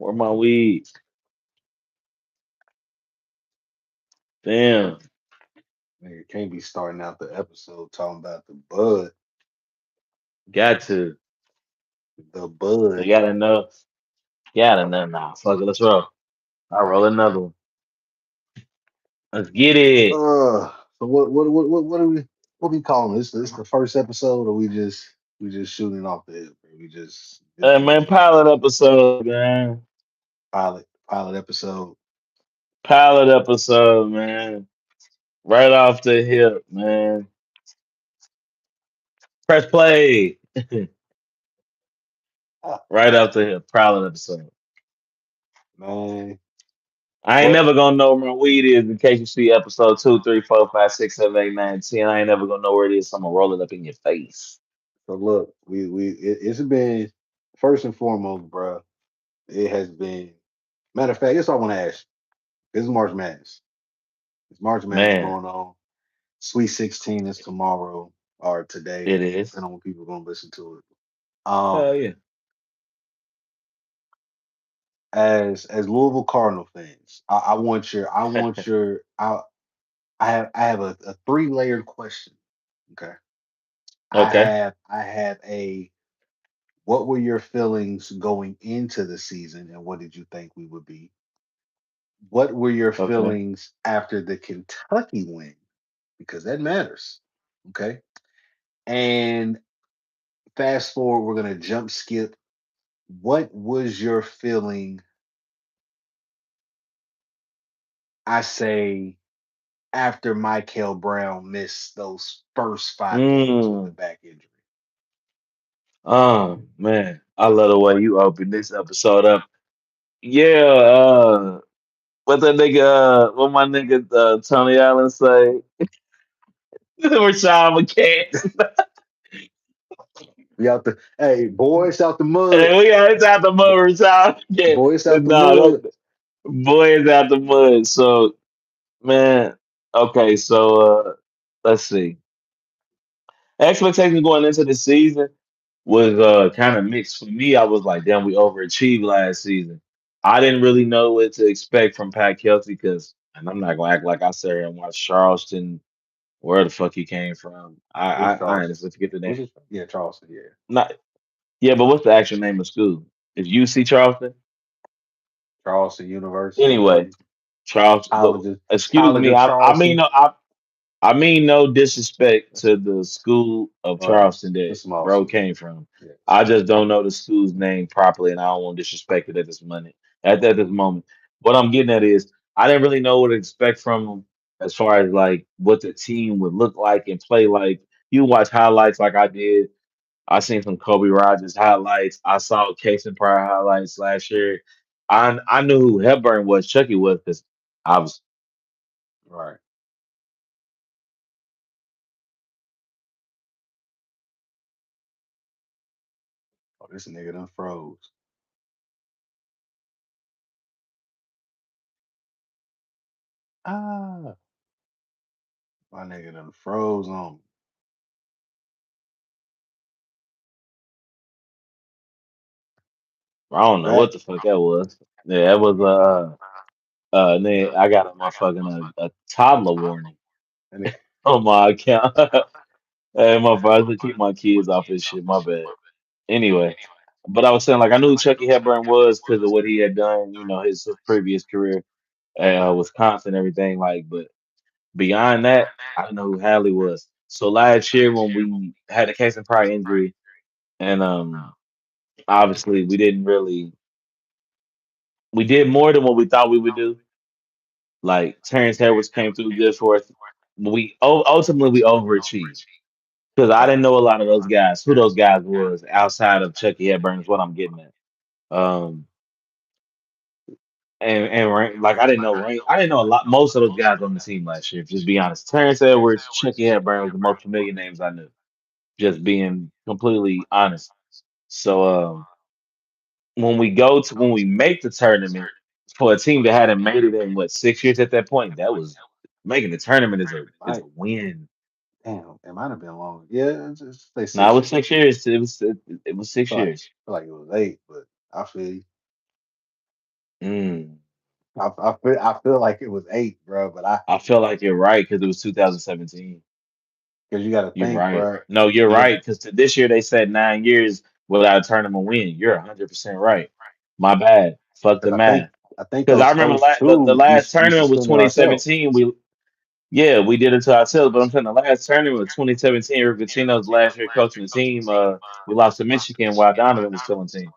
Where my weed? Damn. Nigga can't be starting out the episode talking about the bud. Got to. The They bud. gotta know. Gotta know now. Fuck it. Let's roll. I'll roll another one. Let's get it. So what are we calling this? This the first episode, or we just shooting off the hip? Or we just Hey, dipping man, in pilot episode, man. pilot episode? Pilot episode, man. Right off the hip, man. Press play. Ah, Right off the hip. Pilot episode. man, I ain't what? never gonna know where my weed is in case you see episode 2, 3, 4, 5, 6, 7, 8, 9, 10. I ain't never gonna know where it is, so I'm gonna roll it up in your face. So look, it's been first and foremost, bro. It has been. Matter of fact, that's all I want to ask. This is March Madness. It's March Madness Man, going on. Sweet 16 is tomorrow or today, it is. depending on when people are gonna listen to it. Hell Um, yeah. as Louisville Cardinal fans, I have a three-layered question. Okay. Okay. I have a what were your feelings going into the season and what did you think we would be? What were your Okay. feelings after the Kentucky win? Because that matters. Okay. And fast forward, we're gonna jump skip. What was your feeling? I say after Mikel Brown missed those first 5 games with a Mm. back injury. Oh man. I love the way you opened this episode up. Yeah, what my nigga Tony Allen say? Rashad McCants. We out the hey boys out the mud. Hey, we got it's out the mud, Rashad. Yeah. Boys out the No, mud. that boy is out the mud. So man, okay, so let's see. Expectations going into the season was kind of mixed for me. I was like, damn, we overachieved last season. I didn't really know what to expect from Pat Kelsey because, and I'm not gonna act like I sat here and watched Charleston, where the fuck he came from. Where's I Charleston? honestly forget the name. Where's his yeah, Charleston, yeah. Not yeah, but what's the actual name of school? Is UC Charleston? Charleston University, Anyway, Charleston. But College of excuse College me, of I mean Charleston. no, I mean no disrespect That's to the school of right. Charleston that It's a small bro school. came from. Yeah, I small just school. don't know the school's name properly, and I don't want to disrespect it at this moment. What I'm getting at is I didn't really know what to expect from them as far as like what the team would look like and play like. You watch highlights like I did. I seen some Kobe Rogers highlights. I saw Case and Pryor highlights last year. I knew who Hepburn was, Chucky was, because I was Right. Oh, this nigga done froze. Ah, my nigga done froze on me. I don't know Back. what the fuck that was. Yeah, that was then I got a motherfucking a toddler warning And it- on my account. Hey, my I have to keep my kids off this shit. My bad. Anyway, but I was saying like I knew who Chucky Hepburn was because of what he had done. You know, his previous career at Wisconsin, and everything. Like, but beyond that, I didn't know who Hadley was. So last year when we had a case and Pryor injury, and obviously we did more than what we thought we would do. Like Terrence Edwards came through good for us. Ultimately we overachieved because I right. didn't know a lot of those guys. Who those guys was outside of Chucky Hepburn is what I'm getting at. Um, like I didn't know a lot most of those guys on the team last year. Just be honest, Terrence Edwards, Chucky Hepburn was the most familiar names I knew. Just being completely honest. So when we make the tournament for a team that hadn't made it in what 6 years at that point, that was making the tournament is a Might win. damn, it might have been long. Yeah, just say No, it 6 years. was 6 years. It was I 6 years. feel like it was 8, but I feel you. Mm. I feel like it was 8, bro. But I feel like you're right because it was 2017. because you got to You're think, right. bro. No, you're Yeah, right because this year they said 9 years without a tournament win. You're 100% right. My bad. Fuck the because math. I think Because I those remember first the two last we tournament was suspended ourselves. 2017. Yeah, we did it to ourselves. But I'm saying the last tournament was 2017. Rick Pitino's last year coaching the team. We lost to Michigan while Donovan was still on the team.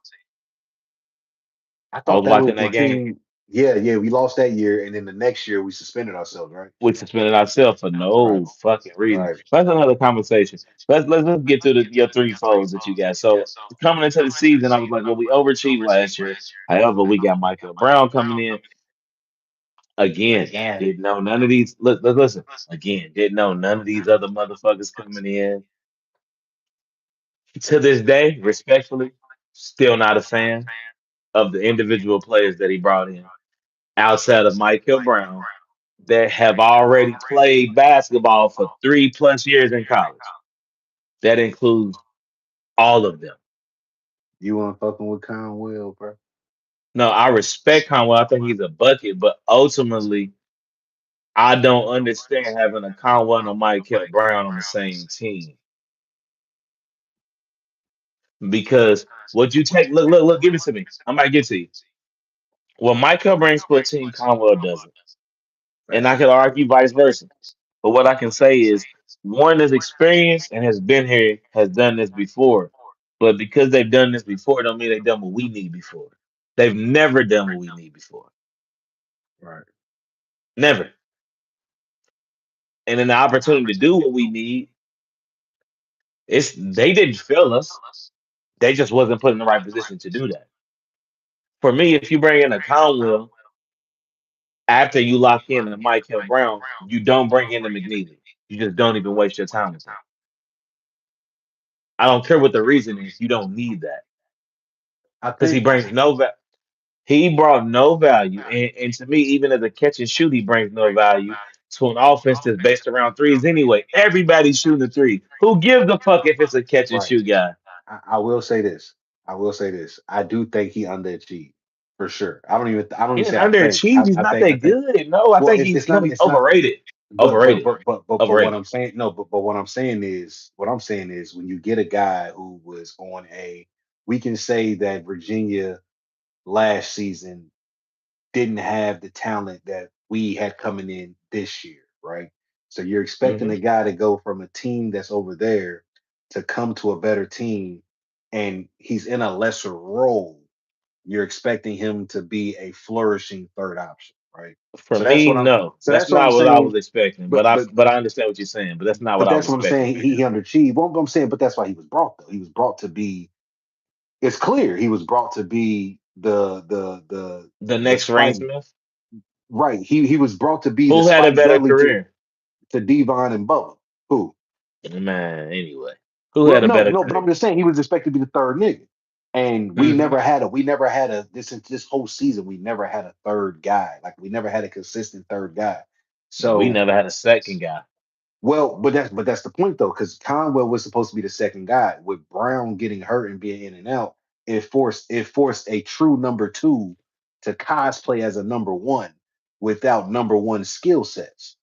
I I thought was that watching was the that game. team. Yeah, yeah, we lost that year, and then the next year we suspended ourselves, right? We suspended ourselves for Right, no fucking reason. right. That's another conversation. Let's get to your three folds that you got. So coming into the season, I was like, well, we overachieved last year. However, we got Michael Brown coming in again. Again, Didn't know none of these. Listen again. Didn't know none of these other motherfuckers coming in. To this day, respectfully, still not a fan of the individual players that he brought in outside of Michael Brown that have already played basketball for 3+ years in college. That includes all of them. you weren't fucking with Conwell, bro. No, I respect Conwell. I think he's a bucket, but ultimately, I don't understand having a Conwell and a Michael Brown on the same team because what you take, look, give it to me. I'm about to get to you. What Michael brings to a team, Conwell doesn't, and I Facts. could argue vice versa. But what I can say is, one is experienced and has been here, has done this before. But because they've done this before, don't mean they've done what we need before. They've never done what we need before. Right. Never. And then the opportunity to do what we need, they didn't fail us. They just wasn't put in the right position to do that. For me, if you bring in a Conwell after you lock in a Mike Hill Brown, you don't bring in the McNeely. You just don't even waste your time with them. I don't care what the reason is. You don't need that I because he think brings no value. He brought no value, and to me, even as a catch and shoot, he brings no value to an offense that's based around threes anyway. Everybody's shooting a three. Who gives a fuck if it's a catch and right. shoot guy? I will say this. I will say this. I do think he underachieved for sure. I don't He even didn't say I think. underachieve. He's not that I think. good. No, I Well, think he's it's not. he's It's not. overrated. But Overrated. what Overrated. I'm saying, no, but what I'm saying is when you get a guy who was on a, we can say that Virginia last season didn't have the talent that we had coming in this year, right? So you're expecting Hmm. a guy to go from a team that's over there to come to a better team, and he's in a lesser role. You're expecting him to be a flourishing third option, right? For So that's me, what I'm. no, So that's that's what I'm not what I saying. was expecting. But but But I understand what you're saying. But that's not what but I was that's what I'm expecting saying. right He now. underachieved. What I'm saying, but that's why he was brought though. He was brought to be. It's clear he was brought to be The the next Rain spike. Smith, Right. He was brought to be the who had a Spike better Dudley career, to Devon and Bubba. Who? man. Anyway, who Well, had a no, better no, but I'm career? just saying he was expected to be the third nigga. And Hmm. we never had a this whole season, we never had a third guy. Like we never had a consistent third guy. We So never had a second guy. well, but that's the point though, because Conwell was supposed to be the second guy. With Brown getting hurt and being in and out, it forced a true number two to cosplay as a number one without number one skill sets.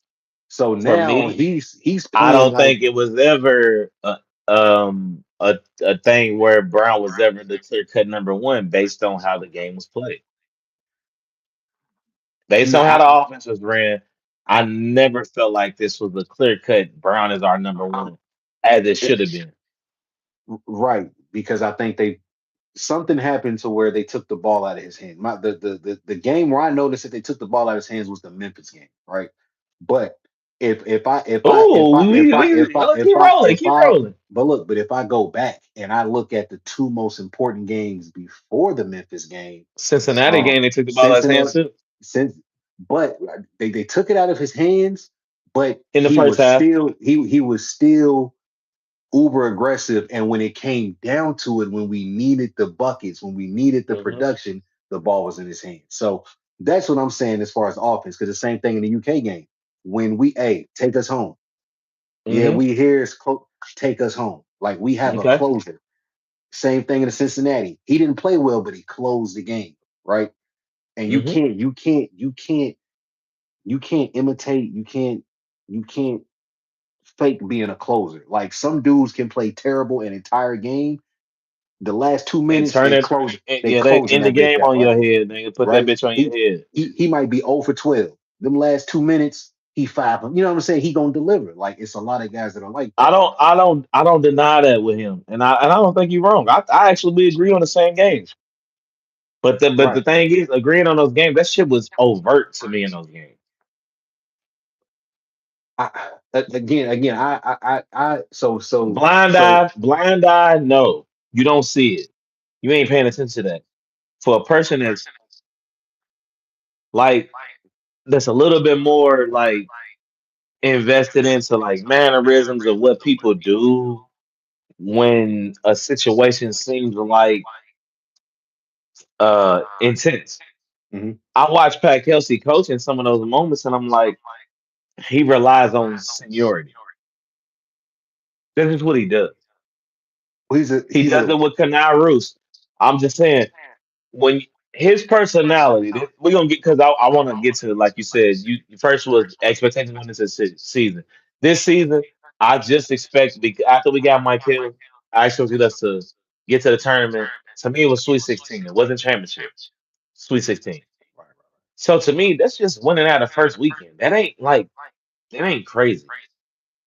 So For now me, he's I playing don't like think it was ever a thing where Brown was ever the clear cut number one based on how the game was played. Based on how nah, the offense was ran, I never felt like this was a clear cut. Brown is our number I, one, as it should have been. right, because I think they something happened to where they took the ball out of his hand. The game where I noticed that they took the ball out of his hands was the Memphis game, right? But Oh, we keep rolling. but look, but if I go back and I look at the two most important games before the Memphis game, Cincinnati game, they took the ball out of his hands Cincinnati too since but they took it out of his hands, but in the first half. he was still uber aggressive. And when it came down to it, when we needed the buckets, when we needed the Hmm. production, the ball was in his hands. So that's what I'm saying as far as offense. Because the same thing in the UK game. When we take us home. Yeah, Hmm. we hear take us home. Like we have a Okay. closer. Same thing in the Cincinnati. He didn't play well, but he closed the game, right? and Hmm. you can't imitate, you can't fake being a closer. Like some dudes can play terrible an entire game. The last two And minutes turn it. they Yeah, they closing end the that bitch game out, on right? your head, nigga. Put that Right? bitch on your head. He might be 0 for 12. Them last 2 minutes, he 5. You know what I'm saying? He gonna deliver. Like it's a lot of guys that are like that. I don't deny that with him, and I don't think you're wrong. I actually we agree on the same games. But the Right. thing is, agreeing on those games, that shit was overt to me in those games. Again, Blind eye, no, you don't see it. You ain't paying attention to that. For a person like that's a little bit more like invested into like mannerisms of what people do when a situation seems like intense. mhm. I watch Pat Kelsey coach in some of those moments, and I'm like, he relies on seniority. This is what he does. Well, He does it with Kanai Roos. I'm just saying, when his personality, we're gonna get because I want to get to like you said. You first was expectations on this season. This season, I just expect after we got Mikel, I expected us to get to the tournament. To me, it was Sweet 16. It wasn't championship. Sweet 16. right, right, So to me, that's just winning out the first weekend. That ain't like that ain't crazy.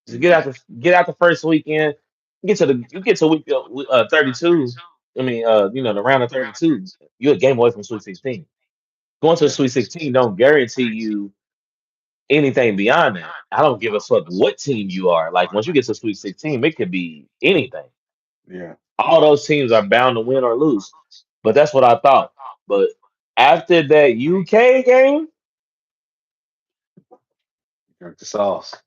Just right. get out the first weekend. You get to week 32. I mean, the round of 32. You're a game away from Sweet 16. Going to the Yeah, Sweet 16 don't guarantee you anything beyond that. I don't give a fuck what team you are. Like once you get to Sweet 16, it could be anything. yeah. All those teams are bound to win or lose. But that's what I thought. But after that UK game, Drink the sauce.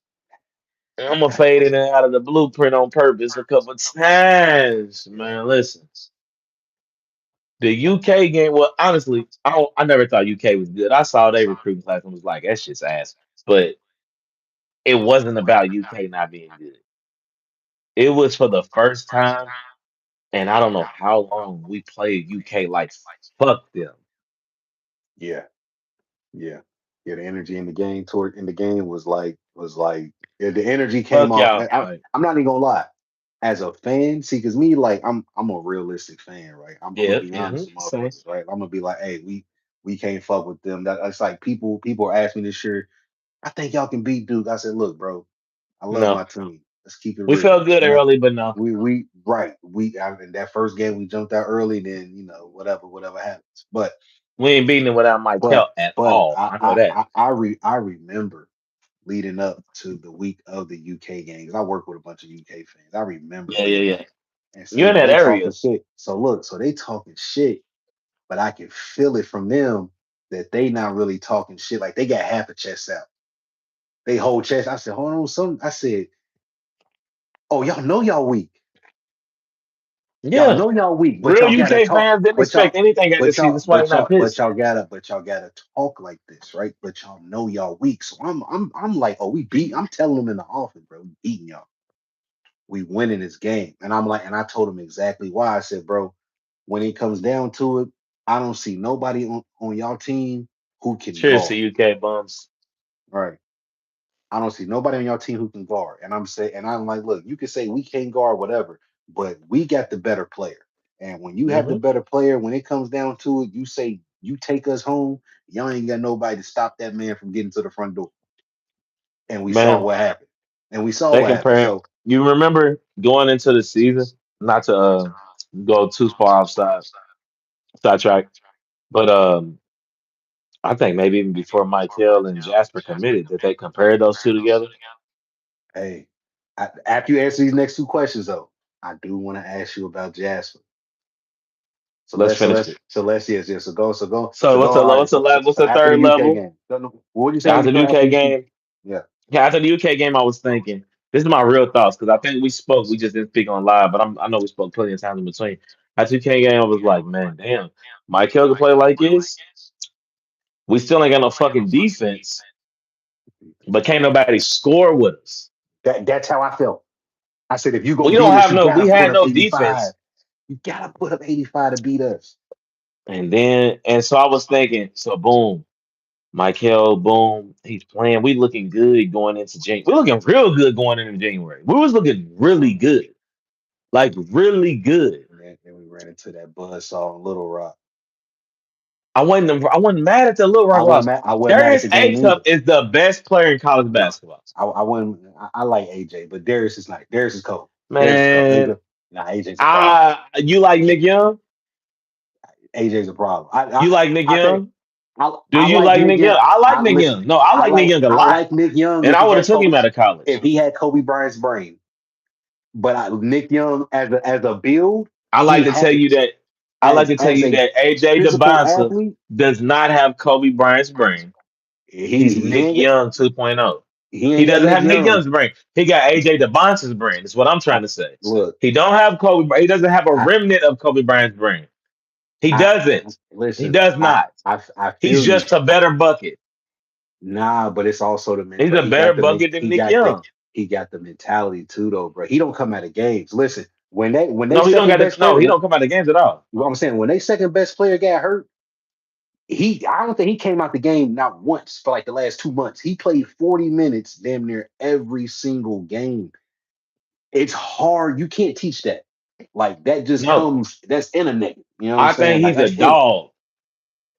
I'm gonna fade in and out of the blueprint on purpose a couple times, man. Listen, the UK game. Well, honestly, I never thought UK was good. I saw they recruiting class and was like, that shit's ass. But it wasn't about UK not being good. It was for the first time, and I don't know how long we played UK like fuck them. Yeah, yeah, yeah. The energy in the game toward in the game was like yeah, the energy came Fuck off. y'all. Like, I'm not even gonna lie. As a fan, see, because me, like, I'm a realistic fan, right? I'm gonna yeah, be honest with same. motherfuckers, right? I'm gonna be like, hey, we can't fuck with them. That it's like people are asking me this year. I think y'all can beat Duke. I said, look, bro, I love No, my team. Let's keep it we real. felt good You know, early, but no, we right. In that first game we jumped out early, then whatever happens. we ain't beating it without Mike Kell at But all. I know that. I remember leading up to the week of the UK games. I work with a bunch of UK fans. I remember Yeah, yeah, leading yeah. up and You're in seeing that they talking area. shit. So look, so they talking shit, but I can feel it from them that they not really talking shit. Like they got half a chest out. They whole chest. I said, hold on, some. I said, oh, y'all know y'all weak. Y'all Yeah. know y'all weak, but Real y'all gotta UK talk. fans didn't But expect y'all, anything at this season. That's why they're not pissed. but y'all gotta talk like this, right? But y'all know y'all weak. So I'm like, oh, we beat. I'm telling them in the office, bro, we beating y'all. We winning this game. And I'm like, and I told him exactly why. I said, bro, when it comes down to it, I don't see nobody on y'all team who can Cheers to guard. UK bums. Right. I don't see nobody on your team who can guard. And I'm like, look, you can say we can't guard, whatever, but we got the better player. And when you have the Hmm. better player, when it comes down to it, you say you take us home, y'all ain't got nobody to stop that man from getting to the front door. And we saw Man, what happened. And we saw they what happened. compare. So You remember going into the season, not to go too far offside sidetrack, but I think maybe even before Mike Hill and Jasper committed, that they compared those two together. hey, after you answer these next two questions, though, I do want to ask you about Jasper. Let's finish it. Yes, yes. So All right. what's So the after the third UK level? game, what would you say After the before UK you? game, Yeah. yeah, after the UK game, I was thinking this is my real thoughts because I think we spoke. We just didn't speak on live, but I know we spoke plenty of times in between. After the UK game, I was like, man, damn, Mike Hill can play like this. We still ain't got no fucking defense, but can't nobody score with us. That's how I felt. I said, if you gonna We beat don't us, have you no. gotta We put had up no 85. defense. You gotta put up 85 to beat us. And so I was thinking, so boom, Mikel, boom, he's playing. We looking good going into January. We're looking real good going into January. We was looking really good, like really good. And then we ran into that buzzsaw in Little Rock. I wasn't mad at the Little I Rock wasn't loss. mad. I wasn't mad at Darius the game A either. Cup is the best player in college No, basketball. I wasn't. I like AJ, but Darius is not. Darius is cold. Darius is cold. Man, AJ's a problem. you like Nick Young? AJ's a problem. You like Nick I think Young? Do I you like like Nick Nick Young? Young. I like I Nick listen. Young. No, I like Nick Young a I lot. like Nick Young And if I he would have had took Kobe him out of if college. he had Kobe Bryant's brain. But Nick Young as a build, I like he to tell had you that I like to tell as you a that AJ physical DeBonsa athlete. does not have Kobe Bryant's brain. He's He Nick ain't Young 2.0. he He ain't got doesn't Nick have Nick Young. Young's brain. He got AJ DeBonsa's brain. That's what I'm trying to say. Look, He don't have Kobe. He doesn't have a I remnant of Kobe Bryant's brain. He I doesn't. He listen. does not. I He's feel you. just a better bucket. Nah, but it's also the He's mental. a better bucket than Nick Young. He got the mentality too, though, bro. He don't come out of games. Listen, when they No, he don't second got it. best No, player, he don't come out of games at all. what I'm saying, when they second best player got hurt, I don't think he came out the game not once for like the last 2 months. He played 40 minutes damn near every single game. It's hard. You can't teach that. Like that just No, comes. That's internet. You know what I'm I saying? think Like he's a that's it. dog.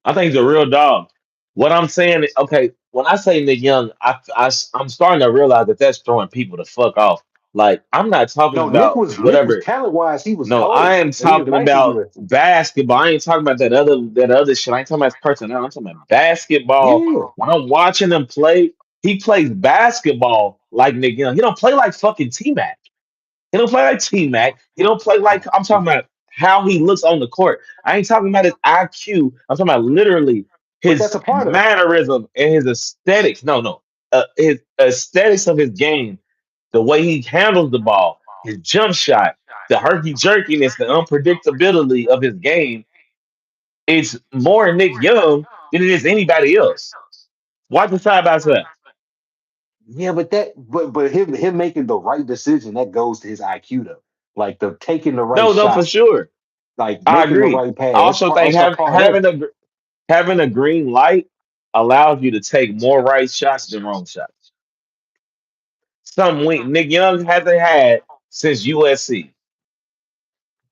I think he's a real dog. What I'm saying, okay, when I say Nick Young, I'm starting to realize that that's throwing people the fuck off. Like, I'm not talking No, about Nick was whatever. talent wise, he was No, I cold. am He was talking nice at about USC. basketball. I ain't talking about that other shit. I ain't talking about his personnel. I'm talking about basketball. Yeah. When I'm watching him play, he plays basketball like Nick Young. He don't play like fucking T Mac. He don't play like T Mac. He I, don't play like I'm talking about how he looks on the court. I ain't talking about his IQ. I'm talking about literally but that's his a part of it. mannerism and his aesthetics. No, no, his aesthetics of his game, the way he handles the ball, his jump shot, the herky jerkiness, the unpredictability of his game. It's more Nick Young than it is anybody else. Watch the side by side. Yeah, but him making the right decision that goes to his IQ though. Like the taking the right No, no, for shot, sure. like I making the agree. right I pass. also think That's a part of it. having a green light allows you to take more right shots than wrong shots. Some Nick Young hasn't had since USC.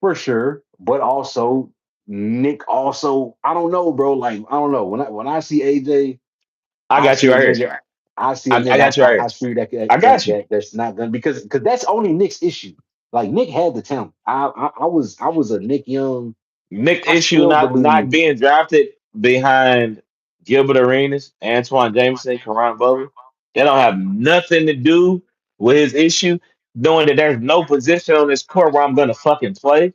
For sure. But also Nick also, I don't know, bro. Like, I don't know. When I see AJ, I I got you see a right here. nigga. I see a I nigga. got you right here. I see I got you. that's not gonna because that's only Nick's issue. Like Nick had the talent. I was a Nick Young. Nick I issue still not believe. being drafted behind Gilbert Arenas, Antoine Jameson, Karan Butler. They don't have nothing to do with his issue, knowing that there's no position on this court where I'm gonna fucking play.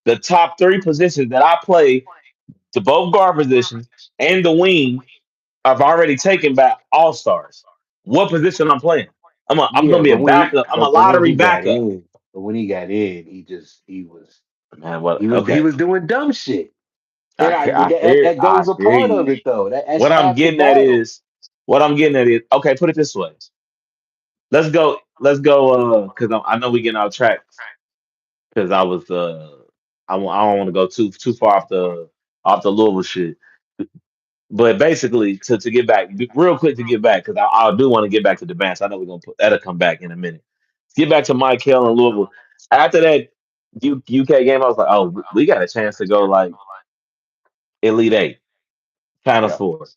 The top three positions that I play, the both guard positions and the wing, I've already taken back all stars. What position I'm playing? I'm Yeah, gonna be a backup. I'm a but when lottery he got backup. in, but when he got in, Man, what? he Okay, was doing dumb shit. And that I goes a hear part of you. it though. That's What I'm half the getting at battle. is, what I'm getting at is, okay, put it this way. Let's go. Because I know we getting off track. Because I was, I don't want to go too far off the Louisville shit. But basically, to get back, real quick to get back, because I do want to get back to the bands. I know we're gonna put that'll come back in a minute. Get back to Mikel and Louisville. After that UK game, I was like, oh, we got a chance to go like Elite Eight, kind of Yeah, four.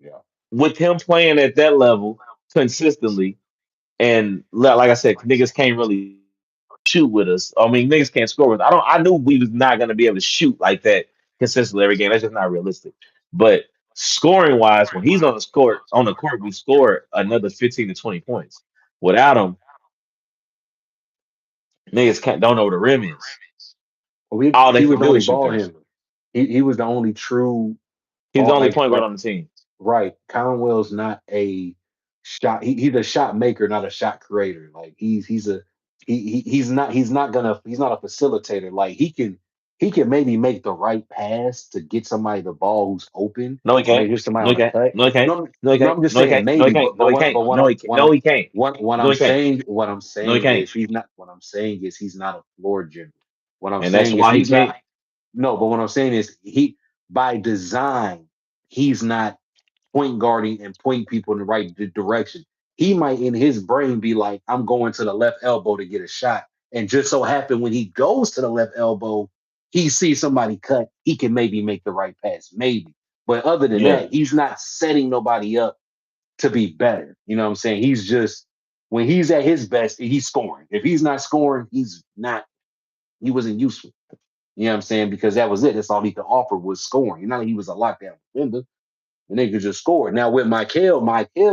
yeah. With him playing at that level consistently, and like I said, niggas can't really shoot with us. I mean, niggas can't score with us. I knew we was not gonna be able to shoot like that consistently every game. That's just not realistic. But scoring wise, when he's on the court, we score another 15 to 20 points. Without him, niggas can't don't know where the rim is. Well, All they he can was the do only is shoot ball threes. handler. He was the only true He's the ball only point guard like on the team. right. Conwell's not a shot. He's a shot maker, not a shot creator. Like he's not a facilitator. Like he can maybe make the right pass to get somebody the ball who's open No, he or can't. maybe get somebody No, he on a can't. cut. No, he can't. No, No, he no, can't. I'm just No, he saying can't. No, he maybe. can't. No, he can't. No, he can't. No, he can't. No, he can't. What I'm No, he saying can't. is what I'm saying is he's not a floor general. What I'm And that's saying is why he he's can't. not no, but what I'm saying is by design, he's not point guarding and pointing people in the right direction. He might in his brain be like, I'm going to the left elbow to get a shot. And just so happen when he goes to the left elbow, he sees somebody cut, he can maybe make the right pass, maybe. But other than Yeah, that, he's not setting nobody up to be better. You know what I'm saying? He's just when he's at his best, he's scoring. If he's not scoring, he wasn't useful. You know what I'm saying? Because that was it. That's all he could offer was scoring. You know, he was a lockdown defender. The nigga just scored. Now with Mikel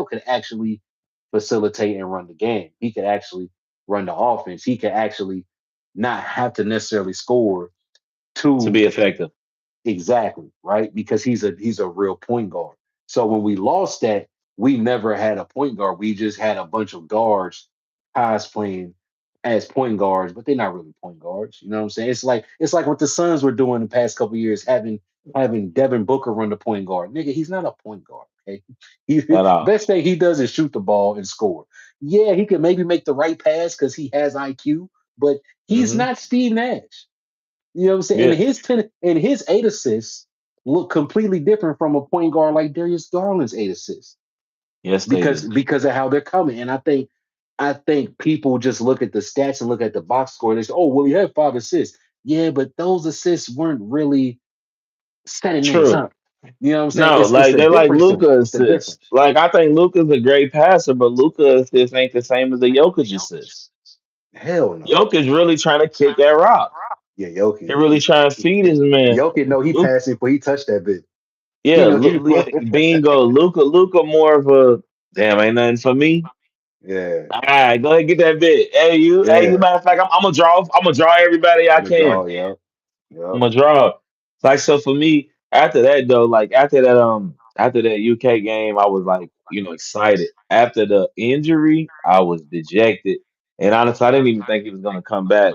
could actually facilitate and run the game. He could actually run the offense. He could actually not have to necessarily score to to be effective. exactly, right? Because he's a real point guard. So when we lost that, we never had a point guard. We just had a bunch of guards cosplaying as point guards, but they're not really point guards. You know what I'm saying? It's like what the Suns were doing the past couple of years, having Devin Booker run the point guard. Nigga, he's not a point guard. Okay, At all. best thing he does is shoot the ball and score. Yeah, he can maybe make the right pass because he has IQ, but he's Hmm. not Steve Nash. You know what I'm saying? Yeah. And his 8 assists look completely different from a point guard like Darius Garland's 8 assists Yes, they because do. because of how they're coming. And I think people just look at the stats and look at the box score and they say, oh, well, he had 5 assists. Yeah, but those assists weren't really setting niggas True. up. You know what I'm saying? No, It's like the they like difference Luca though. It's the assists. difference. Like I think Luca's a great passer, but Luca assists ain't the same as a Jokic assist. Hell no. Jokic really trying to kick that rock. Yeah, He Jokic. really trying to feed his man. Jokic, no, he Luke, passed it before he touched that bit. He yeah, know he yeah, bingo. Luca more of a damn ain't nothing for me. yeah, All right, go ahead and get that bit. Hey, you. yeah. Matter of fact, I'm gonna draw. I'm gonna draw everybody I I'm a draw, can. yep. Yep. I'm gonna draw. Like so for me, after that though, like after that UK game, I was like, excited. After the injury, I was dejected. And honestly, I didn't even think he was gonna come back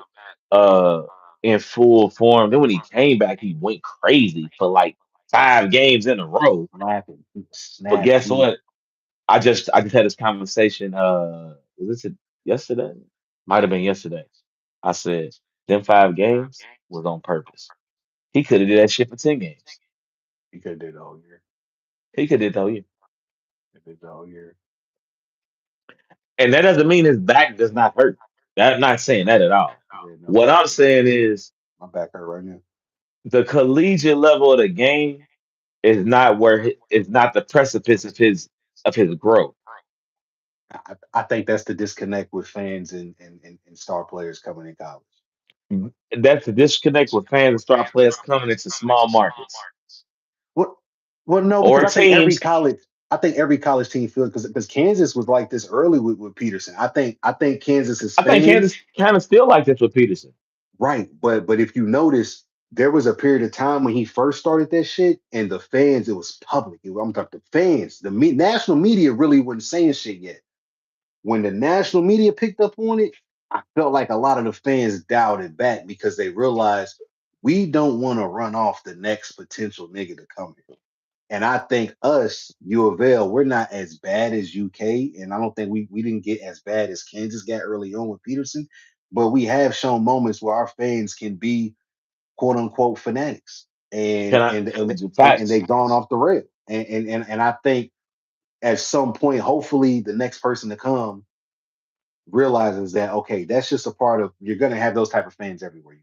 uh in full form. Then when he came back, he went crazy for like 5 games in a row. Snapping. But Snapped. guess what? I just had this conversation was this yesterday? Might have been yesterday. I said, them 5 games was on purpose. He could have did that shit for 10 games. He could have did the whole year. He could have did that. Yeah. He did the whole year. And that doesn't mean his back does not hurt. I'm not saying that at all. Yeah, no, What I'm saying is my back hurt right now. the collegiate level of the game is not it's not the precipice of his growth. I think that's the disconnect with fans and star players coming in college. That's the disconnect with fans and star players coming into small markets What? Well, no, because or teams. I think every college team feels because Kansas was like this early with Peterson. I think Kansas's I think fans, Kansas kind of still like this with Peterson. right? But if you notice, there was a period of time when he first started that shit, and the fans, it was public. I'm talking the fans, national media really wasn't saying shit yet. When the national media picked up on it, I felt like a lot of the fans dialed it back because they realized we don't want to run off the next potential nigga to come in. And I think us, U of L, we're not as bad as UK. And I don't think we didn't get as bad as Kansas got early on with Peterson. But we have shown moments where our fans can be quote unquote fanatics. Can And I and and, and facts? they've gone off the rail. And I think at some point, hopefully the next person to come realizes that okay, that's just a part of you're gonna have those type of fans everywhere.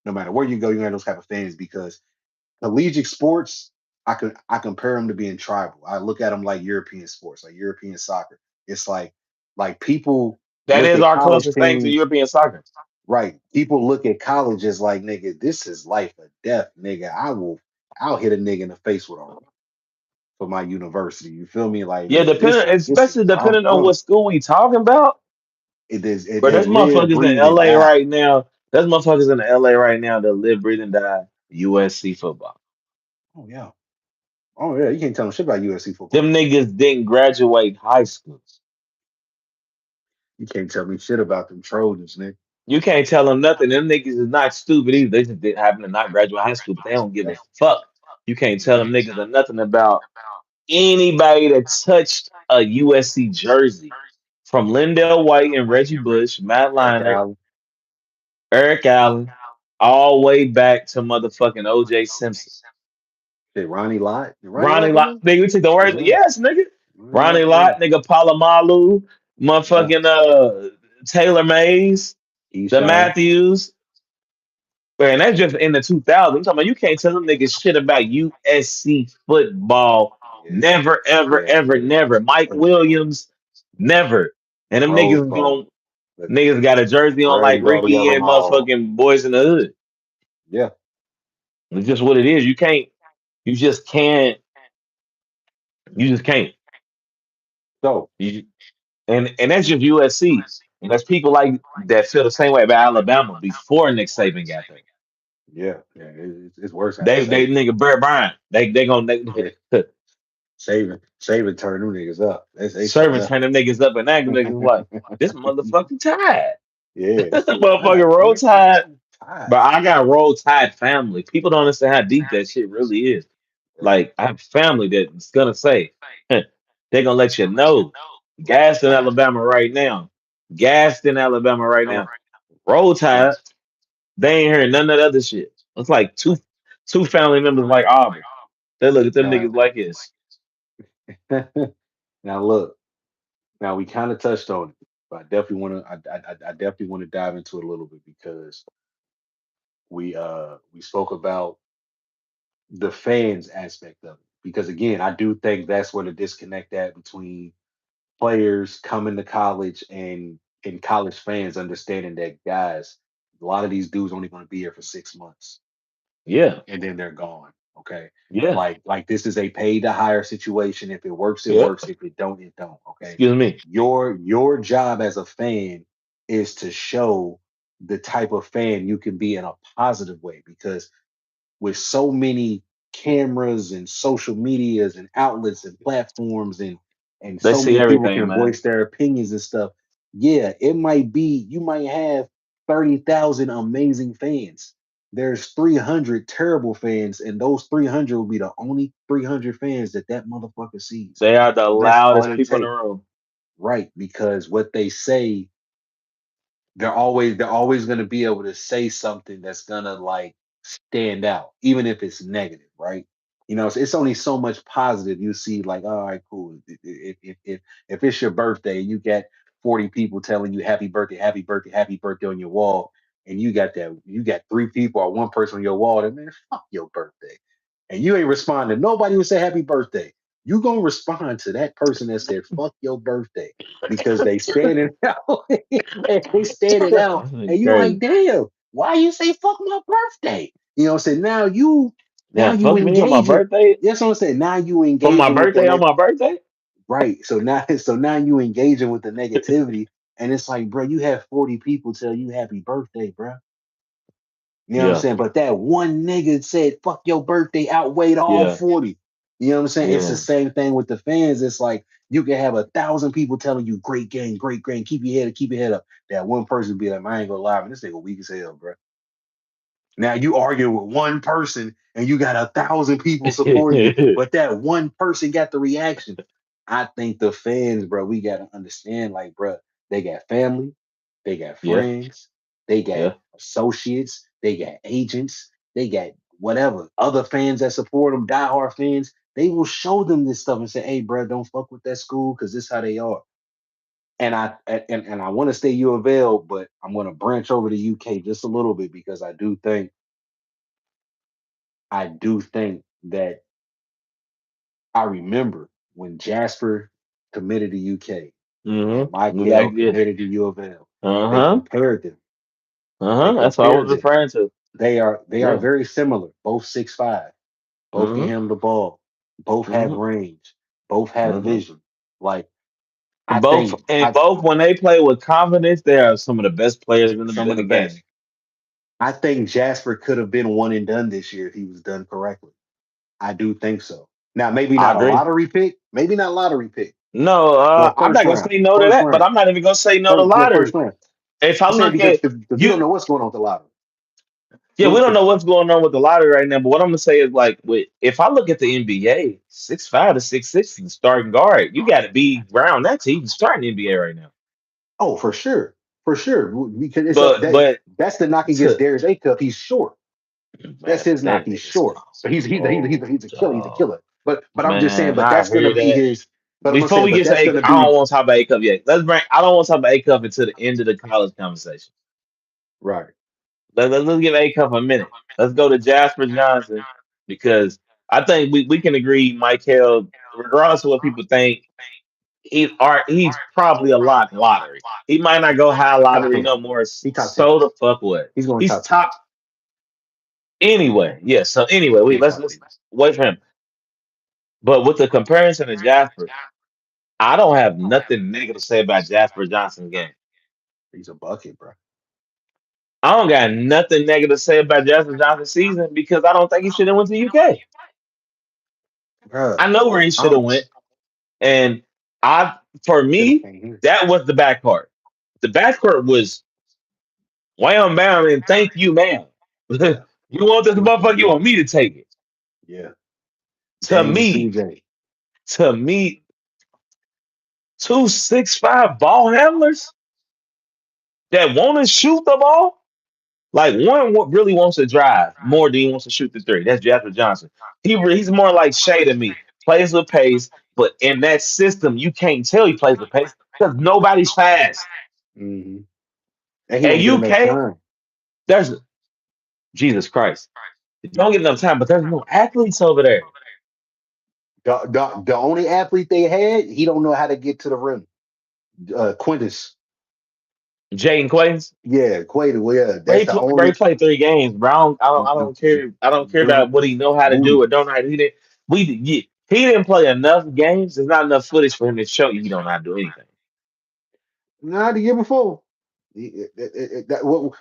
No matter where you go, you're gonna have those type of fans because collegiate sports, I compare them to being tribal. I look at them like European sports, like European soccer. It's like people That look is at our college closest thing to teams, European soccer. right? People look at college as like, nigga, this is life or death, nigga. I'll hit a nigga in the face with a rock for my university. You feel me? Like, Yeah, nigga, depending, this is especially where I'm depending on from. what school we talking about. It is But it there's live, motherfuckers in breathe, and LA die. right now. There's motherfuckers in LA right now that live, breathe, and die USC football. Oh yeah. Oh yeah. You can't tell them shit about USC football. Them niggas didn't graduate high school. You can't tell me shit about them Trojans, nigga. You can't tell them nothing. Them niggas is not stupid either. They just didn't happen to not graduate high school, but they don't give Yeah. a fuck. You can't tell them niggas or nothing about anybody that touched a USC jersey. From Lindell White and Reggie Bush, Matt Eric Leinart, Allen. Eric Allen, all the way back to motherfucking OJ Simpson. Did Ronnie Lott? Did Ronnie Ronnie Lott go Lott, there? nigga, we took the Yeah, word. Yes, nigga. Ronnie Ronnie Lott go there. Lott, nigga, Palomalu, Yeah, motherfucking Taylor Mays, the Keyshawn. Matthews. Man, that's just in the 2000s. I'm talking about you can't tell them niggas shit about USC football. Yeah, Never, ever, yeah, ever, yeah. never. Mike Williams, never. And them Rose niggas Bowl. going The niggas got a jersey on like Granddaddy of Ricky them and all. motherfucking Boys in the Hood. Yeah. It's just what it is. You can't. You just can't. You just can't. So, You, and that's just USC. And there's people like that feel the same way about Alabama before Nick Saban got there. yeah, yeah. It's worse after They Saban. nigga Brett Bryant. They gonna Yeah. they, Saban turned them niggas up. They turned servants up. turn them niggas up and acting niggas like this motherfucking tide. Yeah, this shit tied, Motherfucking roll man. tide. Tied. But I got roll tide family. People don't understand how deep that shit really is. Yeah. Like I have family that's gonna say they're gonna let you know. Gassed in Alabama right now. Gassed in Alabama right now. Roll Yeah. tide. They ain't hearing none of that other shit. It's like two family members like Auburn. They look at them Now, niggas like this. now look. Now we kind of touched on it, but I definitely want to. I definitely want to dive into it a little bit because we spoke about the fans aspect of it. Because again, I do think that's where the disconnect at between players coming to college and college fans understanding that guys, a lot of these dudes only going to be here for 6 months Yeah, and then they're gone. Okay. yeah, Like this is a pay to hire situation. If it works, it yeah. works. If it don't, it don't. Okay. Excuse me. Your job as a fan is to show the type of fan you can be in a positive way because with so many cameras and social medias and outlets and platforms and They so see many people everything, can man. voice their opinions and stuff. Yeah, it might be you might have 30,000 amazing fans. There's 300 terrible fans, and those 300 will be the only 300 fans that motherfucker sees. They are the And that's all loudest it people in the takes, room. right? Because what they say they're always going to be able to say something that's going to like stand out even if it's negative, right? It's only so much positive you see, like, all right, cool. If it's your birthday and you got 40 people telling you happy birthday, happy birthday, happy birthday on your wall, and you got three people or one person on your wall that, man, fuck your birthday, and you ain't responding, nobody would say happy birthday. You gonna respond to that person that said fuck your birthday because they standing out and they standing out, That's and you like, crazy. damn, why you say fuck my birthday? You know what I'm saying? Now Yeah, you fuck me on my engaging. birthday. That's what I'm saying. Now you For my engaging with that birthday on my birthday. right. So now you engaging with the negativity, and it's like, bro, you have 40 people tell you happy birthday, bro. You know what I'm Yeah, saying? But that one nigga said fuck your birthday outweighed all yeah, 40. You know what I'm saying? It's the yeah. same thing with the fans. It's like you can have 1,000 people telling you great game, keep your head up. That one person be like, I ain't gonna lie, man, this nigga weak as hell, bro. Now you arguing with one person and you got 1,000 people supporting you, but that one person got the reaction. I think the fans, bro, we gotta understand, like, bro, they got family, they got Yeah, friends, they got yeah. associates, they got agents, they got whatever other fans that support them, diehard fans. They will show them this stuff and say, "Hey, bro, don't fuck with that school because this how they are." And I want to stay U of L, but I'm going to branch over to UK just a little bit because I do think that I remember when Jasper committed to UK and Mm-hmm. Mikel Like yeah. committed to U of L. Uh They huh. compared them. Uh They huh. That's what I was compared them. referring to. They are Yeah. very similar. Both 6'5". Both can Mm-hmm. handle the ball. Both have Mm-hmm. range. Both have Mm-hmm. vision. Like I And both think and I both when they play with confidence, they are some of the best players some in of the the best. game. I think Jasper could have been one and done this year if he was done correctly. I do think so. Now, maybe I not a agree. lottery pick, maybe not lottery pick, No, but I'm not first gonna round, say no to first that, but round, I'm not even gonna say no to first, yeah, first lottery. round. If I I'm saying look because at because you don't you, know what's going on with the lottery. yeah, we don't know what's going on with the lottery right now. But what I'm gonna say is like, with if I look at the NBA, 6'5" to 6'6" is the starting guard. You got to be around that to even start in the NBA right now. Oh, for sure, because it's But that's the knock against to Darius A. Cup. He's short. That's Man, his knock. that He's nigga short, sounds but he's a killer. He's a dog. killer. But I'm just saying. Man, But I that's gonna hear be that. his. But I'm Before saying. we But get to that's A, gonna I don't be want to talk about A Cup yet. Let's bring. I don't want to talk about A Cup until the end of the college conversation. right. Let's give A Cup a minute. Let's go to Jasper Johnson because I think we can agree, Mikel, regardless of what people think, he's probably a lock lottery. He might not go high Top lottery 10. no more. He top 10. So the fuck what? He's going He's top 10. top anyway. Yeah. So anyway, we Yeah, let's top let's 10. wait for him. But with the comparison to Jasper, I don't have nothing negative to say about Jasper Johnson's game. He's a bucket, bro. I don't got nothing negative to say about Jasper Johnson's season because I don't think he should have went to UK. Bro, I know where he should have um, went, and I for should have me came here. that was the back part. The back part was wham bam and thank you, ma'am. Yeah, You want this should have came motherfucker? You here. want me to take it? Yeah, To James me, CJ. to me, 2 6'5" ball handlers that want to shoot the ball. Like one really wants to drive more than he wants to shoot the three. That's Jasper Johnson. He's more like Shea to me. Plays with pace, but in that system, you can't tell he plays with pace because nobody's fast. Hmm. And he At don't get enough UK, time. there's Jesus Christ. You don't get enough time, but there's no athletes over there. The only athlete they had, he don't know how to get to the rim. Quintus. Jaden Quays, Yeah, Quaid. Well, yeah, bro, that's the bro, he only. played 3 games, bro. I don't care. I don't care about what he know how to do Booty. or don't know how to. He didn't play enough games. There's not enough footage for him to show you he don't know how to do anything. Nah, the year before.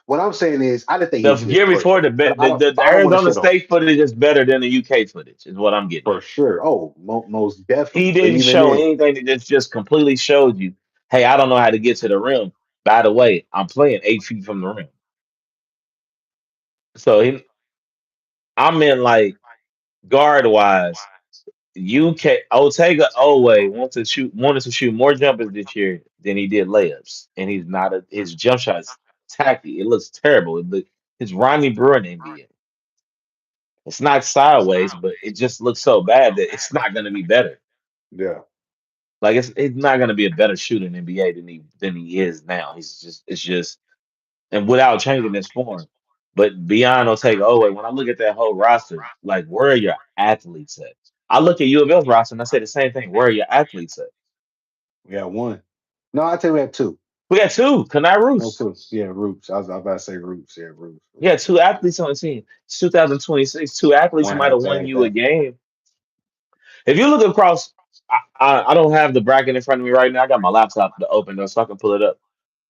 What I'm saying is, I didn't think he The was a good year player, before, but I don't. the But I don't want to Arizona shit on him State footage is better than the UK footage, is what I'm getting for at. sure. Oh, most He definitely. But didn't even show then, anything that just completely showed you, hey, I don't know how to get to the rim. By the way, I'm playing 8 feet from the rim. So I'm in like guard wise. UK Otega Oweh wanted to shoot more jumpers this year than he did layups, and he's not his jump shot's tacky. It looks terrible. It's Ronnie Brewer in the NBA. It's not sideways, but it just looks so bad that it's not going to be better. yeah, Like it's not going to be a better shooter in the NBA than he is now. It's just and without changing his form. But beyond Otega Oweh, when I look at that whole roster, like where are your athletes at? I look at U of L's roster and I say the same thing. Where are your athletes at? we got one. No, I tell you, we had two. We got two, Kanai No, Roos. two. Yeah, Roots. I was about to say Roots. Yeah, Roots. We got two athletes on the team. It's 2026. Two athletes One might had have won tagged you a that. game. If you look across, I don't have the bracket in front of me right now. I got my laptop to open though, so I can pull it up.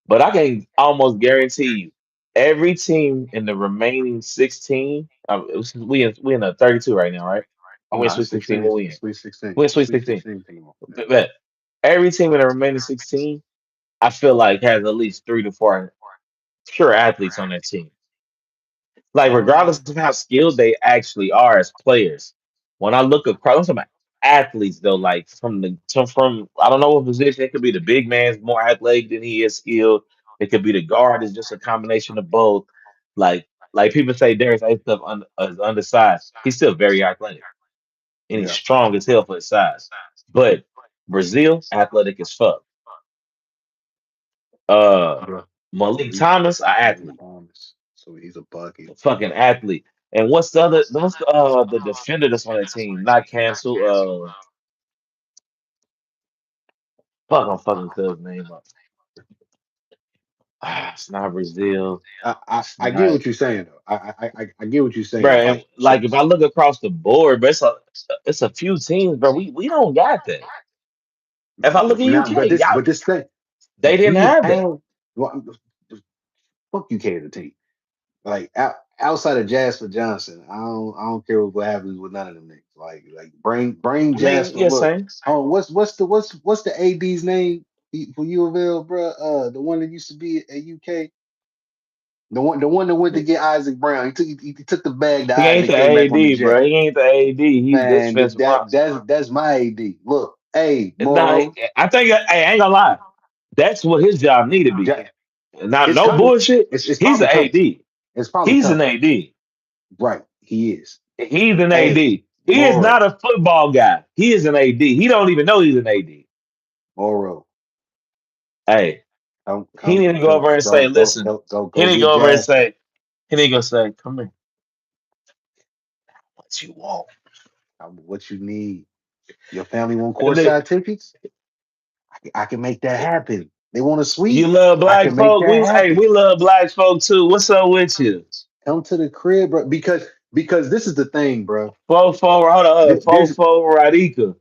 But I can almost guarantee you, every team in the remaining 16, we in a 32 right now, right? I win No, Sweet it's 16. 16. What we in? Sweet 16. We in Sweet Sweet 16. 16 team. Yeah. Bet. Every team in the remaining 16, I feel like has at least 3 to 4 pure athletes on that team. Like regardless of how skilled they actually are as players, when I look across, I'm talking about athletes though, like from I don't know what position. It could be the big man's more athletic than he is skilled. It could be the guard is just a combination of both. Like people say, Darius A stuff is undersized. He's still very athletic and he's Yeah. strong as hell for his size. But Brazil, athletic as fuck. Uh, Yeah. Malik He, Thomas, an Malik athlete, Thomas. So he's a bucket. a fucking athlete. And what's the defender that's on that team? Not cancel. Fuck, I'm fucking cuz name up. It's not Brazil. It's I get not, what you're saying though. I get what you're bro. saying. And Like so, like if I look across the board, but it's a few teams, bro. We don't got that. If I look at now, UK, y'all but this thing, they didn't we have that. have. Well, fuck you, the team. Like outside of Jasper Johnson, I don't care what happens with none of them niggas. Like bring I mean, Jasper. yeah, Look, same. oh, what's the AD's name for U of L, bro? The one that used to be at UK, the one that went to get Isaac Brown. He took the bag to He Isaac ain't and the came back on the AD, bro. jet. He ain't the AD. He's this Man, defensive monster, bro. that's my AD. Look, hey, Nah, Moro, I think hey, I ain't gonna lie. That's what his job need to be. Ja- Not it's no coming. bullshit. It's He's probably an coming. AD. It's probably He's an coming. AD. Right. He is. He's an Hey, AD. He is not Moro, a football guy. He is an AD. He don't even know he's an AD. Moro, Hey, come, he come, need to go come, over and say, go, go, listen. go, go, He go need to get go over and Jasper. say, he need to go say, come here. What you want? What you need? Your family want And then, courtside tickets? I can make that happen. They want a you suite? love I black can make folk? that happen. We love black folk too. What's up with you? Come to the crib, bro. Because this is the thing, bro. Fofo, hold on, There's Fofo Radika.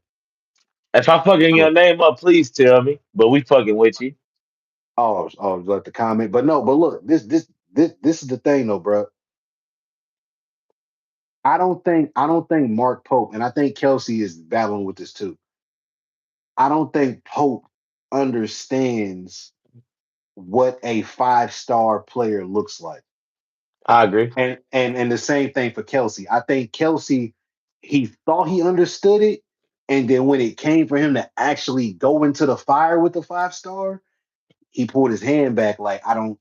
If I fucking your name up, please tell me. But we fucking with you. like the comment, but no, but look, this is the thing though, bro. I don't think Mark Pope, and I think Kelsey is battling with this too. I don't think Pope understands what a 5-star player looks like. I agree. And the same thing for Kelsey. I think Kelsey, he thought he understood it, and then when it came for him to actually go into the fire with the 5-star, he pulled his hand back like I don't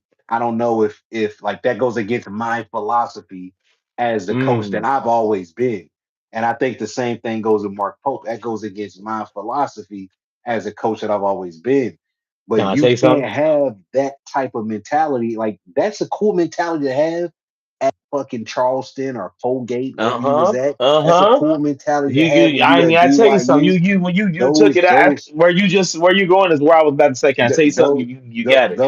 know if like that goes against my philosophy as the coach that Mm. I've always been. And I think the same thing goes with Mark Pope. That goes against my philosophy as a coach that I've always been. Can But I you tell you can't something? have that type of mentality. Like that's a cool mentality to have at fucking Charleston or Colgate, Uh wherever you was huh. at. Uh That's a huh. cool mentality to have when you I at gotta tell you something. BYU. When you took Those it out those where you going is where I was about to say. Can I th- tell you something? those You got it.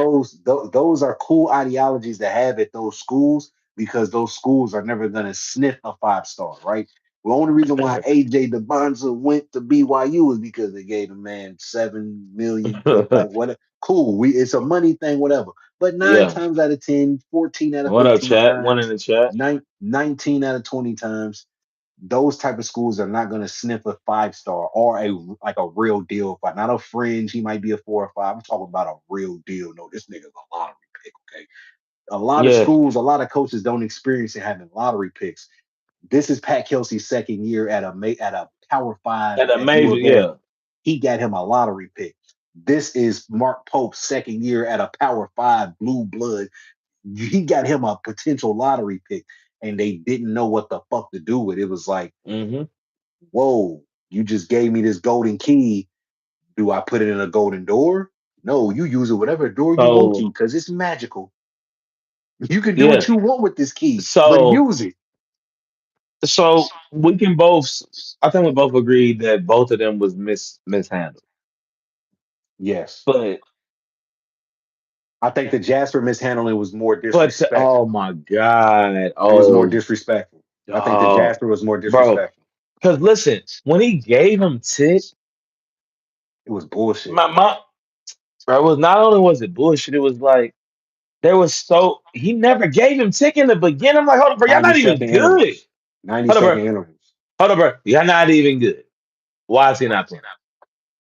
those are cool ideologies to have at those schools because those schools are never going to sniff a 5-star, right? The only reason why AJ DeBonza went to BYU is because they gave the man 7 million, like what? Cool, we it's a money thing, whatever. But nine Yeah. times out of 10, 14 out of What up, 15 chat? One in times, the chat. 19 out of 20 times, those type of schools are not going to sniff a 5-star or a like a real deal fight. Not a fringe. He might be a 4 or 5. I'm talking about a real deal. No, this nigga's a lottery pick. Okay, a lot of Yeah. schools, a lot of coaches don't experience it having lottery picks. This is Pat Kelsey's second year at a Power Five At a at U major, of L. yeah. He got him a lottery pick. This is Mark Pope's second year at a Power Five blue blood. He got him a potential lottery pick, and they didn't know what the fuck to do with it. It was like, Hmm. whoa, you just gave me this golden key. Do I put it in a golden door? No, you use it whatever door you want to So because it's magical. You can do yeah. what you want with this key, but So use it. we can both. I think we both agree that both of them was mishandled. Yes. But I think the Jasper mishandling was more oh disrespectful. my god. It was more Oh disrespectful. I think the dog. Jasper was more Bro. disrespectful. Cause listen, when he gave him tit, It was bullshit. my bro, it was not only was it bullshit, it was like there was so he never gave him tick in the beginning. I'm like, hold up, bro, y'all 90 not even second good. intervals. 90 Hold up, bro. second intervals. Hold up, bro. Y'all not even good. Why is he not playing?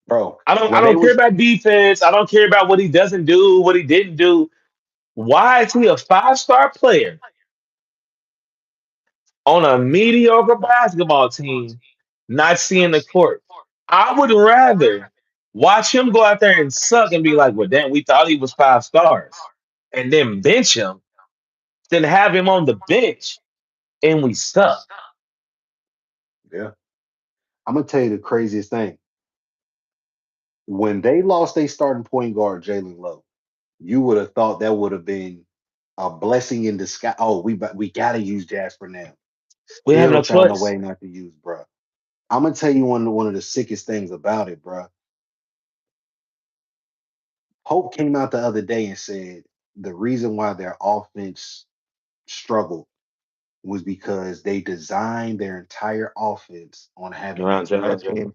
Bro, I when they don't care was about defense. I don't care about what he doesn't do, what he didn't do. Why is he a 5-star player on a mediocre basketball team not seeing the court? I would rather watch him go out there and suck and be like, well, damn, we thought he was 5 stars, and then bench him than have him on the bench and we suck. yeah. I'm gonna tell you the craziest thing. When they lost their starting point guard, Jalen Lowe, you would have thought that would have been a blessing in disguise. Oh, we gotta use Jasper now. We have no Still found a choice. way not to use bruh. I'm gonna tell you one of the sickest things about it, bruh. Hope came out the other day and said the reason why their offense struggled was because they designed their entire offense on having a Around Jalen. left hand.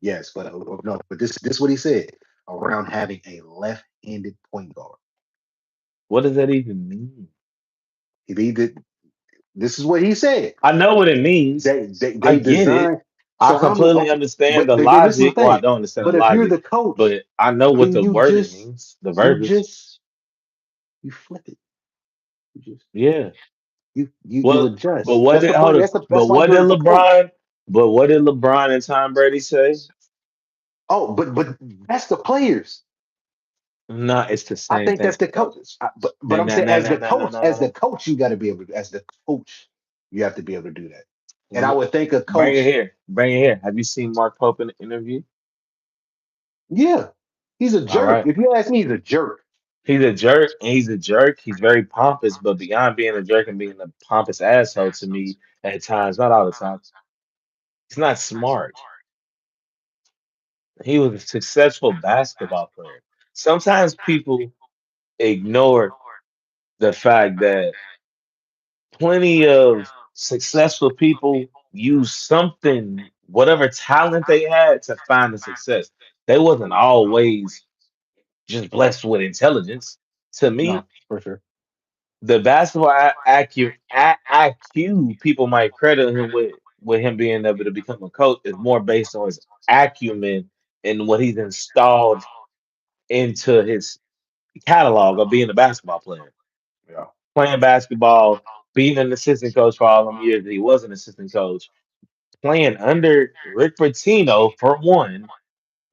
Yes, but no, but this what he said around having a left-handed point guard. What does that even mean? He did. This is what he said. I know what it means. I They get it. designed. I So how many? completely Okay, understand but the then this is the logic. Well, I thing. don't understand the But if you're logic, the coach, but I know what can the you wording just means, the you verbiage. just you flip it? You just Yeah. you Well, but adjust. what That's did the hold point. up? But That's why what did you're the coach. LeBron? But what did LeBron and Tom Brady say? Oh, but that's the players. No, it's the I same think thing that's for the coach. coaches. But No, I'm no, saying no, no, no, no, no, as the no. coach, you got to be able to as the coach. You have to be able to do that. And I L- would think a Bring it coach, here. Bring it here. Have you seen Mark Pope in the interview? yeah, he's a All jerk. right. If you ask me, he's a jerk. He's a jerk, and he's a jerk. He's very pompous, but beyond being a jerk and being a pompous asshole to me at times, not all the time, he's not smart. He was a successful basketball player. Sometimes people ignore the fact that plenty of successful people use something, whatever talent they had, to find the success. They wasn't always just blessed with intelligence. To No, me, for sure. the basketball IQ people might credit him with him being able to become a coach is more based on his acumen and what he's installed into his catalog of being a basketball player. Yeah, Playing basketball, being an assistant coach for all them years that he was an assistant coach, playing under Rick Pitino for one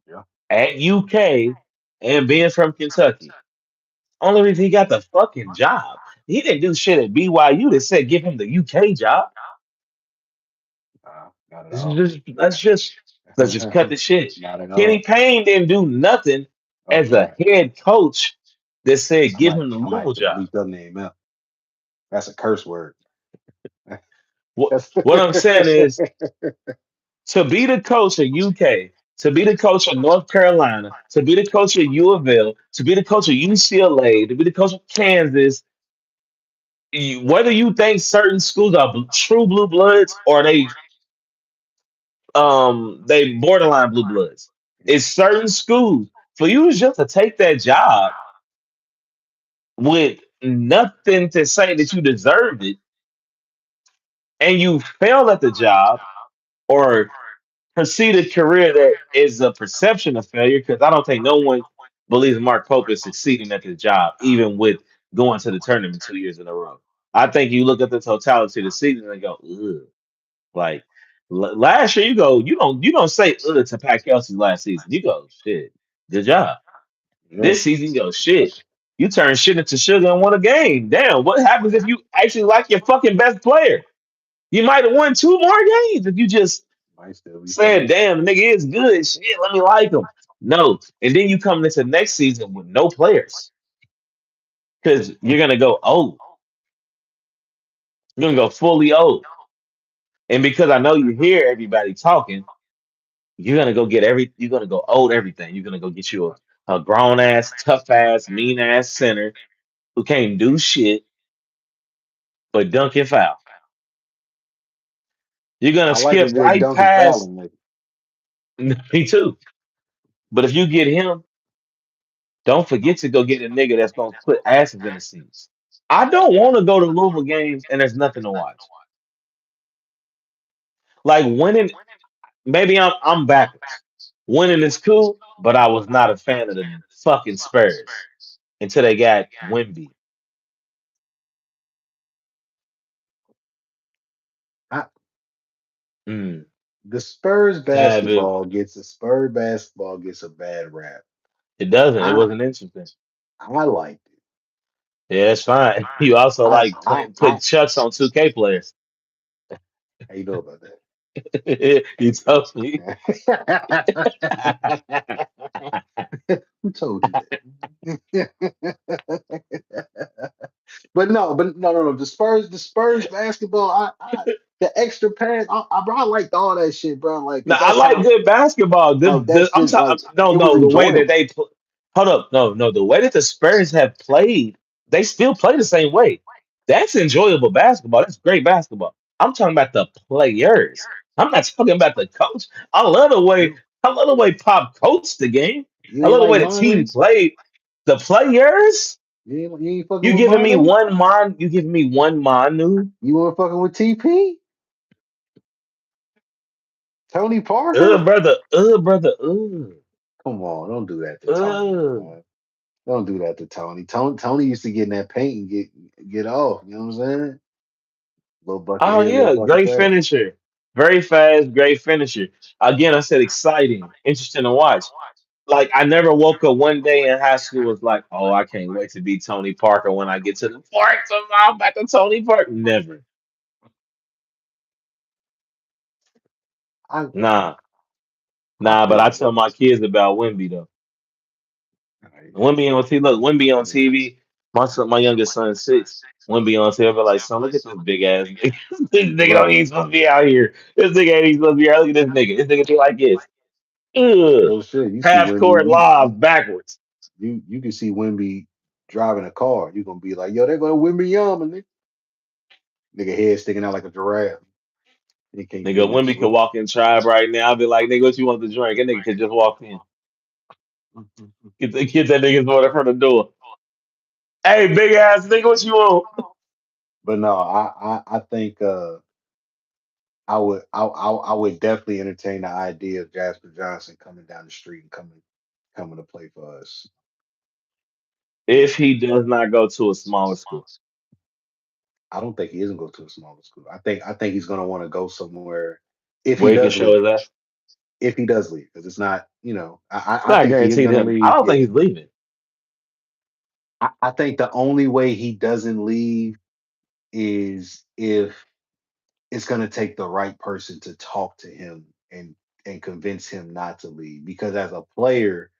yeah. at UK and being from Kentucky. Only reason he got the fucking job. He didn't do shit at BYU that said give him the UK job. Not at This is all. just let's just cut the shit. Not at Kenny all. Payne didn't do nothing Oh as a God, head coach that said I give might, him the I might Louisville have to job. bleep that name out. That's a curse word. What That's what I'm saying is to be the coach of UK, to be the coach of North Carolina, to be the coach of U of L, to be the coach of UCLA, to be the coach of Kansas, whether you think certain schools are true blue bloods or they borderline blue bloods, it's certain schools for you just to take that job with nothing to say that you deserved it and you fail at the job or proceed a career that is a perception of failure because I don't think no one believes Mark Pope is succeeding at the job, even with going to the tournament 2 years in a row. I think you look at the totality of the season and go, ugh. Like last year, you don't say ugh to Pat Kelsey's last season. You go, shit, good job. yeah. This season, you go, shit. You turn shit into sugar and won a game. Damn, what happens if you actually like your fucking best player? You might have won two more games if you just Might still be said, fucking. damn, the nigga is good. Shit, let me like him. No. And then you come into next season with no players because you're going to go old. You're going to go fully old. And because I know you hear everybody talking, you're going to go old everything. You're going to go get you a grown ass, tough ass, mean ass center who can't do shit but dunk and foul. You're going to I like a skip good right Duncan past Fowler. me too. But if you get him, don't forget to go get a nigga that's going to put asses in the seats. I don't want to go to Louisville games and there's nothing to watch. Like winning, maybe I'm backwards. Winning is cool, but I was not a fan of the fucking Spurs until they got Wimby. I, Mm, taboo. The Spurs basketball gets a bad rap. It doesn't. It I wasn't interesting. I liked it. Yeah, it's fine. You also like putting chucks on 2K players. How you know about that? You told me. Who told you that? But no. The Spurs basketball. The extra pass. I liked all that shit, bro. Like, No, cause I that's like how. good basketball. Like, that I'm shit. talking. Like, No, it was no, the way that enjoyable. they hold up. No, no, the way that the Spurs have played, they still play the same way. That's enjoyable basketball. That's great basketball. I'm talking about the players. I'm not talking about the coach. I love the way You, I love the way Pop coached the game. you I ain't love the like way the team Monty. played. The players. You ain't fucking You with giving me Monty. one mon? You giving me one Manu? You weren't fucking with TP. Tony Parker. Brother. Brother. Come on, don't do that to Tony, Uh. man. Don't do that to Tony. Tony used to get in that paint and get off. You know what I'm saying? Little bucket Oh here, little yeah, bucket great there. finisher. Very fast, great finisher. Again, I said exciting, interesting to watch. Like I never woke up one day in high school was like, oh, I can't wait to be Tony Parker when I get to the park. So I'm back to Tony Parker. Never. I Nah, I nah. But feel I you. tell my kids about Wimby though. Right. Wimby on TV. Look, Wimby on TV. My son, my youngest son is 6. Wimby on TV. I be like, son, look at this big ass nigga. This nigga don't Right. even supposed to be out here. This nigga ain't even supposed to be out. Look at this nigga. This nigga be like this. Ugh. Real shit. You see Half Wimby, court lob backwards. you can see Wimby driving a car. You gonna be like, yo, they're gonna Wimby Yama, nigga head sticking out like a giraffe. He can't Nigga, do no Wimby could shit. walk in tribe right now. I'll be like, nigga, what you want to drink? That nigga could just walk in. Get that nigga's order from the door. Hey, big ass nigga, what you want? But no, I think I would definitely entertain the idea of Jasper Johnson coming down the street and coming to play for us. You If know, he does not go to a smaller school, I don't think he isn't go to a smaller school. I think he's gonna want to go somewhere if he where he can does show leave. his ass. If he does leave, because it's not, It's I not think he is guaranteed gonna him. I leave. don't Yeah, think he's leaving. I think the only way he doesn't leave is if it's gonna take the right person to talk to him and convince him not to leave. Because as a player,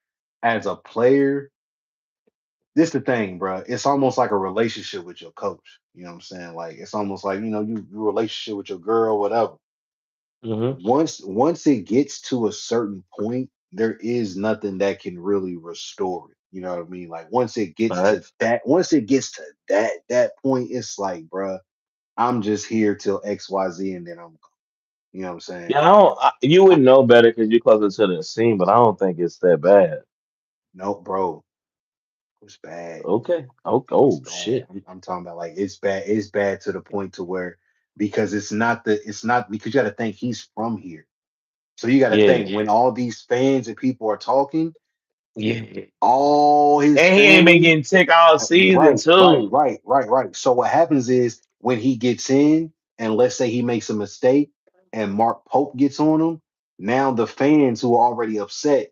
this the thing, bro. It's almost like a relationship with your coach. You know what I'm saying? Like it's almost like your relationship with your girl, whatever. Mm-hmm. Once it gets to a certain point, there is nothing that can really restore it. You know what I mean? Like Facts. once it gets to that point, it's like, bruh, I'm just here till XYZ and then I'm, you know what I'm saying? Yeah, I don't. You I, would know better because you're closer to the scene, but I don't think it's that bad. no, bro, it's bad. Okay. Oh, It's oh bad. shit. I'm talking about like it's bad. It's bad to the point to where because it's not because you got to think he's from here. So you got to Yeah. think when all these fans and people are talking, Yeah. all his And he ain't been family. getting tick all season Right, right, too. right, right, right. So what happens is when he gets in, and let's say he makes a mistake, and Mark Pope gets on him, now the fans who are already upset,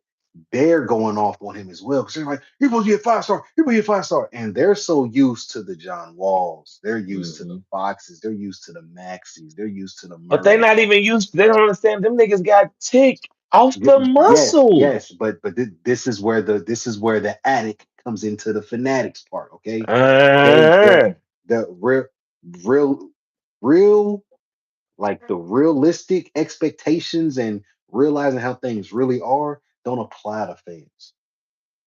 they're going off on him as well because they're like, "You're supposed to be a 5 star. You're supposed to be a 5 star," and they're so used to the John Walls, they're used to the Hmm. Foxes, they're used to the Maxis, they're used to the But they Murrays. not even used. They don't understand. Them niggas got tick off the Yes, muscle. yes, but this is where the addict comes into the fanatics part. Okay, they're Uh, the real real like the realistic expectations and realizing how things really are don't apply to fans,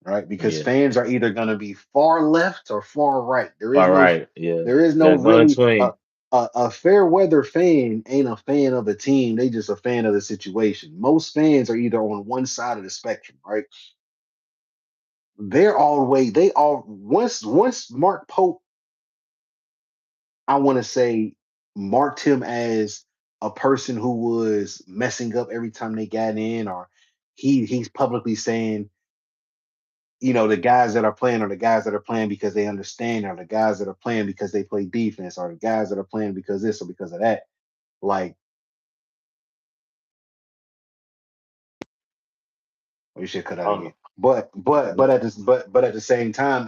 right? Because yeah. fans are either going to be far left or far right. there is All no right. Yeah. there is no They're going really between. a fair weather fan ain't a fan of a team, they just a fan of the situation. Most fans are either on one side of the spectrum, right? They're all the way they all once Mark Pope, I want to say, marked him as a person who was messing up every time they got in, or he's publicly saying, the guys that are playing are the guys that are playing because they understand, or the guys that are playing because they play defense, or the guys that are playing because this or because of that. Like, we should cut I out don't again. know. But at the same time,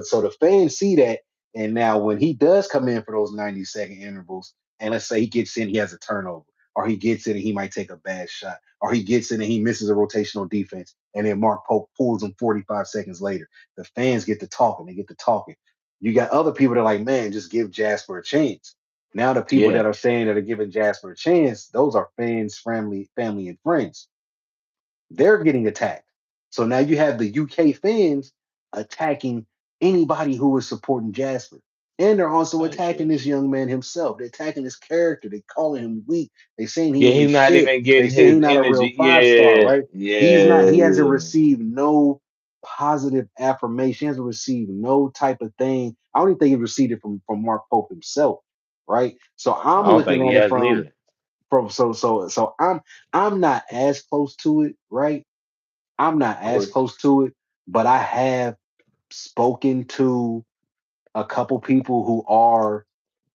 so the fans see that, and now when he does come in for those 90-second intervals, and let's say he gets in, he has a turnover, or he gets in and he might take a bad shot, or he gets in and he misses a rotational defense, and then Mark Pope pulls him 45 seconds later. The fans get to talking, they get to talking. You got other people that are like, man, just give Jasper a chance. Now the people Yeah. that are saying that are giving Jasper a chance, those are fans, family, and friends. They're getting attacked. So now you have the UK fans attacking anybody who is supporting Jasper. And they're also Type attacking shit. this young man himself. They're attacking his character. They're calling him weak. They saying Yeah, he he's ain't not shit. even They getting say he's his not a real energy. 5 star, Yeah. right? He's not, he hasn't Yeah. received no positive affirmation. He hasn't received no type of thing. I don't even think he received it from Mark Pope himself, right? So I I'm don't looking think he at it has from neither. I'm not as close to it, right? I'm not as Okay. close to it, but I have spoken to a couple people who are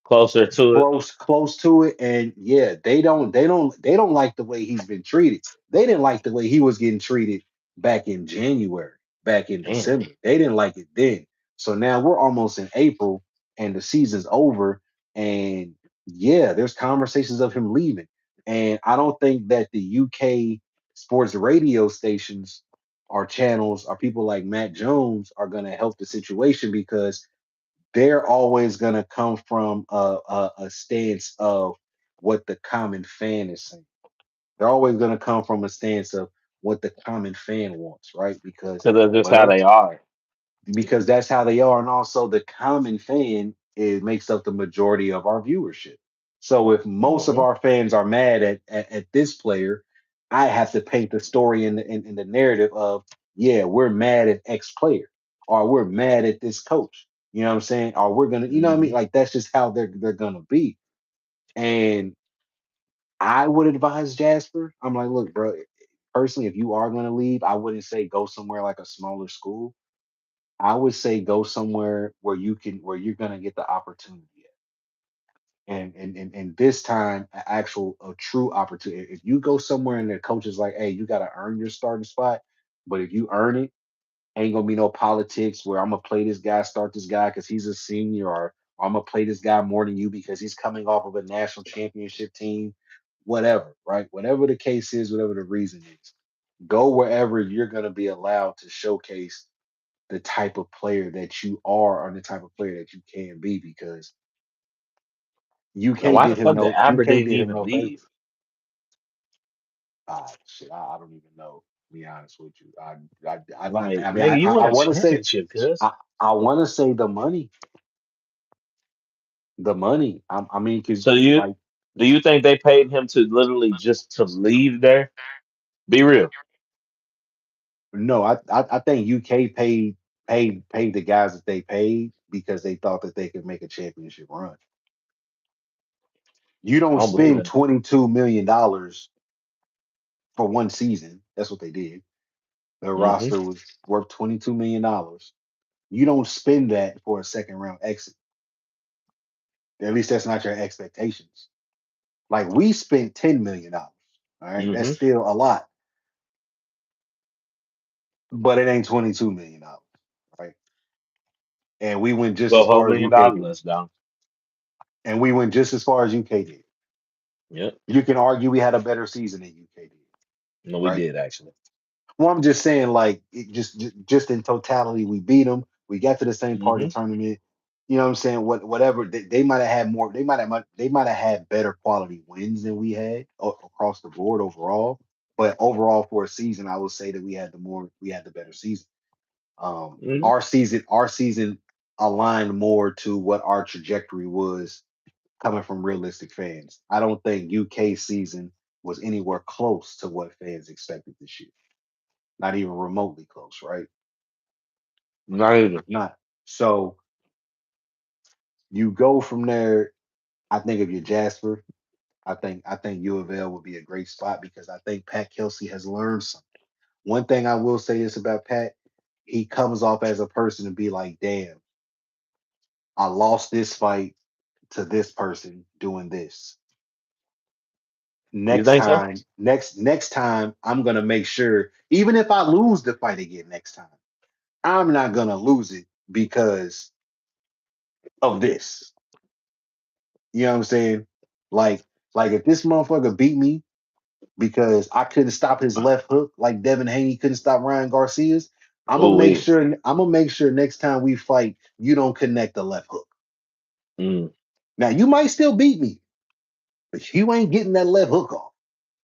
Closer to it. close to it, and yeah, they don't like the way he's been treated. They didn't like the way he was getting treated back in January, back in Damn. December. They didn't like it then. So now we're almost in April and the season's over, and yeah, there's conversations of him leaving. And I don't think that the UK sports radio stations or channels or people like Matt Jones are going to help the situation because they're always going to come from a stance of what the common fan is saying. They're always going to come from a stance of what the common fan wants, right? Because Because that's just how whatever, they are. because that's how they are, and also the common fan it makes up the majority of our viewership. So if most of Hmm. our fans are mad at this player, I have to paint the story in the narrative of yeah, we're mad at X player, or we're mad at this coach. You know what I'm saying? Or we're gonna, you know what I mean? Hmm. Like that's just how they're gonna be. And I would advise Jasper. I'm like, look, bro. Personally, if you are gonna leave, I wouldn't say go somewhere like a smaller school. I would say go somewhere where where you're gonna get the opportunity at. And this time actual a true opportunity. If you go somewhere and the coach is like, hey, you gotta earn your starting spot, but if you earn it, ain't gonna be no politics where I'm gonna play this guy, start this guy because he's a senior, or I'm gonna play this guy more than you because he's coming off of a national championship team, whatever, right? Whatever the case is, whatever the reason is, go wherever you're gonna be allowed to showcase the type of player that you are or the type of player that you can be because Now, why the fuck did you can't Aberdeen did him even no favor. leave? Shit, I don't even know. To be honest with you, Like, I mean, nigga, you won I a want to say, championship, cuz. I, I want to say the money. I mean, cause So like, do you think they paid him to literally just to leave there? Be real. no, I think UK paid the guys that they paid because they thought that they could make a championship run. You I don't don't believe spend that. $22 million for one season. That's what they did. Their Hmm. roster was worth $22 million. You don't spend that for a second round exit. At least that's not your expectations. Like we spent $10 million. All right, that's Hmm. still a lot, but it ain't $22 million, right? And we went just as Twelve whole far as million UK dollars did, less down. and we went just as far as UK did. Yep. You can argue we had a better season than UK did, No, we right? did actually. Well, I'm just saying, like, just in totality, we beat them. We got to the same part of Hmm. the tournament. You know what I'm saying? Whatever they might have had more. They might have had better quality wins than we had across the board overall. But overall, for a season, I would say that we had the better season. Hmm. Our season aligned more to what our trajectory was coming from realistic fans. I don't think UK season was anywhere close to what fans expected this year. Not even remotely close, right? Not even. Not. So you go from there. I think if you're Jasper, I think U of L would be a great spot because I think Pat Kelsey has learned something. One thing I will say is about Pat, he comes off as a person to be like, damn, I lost this fight to this person doing this. You think so? Next time, I'm gonna make sure, even if I lose the fight again next time, I'm not gonna lose it because of this. You know what I'm saying? Like, like if this motherfucker beat me because I couldn't stop his left hook, like Devin Haney couldn't stop Ryan Garcia's, Oh, wait. I'm gonna make sure next time we fight, you don't connect the left hook. Mm. Now you might still beat me, but you ain't getting that left hook off.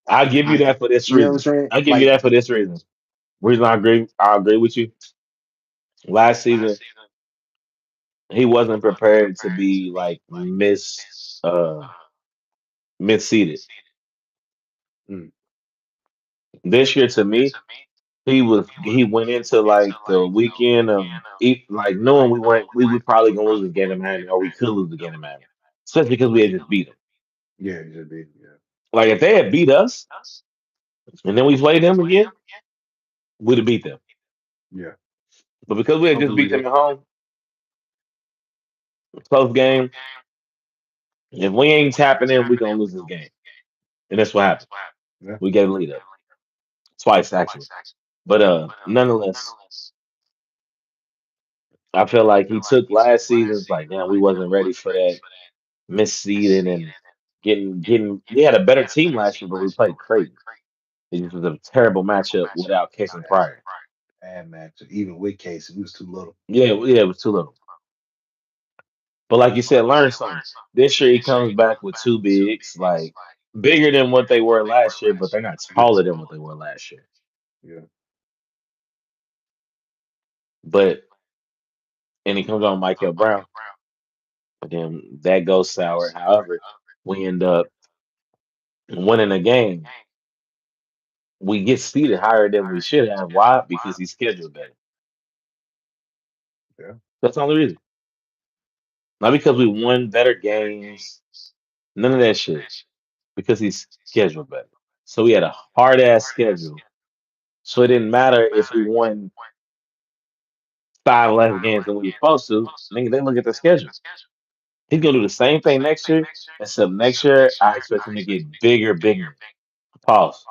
I give you that for this You know what I'm reason. saying? I give you Like, that for this reason. Reason I agree with you. Last season, he wasn't prepared to be like misseeded. mm, This year, to me, he went into like the weekend of like knowing we were probably gonna lose the game in Miami or we could lose the game in Miami, especially because we had just beat them. yeah, it should be, yeah, Like if they had beat us and then we played them again, we'd have beat them. yeah. But because we had I'm just beat them familiar. at home, close game, if we ain't tapping in, we gonna lose this game, and that's what happened. Yeah, We gave a lead up twice actually, but nonetheless, I feel like he took last season's like, man, we wasn't ready for that misseeding getting. We had a better team last year, but we played crazy. It just was a terrible matchup without Casey Pryor. Bad match. Even with Casey, he was too little. Yeah, it was too little. But like you said, learn something. This year he comes back with two bigs, like bigger than what they were last year, but they're not Yeah, taller than what they were last year. yeah, But and he comes on Michael Brown, but then that goes sour. However, we end up winning a game. We get seated higher than we should have. Why? Because he's scheduled better. yeah, That's the only reason. Not because we won better games. None of that shit. Because he's scheduled better. So we had a hard ass schedule. So it didn't matter if we won five less games than we were supposed to. Nigga, they look at the schedule. He's gonna do the same thing next year, except next year I expect him to get bigger, bigger. Pause.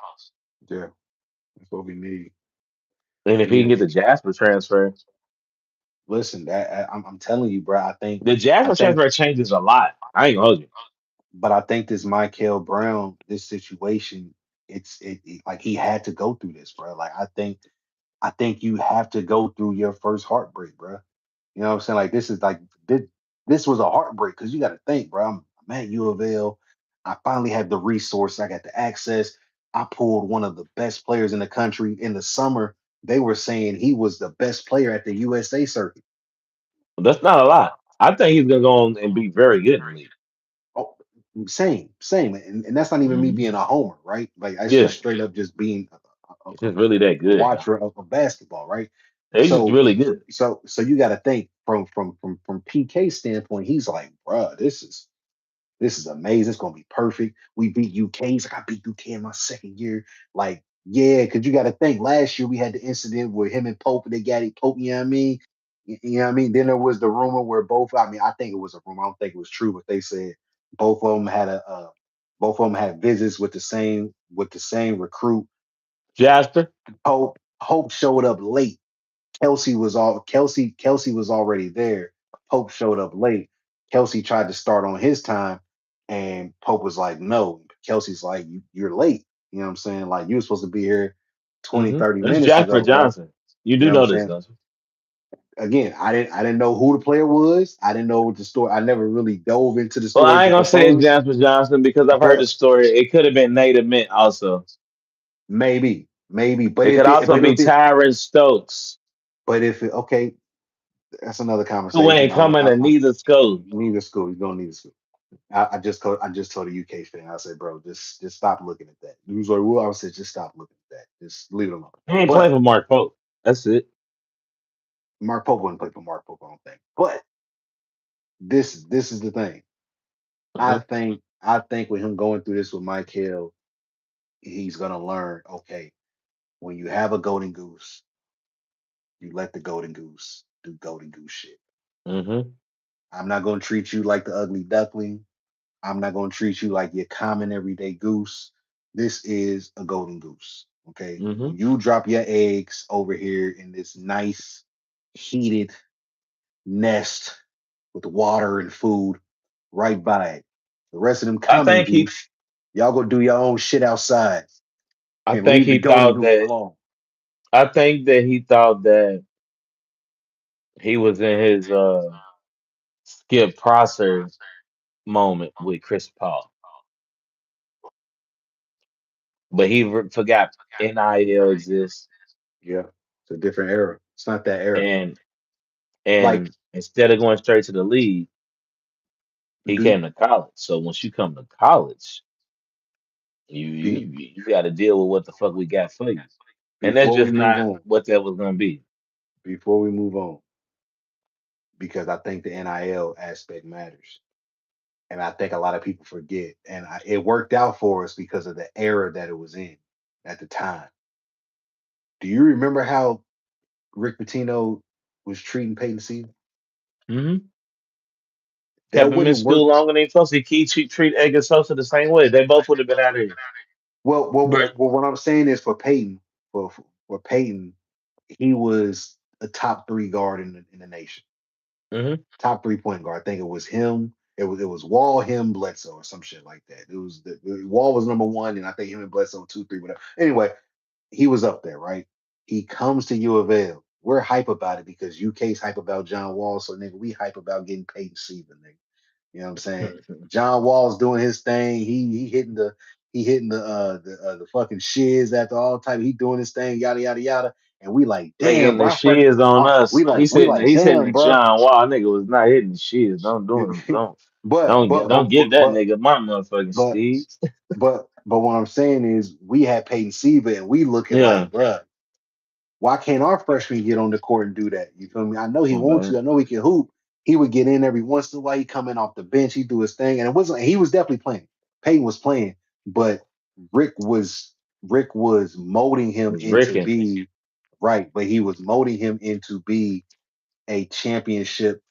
yeah. That's what we need. And if We he need can get the to Jasper transfer, listen. I'm telling you, bro. the I Jasper think, transfer changes a lot. I ain't gonna hold you. but I think this Michael Brown, this situation, like he had to go through this, bro. Like I think you have to go through your first heartbreak, bro. You know what I'm saying? Like this is like this was a heartbreak because you got to think, bro. I'm at U of L. I finally had the resource. I got the access. I pulled one of the best players in the country in the summer. They were saying he was the best player at the USA circuit. That's not a lot. I think he's gonna go on and be very good in the league. Oh, same, and that's not even me Hmm. being a homer, right? Like that's Yeah, just straight up just being it's just really that a good, man. watcher of basketball, right? He's just So really good. so you got to think from PK standpoint, he's like, bruh, this is amazing. It's gonna be perfect. We beat UK. He's like, I beat UK in my second year. Like, yeah, because you got to think. Last year we had the incident where him and Pope they got it. Pope, you know what I mean? You know what I mean? Then there was the rumor where both. I mean, I think it was a rumor. I don't think it was true, but they said both of them had both of them had visits with the same recruit. Jasper. Pope showed up late. Kelsey was already there. Pope showed up late. Kelsey tried to start on his time, and Pope was like, "No." Kelsey's like, "You're late." You know what I'm saying? Like you were supposed to be here 20, 30 That's minutes Jasper ago, bro. Johnson. You You do know what I'm know this, saying? don't you? Again, I didn't know who the player was. I didn't know what the story. I never really dove into the Well, story I to ain't gonna say it's confirm it, Jasper Johnson because I've heard the but story. It could have been Native Mint also. maybe. But It could if it also but be if it Tyron Stokes, but if it okay, that's another who conversation. ain't coming to I'm neither school. neither school. You don't need a school. I just told a UK fan. I said, bro, just stop looking at that. He was like, well, I said, just stop looking at that. Just leave it alone. He ain't playing But for Mark Pope. That's it. Mark Pope wouldn't play for Mark Pope, I don't think. But this is the thing. Uh-huh. I think with him going through this with Mike Hill, he's gonna learn. Okay, when you have a golden goose, you let the golden goose do golden goose shit. Mm-hmm. I'm not gonna treat you like the ugly duckling. I'm not going to treat you like your common everyday goose. This is a golden goose. Okay. Mm-hmm. When you drop your eggs over here in this nice, heated nest with water and food right by it, the rest of them I common think he goose, y'all go do your own shit outside I and think leave the he golden thought goose that alone. I think that he thought that he was in his Skip Prosser moment with Chris Paul. But he forgot NIL exists Yeah. It's a different era. It's not that era. and Like, instead of going straight to the league, he do came to college. So once you come to college, you be, you got to deal with what the fuck we got for you, and that's before we just move not on, what that was gonna be. before we move on, because I think the NIL aspect matters. And I think a lot of people forget. And it worked out for us because of the era that it was in at the time. Do you remember how Rick Pitino was treating Peyton Siegel? Hmm. That Kept him in wouldn't school work. longer than he supposed to. Treat Edgar Sosa the same way. They both would have been out of here. But What I'm saying is for Peyton, for Peyton, he was a top three guard in the nation, hmm top 3 point guard. I think it was him. it was Wall, him, Bledsoe, or some shit like that. It was Wall was number one, and I think him and Bledsoe two, three, whatever. Anyway, he was up there, right? He comes to U of L. We're hype about it because UK's hype about John Wall, so nigga, we hype about getting Peyton Siva, nigga. You know what I'm saying? John Wall's doing his thing. He hitting the fucking shiz after all time. He doing his thing, yada yada yada. And we like, They damn, getting the bro. First, shiz on us. we like, He's hitting damn, the bro. John Wall. Nigga was not hitting the shiz. Don't do him. but but Don't but give but that but nigga my motherfucking but steeds. but what I'm saying is we had Peyton Siva and we looking Yeah, like, bruh, why can't our freshman get on the court and do that? You feel me? I know he my wants bad. to. I know he can hoop. He would get in every once in a while. He come in off the bench. He do his thing, and it wasn't. He was definitely playing. Peyton was playing, but Rick was Rick was molding him It's into Rickin. be right, but he was molding him into be a championship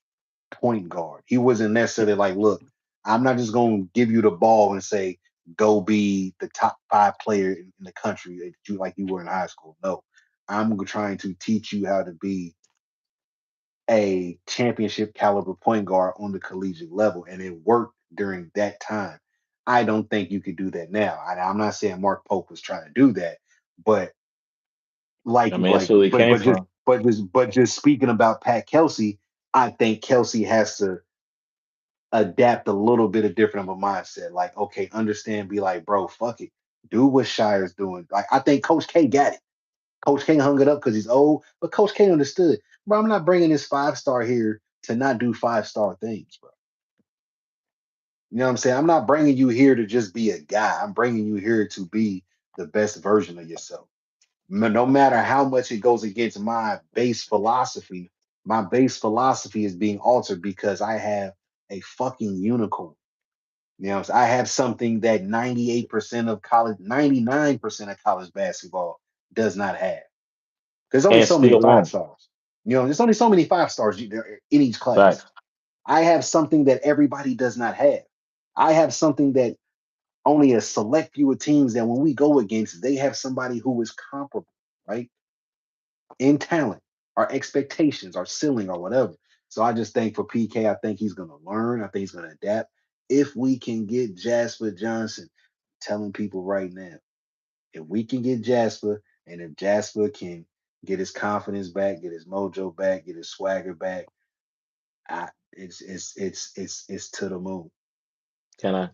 point guard. He wasn't necessarily like, look, I'm not just going to give you the ball and say, go be the top five player in the country that you like you were in high school. No, I'm trying to teach you how to be a championship caliber point guard on the collegiate level. And it worked during that time. I don't think you could do that now. I'm not saying Mark Pope was trying to do that, but I mean, that's who he came from. just speaking about Pat Kelsey, I think Kelsey has to adapt a little bit of different of a mindset. Like, okay, understand, be like, bro, fuck it. Do what Shire's doing. Like, I think Coach K got it. Coach K hung it up because he's old, but Coach K understood. Bro, I'm not bringing this 5-star here to not do 5-star things, bro. You know what I'm saying? I'm not bringing you here to just be a guy. I'm bringing you here to be the best version of yourself. No matter how much it goes against my base philosophy is being altered because I have a fucking unicorn. You know, I have something that 98% of college, 99% of college basketball does not have. There's only And so many still five won't. stars. You know, there's only so many 5 stars in each class. Facts. I have something that everybody does not have. I have something that only a select few of teams that when we go against, they have somebody who is comparable, right? In talent, our expectations, our ceiling, or whatever. So I just think for PK, I think he's going to learn. I think he's going to adapt. If we can get Jasper Johnson, telling people right now, if we can get Jasper, and if Jasper can get his confidence back, get his mojo back, get his swagger back, it's to the moon. Can I?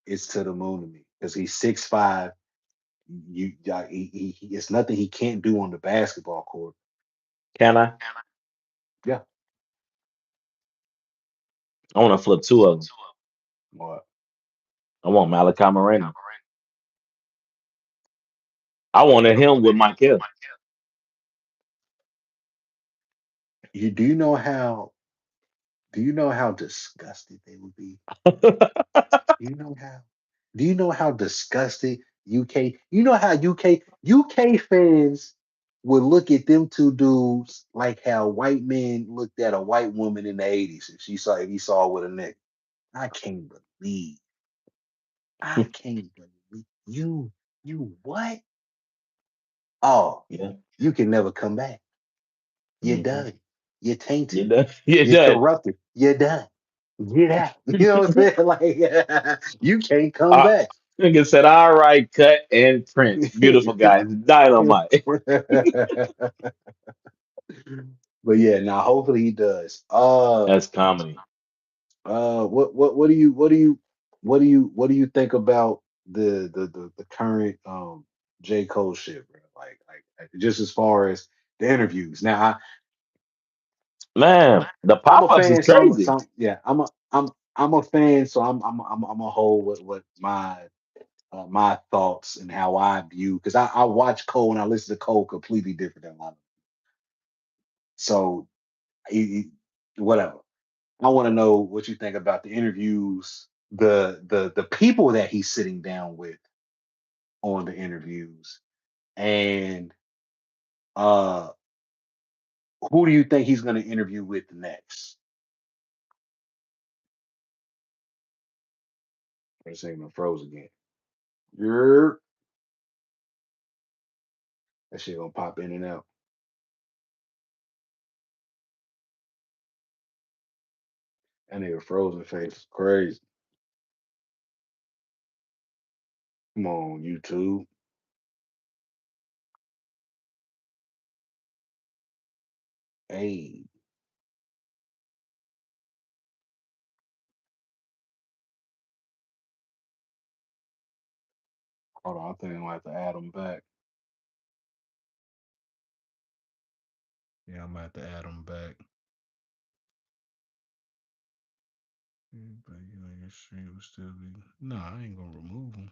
It's to the moon to me because he's 6'5". It's nothing he can't do on the basketball court. Can I? Yeah. I want to flip two of them. Well, I want Malachi Moreno. I wanted him with Mikel. you do you know how disgusted they would be? Do you know how? Do you know how disgusted UK? You know how UK fans would look at them two dudes like how white men looked at a white woman in the 80s if he saw her with a nigga. I can't believe. I can't believe you what? Oh, Yeah. you can never come back. You're Hmm. done. You're You're tainted. done. You're You're done. corrupted. You're done. Get out. You know what I'm saying? Like you can't come Uh, back. Nigga said, all right, cut and print. Beautiful guys. Dynamite. But yeah, now hopefully he does. That's comedy. What do you think about the current J. Cole shit, bro? Like just as far as the interviews. Now Man, the I'm a pop-ups is fan, so crazy. yeah, I'm a fan, so I'm a hold what my thoughts and how I view because I watch Cole and I listen to Cole completely different than a lot of so whatever. I want to know what you think about the interviews, the people that he's sitting down with on the interviews, and uh who do you think he's going to interview with next? For a second, I froze again. You're that shit gonna pop in and out. That nigga frozen face is crazy. Come on, YouTube. Hey, hold on. I think I'm gonna have to add him back. Yeah, I'm gonna have to add him back. But you on your stream will still be. Nah, I ain't gonna remove him.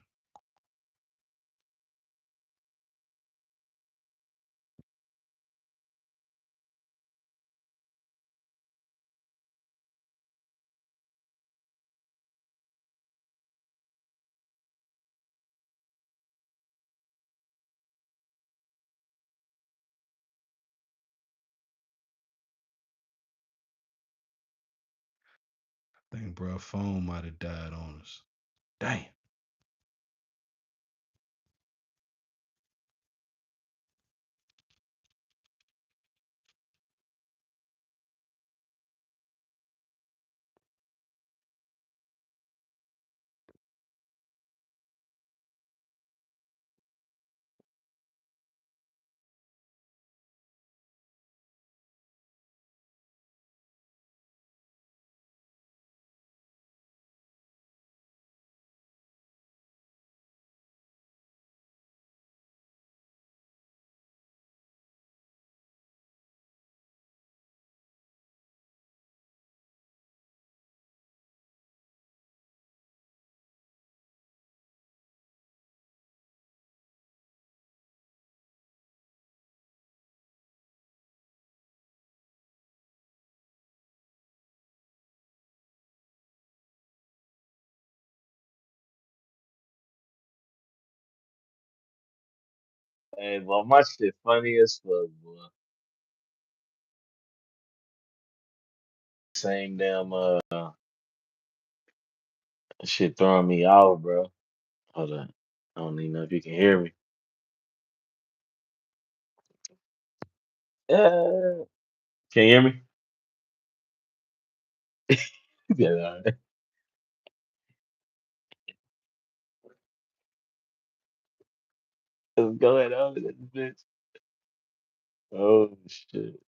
I think, bro, phone might have died on us. Damn. Hey, well, my shit funny as fuck, boy. Same damn shit throwing me off, bro. Hold on. I don't even know if you can hear me. Yeah. Can you hear me? Yeah, all right. What's going on with this bitch? Oh shit.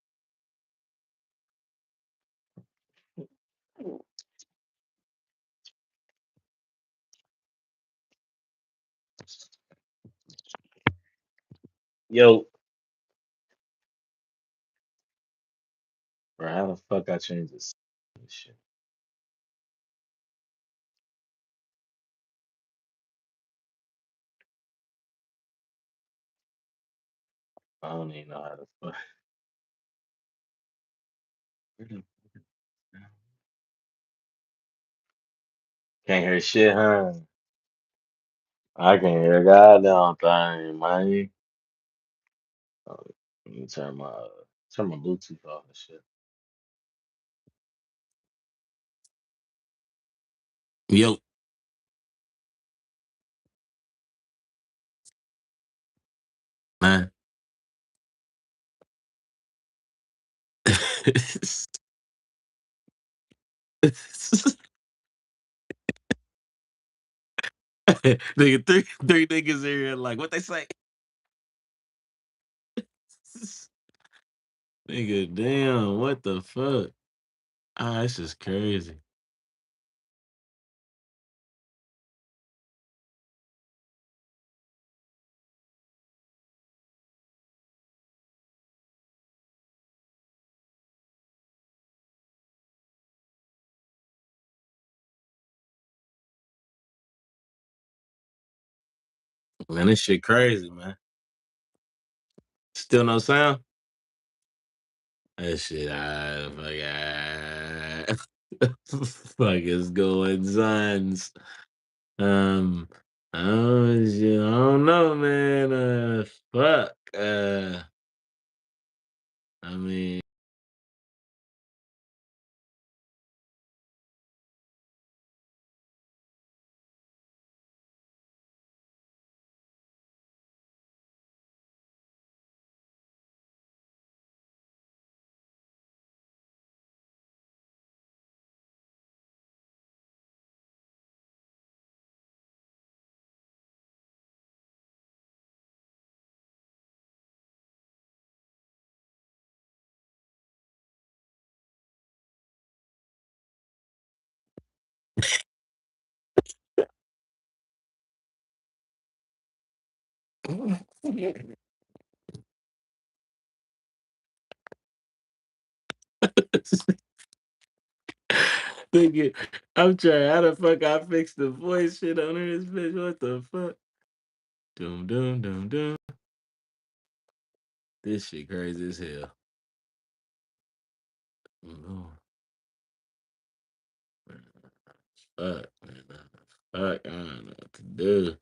Yo, bro, how the fuck I change this shit? I don't even know how to fuck. Where the Can't hear shit, huh? I can hear a goddamn thing, man. Oh, let me turn my Bluetooth off and shit. Yo, man. Nigga, three niggas in here like what they say. Nigga, damn, what the fuck? Ah, this is crazy. Man, this shit crazy, man. Still no sound? That shit, fuck is going sons. Um, shit, I don't know, man. Fuck. I mean, Thinking, I'm trying. How the fuck I fix the voice shit on this bitch? What the fuck? Doom, doom, doom, doom. This shit crazy as hell. Oh, man, fuck, man. Fuck, I don't know what to do.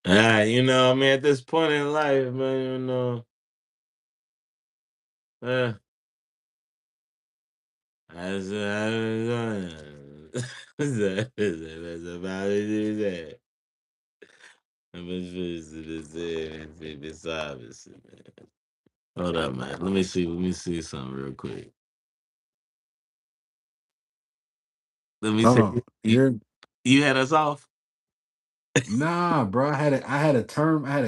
You know, man, at this point in life, man, uh, as that's about it is that. I'm just to say, besides, man. Hold up, man. Let me see. Let me see something real quick. Let me Hold see. on. You, you had us off. Nah, bro. I had to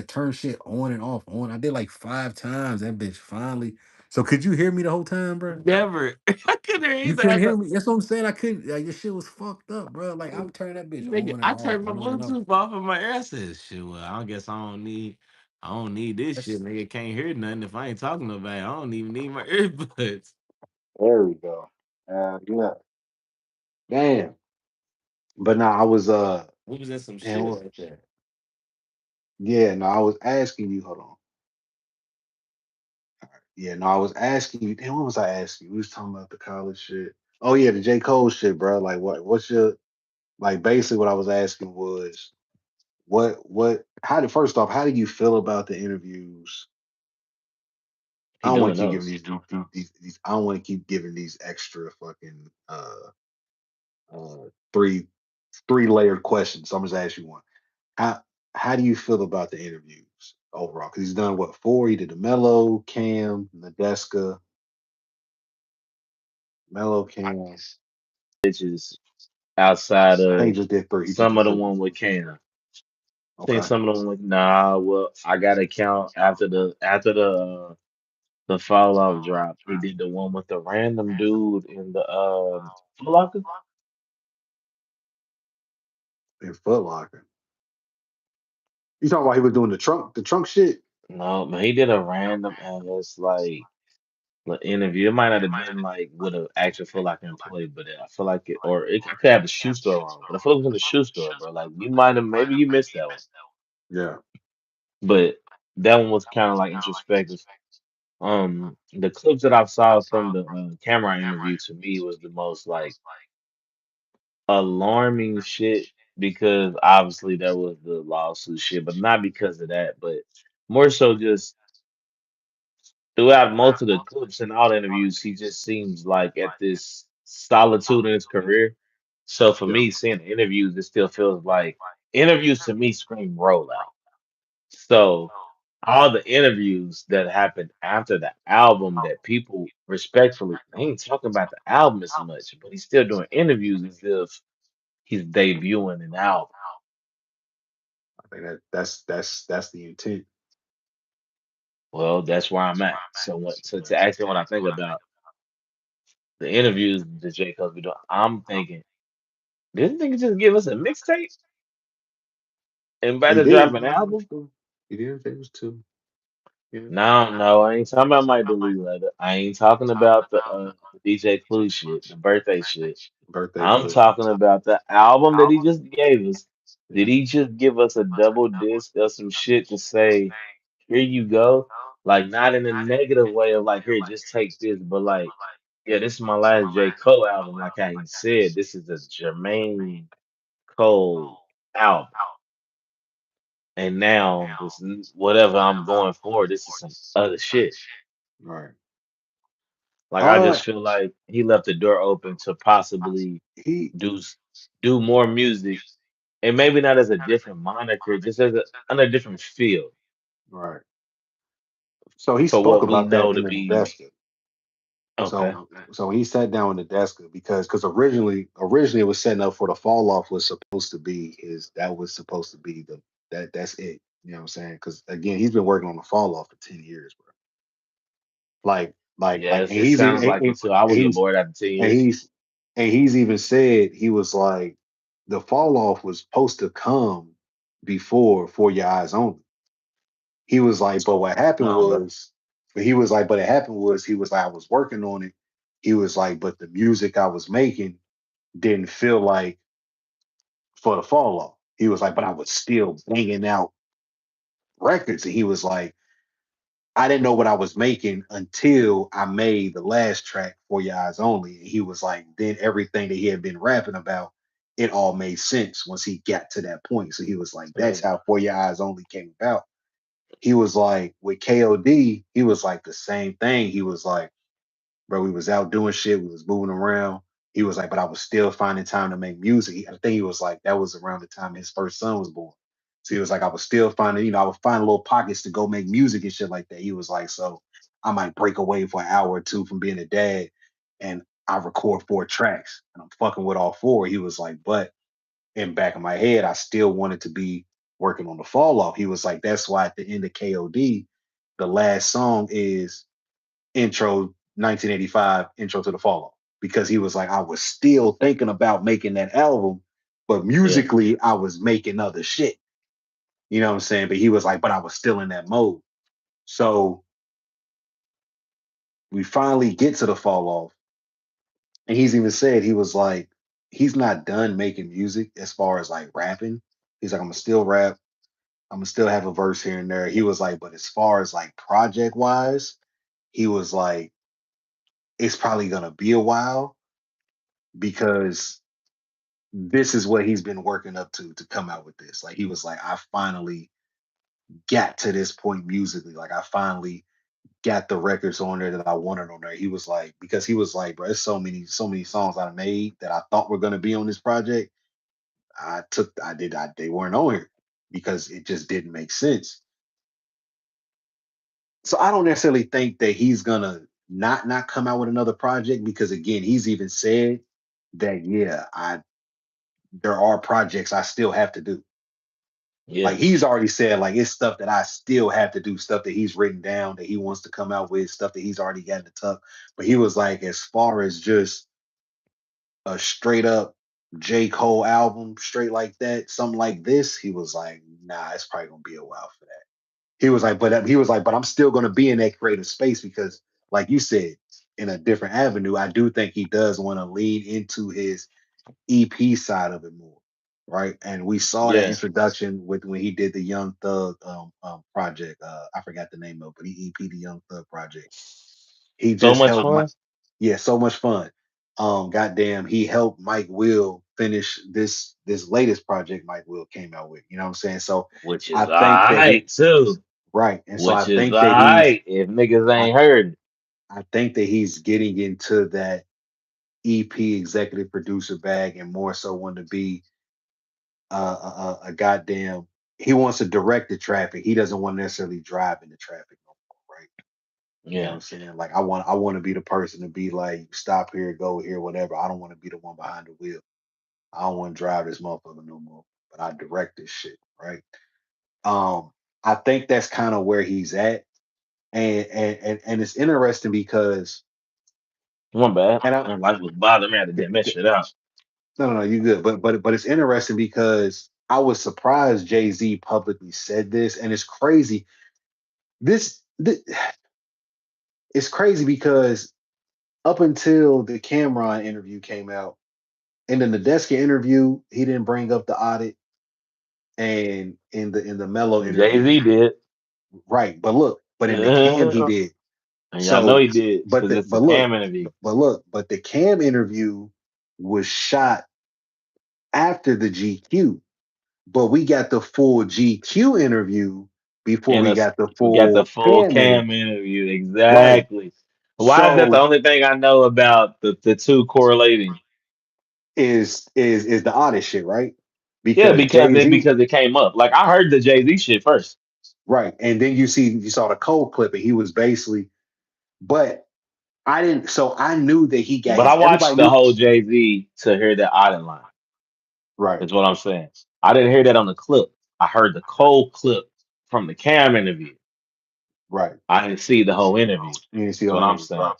turn shit on and off. On. I did like 5 times. That bitch finally. So could you hear me the whole time, bro? Never. I couldn't hear You either. couldn't hear me. That's what I'm saying. I couldn't. Like this shit was fucked up, bro. Like I'm turning that bitch Nigga, on and I off, turned my on and off. Bluetooth off of my air. Said, shit, well, I guess I don't need this shit. That's, Nigga can't hear nothing if I ain't talking to nobody. I don't even need my earbuds. there we go. Yeah. Damn. But nah, I was We was in some and shit right there. yeah, no, I was asking you. Hold on. Yeah, no, I was asking you. Damn, what was I asking you? We was talking about the college shit. Oh yeah, the J. Cole shit, bro. Like what's your like basically what I was asking was what how did first off, how do you feel about the interviews? I He don't want doing to keep giving those. these I don't want to keep giving these extra fucking three layered questions. So I'm just ask you one. How how do you feel about the interviews overall? Because he's done what four? He did the Mellow, Cam, Nadeska, Mellow, Cam. Bitches outside I think of he just did three. He just some did of the three. one with Cam. I think Okay. some of them with nah. Well, I gotta count after the fall off drop. He did the one with the random dude in the Foot Locker. In Foot Locker. You talking about he was doing the trunk shit? No, man, he did a random ass like interview. It might not have been like with an actual Foot Locker employee, but I feel like it, or it could have the shoe store on. But I feel like it was in the shoe store, bro. Like you might have, maybe you missed that one, Yeah. but that one was kind of like introspective. The clips that I saw from the camera interview to me was the most like alarming shit because obviously there was the lawsuit shit, but not because of that, but more so just throughout most of the clips and all the interviews, he just seems like at this solitude in his career. So for Yeah. me, seeing the interviews, it still feels like interviews to me scream rollout. So all the interviews that happened after the album that people respectfully they ain't talking about the album as much, but he's still doing interviews as if he's debuting an album. I think that's the intent. Well, that's where I'm at. So what to ask me what I think about the interviews that J. Cole be doing, I'm thinking, didn't nigga just give us a mixtape and about He to drop did. an album? He did. It was two. Yeah. No, no, I ain't talking about my deleted letter. I ain't talking about the DJ Clue shit, the birthday shit. Birthday I'm clip. talking about the album that he just gave us. Did he just give us a double disc of some shit to say, here you go? Like, not in a negative way of like, here, just take this, but like, yeah, this is my last J. Cole album. Like how he said, this is a Jermaine Cole album. and now whatever I'm going for, this is some other shit. Right. Like I Uh, just feel like he left the door open to possibly he do do more music, and maybe not as a different moniker, just as on a different feel right. So he for spoke what we about that know in to the be desk. okay. So he sat down with the desk because originally it was setting up for the fall off was supposed to be his that was supposed to be that's it. You know what I'm saying? Because again, he's been working on the fall off for 10 years, bro. Yes, it sounds like it too. I and would get he's bored after 10 and years. he's even said he was like the fall off was supposed to come before For Your Eyes Only. He was like, but what happened No, bro. was, but he was like, but it happened was he was like, I was working on it. He was like, but the music I was making didn't feel like for the fall off. He was like, but I was still banging out records. And he was like, I didn't know what I was making until I made the last track For Your Eyes Only. And he was like, then everything that he had been rapping about, it all made sense once he got to that point. So he was like, that's Yeah. how For Your Eyes Only came about. He was like, with KOD, he was like the same thing. He was like, bro, we was out doing shit, we was moving around. He was like, but I was still finding time to make music. I think he was like, that was around the time his first son was born. So he was like, I was still finding, I would find little pockets to go make music and shit like that. He was like, so I might break away for an hour or two from being a dad and I record 4 tracks and I'm fucking with all four. He was like, but in back of my head, I still wanted to be working on the fall off. He was like, that's why at the end of KOD, the last song is intro 1985 intro to the fall off because he was like I was still thinking about making that album but Yeah. musically I was making other shit, you know what I'm saying, but he was like but I was still in that mode. So we finally get to the fall off and he's even said he was like he's not done making music as far as like rapping. He's like I'm gonna still rap, I'm gonna still have a verse here and there. He was like but as far as like project wise, he was like it's probably gonna be a while because this is what he's been working up to come out with this. Like he was like, I finally got to this point musically. Like I finally got the records on there that I wanted on there. He was like, because he was like, bro, there's so many songs I made that I thought were gonna be on this project. They weren't on here because it just didn't make sense. So I don't necessarily think that he's gonna not come out with another project because again, he's even said that yeah, I there are projects I still have to do. Yeah. Like he's already said, like it's stuff that I still have to do, stuff that he's written down that he wants to come out with, stuff that he's already got in the tuck. But he was like, as far as just a straight up J. Cole album, straight like that, something like this, he was like, nah, it's probably gonna be a while for that. He was like, but I'm still gonna be in that creative space because, like you said, in a different avenue, I do think he does want to lean into his EP side of it more, right? And we saw that Yeah. introduction with when he did the Young Thug project. I forgot the name of it, but he EP the Young Thug project. He So just much helped my fun, yeah, so much fun. Goddamn, he helped Mike Will finish this latest project Mike Will came out with. You know what I'm saying? So which I is think that he alright too. right, and so Which is alright if niggas I ain't heard it. I think that he's getting into that EP executive producer bag and more so want to be a goddamn. He wants to direct the traffic. He doesn't want to necessarily drive in the traffic no more, right? You know what Yeah. I'm saying? Like I want to be the person to be like, stop here, go here, whatever. I don't want to be the one behind the wheel. I don't want to drive this motherfucker no more. But I direct this shit, right? Um, I think that's kind of where he's at, and it's interesting because, One bad. and I My life was bothering me. I had to get that shit out. no, you good, but it's interesting because I was surprised Jay Z publicly said this, and it's crazy. This it's crazy because up until the Cameron interview came out, and in the Deska interview, he didn't bring up the audit, and in the Mello Jay interview, Z did. right? But look, but in the Cam he And did. y'all know So, he did but because the it's a but look, cam interview. but the Cam interview was shot after the GQ. but we got the full GQ interview before And we us, got the we got the full full cam cam interview. interview. Right. Exactly. Why is that the So only thing I know about the two correlating? is the honest shit, right? Yeah, Because because Jay Z, it came up. Like I heard the Jay Z shit first, right, and then you saw the Cole clip, and he was basically, but I didn't, so I knew that he got but I his. watched Everybody the knew, whole Jay Z to hear that audit line. right, Is what I'm saying. I didn't hear that on the clip. I heard the Cole clip from the cam interview. right. I didn't see the whole interview. You didn't see Is the what whole I'm interview, saying. right?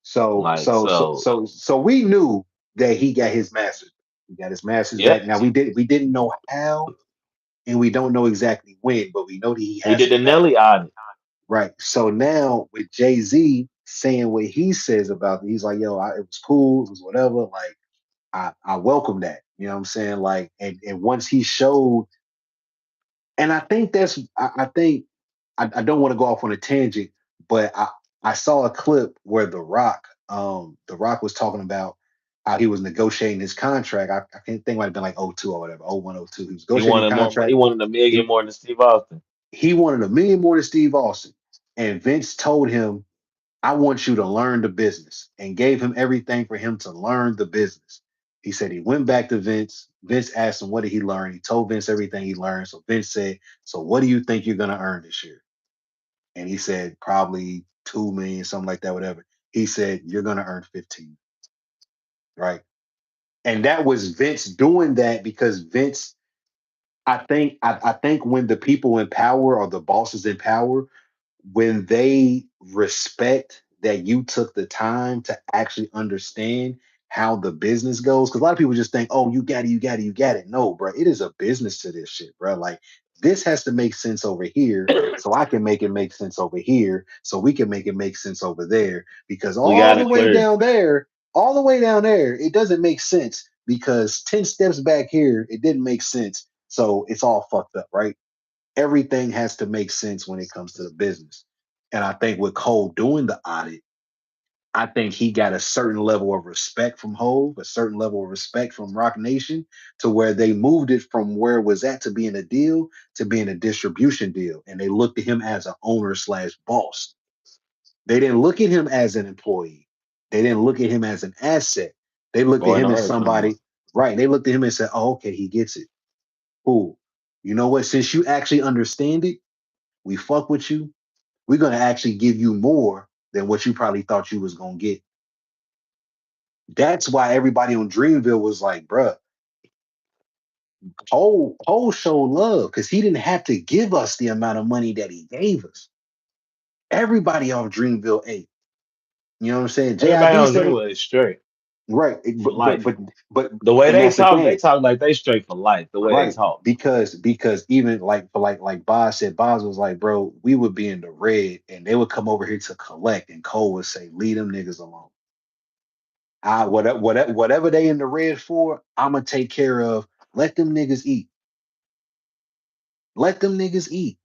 So Like so so so, so so we knew that he got his masters. He got his masters yeah. back. Now we didn't know how, and we don't know exactly when, but we know that he He has did the them back. Nelly audit. Right. So now with Jay Z saying what he says about it, he's like, yo, it was cool, it was whatever. Like I welcome that. You know what I'm saying? Like, and once he showed, and I think I think I don't want to go off on a tangent, but I saw a clip where The Rock was talking about how he was negotiating his contract. I can't think, it might have been like '02 or whatever, '01, '02. He was He negotiating wanted more. He contract. wanted a million He more than Steve Austin. he wanted a million more than Steve Austin. And Vince told him, I want you to learn the business, and gave him everything for him to learn the business. He said he went back to Vince. Vince asked him, what did he learn? He told Vince everything he learned. So Vince said, so what do you think you're going to earn this year? And he said, probably 2 million, something like that, whatever. He said, you're going to earn 15, right? And that was Vince doing that because Vince, I think when the people in power or the bosses in power, when they respect that you took the time to actually understand how the business goes, because a lot of people just think, oh, you got it, you got it, you got it. No, bro, it is a business to this shit, bro. Like this has to make sense over here, so I can make it make sense over here, so we can make it make sense over there. Because We got it clear. all the way down there, it doesn't make sense because 10 steps back here, it didn't make sense. So it's all fucked up, right? Everything has to make sense when it comes to the business. And I think with Cole doing the audit, I think he got a certain level of respect from Hove, a certain level of respect from Rock Nation, to where they moved it from where it was at to being a deal to being a distribution deal. And they looked at him as an owner slash boss. They didn't look at him as an employee. They didn't look at him as an asset. They looked at Or an him as owner come. somebody, right? They looked at him and said, oh, okay, he gets it. Cool. You know what? Since you actually understand it, we fuck with you. We're gonna actually give you more than what you probably thought you was gonna get. That's why everybody on Dreamville was like, bruh, Cole showed love because he didn't have to give us the amount of money that he gave us. Everybody off Dreamville ate. You know what I'm saying? Everybody JID on said it Dreamwood is straight right, for life. but The way and that's the they thing, talk like they straight for life. The way they right? talk. Because even like for like Boz said, Boz was like, bro, we would be in the red and they would come over here to collect, and Cole would say, leave them niggas alone. Whatever they in the red for, I'ma take care of. Let them niggas eat. Let them niggas eat.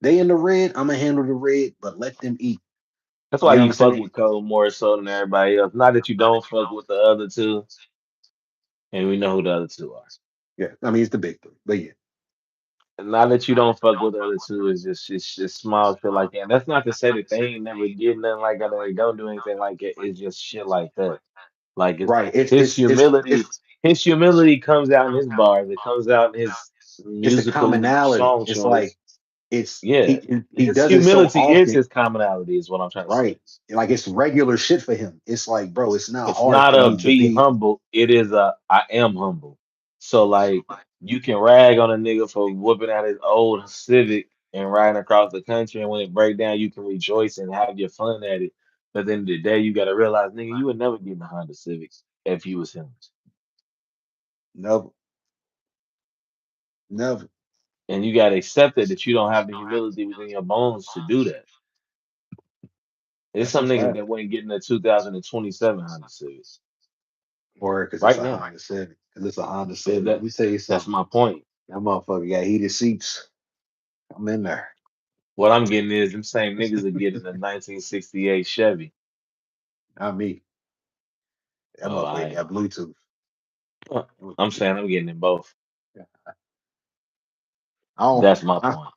They in the red, I'ma handle the red, but let them eat. That's why You know what you I'm fuck saying? with Cole more so than everybody else. Not that you don't fuck with the other two, and we know who the other two are. Yeah, I mean it's the big three, but yeah, And not that you don't fuck with the other two, it's just small shit like that. And that's not to say that they ain't never get nothing like that or they don't do anything like it. It's just shit like that. Like it's right. It's his it's it's humility. it's His humility comes out in his bars. It comes out in his it's a musical commonality. song It's choice. like it's Yeah, he his does it so humility is often, his commonality. Is what I'm trying to say. right? Like it's regular shit for him. It's like, bro, it's not It's hard not for a me to be be humble. It is a I am humble. So like you can rag on a nigga for whooping out his old Civic and riding across the country, and when it break down, you can rejoice and have your fun at it. But at the end of the day, you gotta realize, nigga, you would never get in a Honda Civic if you was him. never, never. And you gotta accept that you don't have the humility within your bones to do that. There's That's a some niggas fact. that wouldn't get in a 2027 Honda Civic Or because it's right a now. Honda Civic. Because it's a Honda Yeah, Civic. Let me tell you that's something. my point. That motherfucker got heated seats. I'm in there. What I'm getting is them same niggas are getting a 1968 Chevy. Not me. That Oh, motherfucker I got Bluetooth. I'm saying I'm getting in both. I don't. That's my I, point.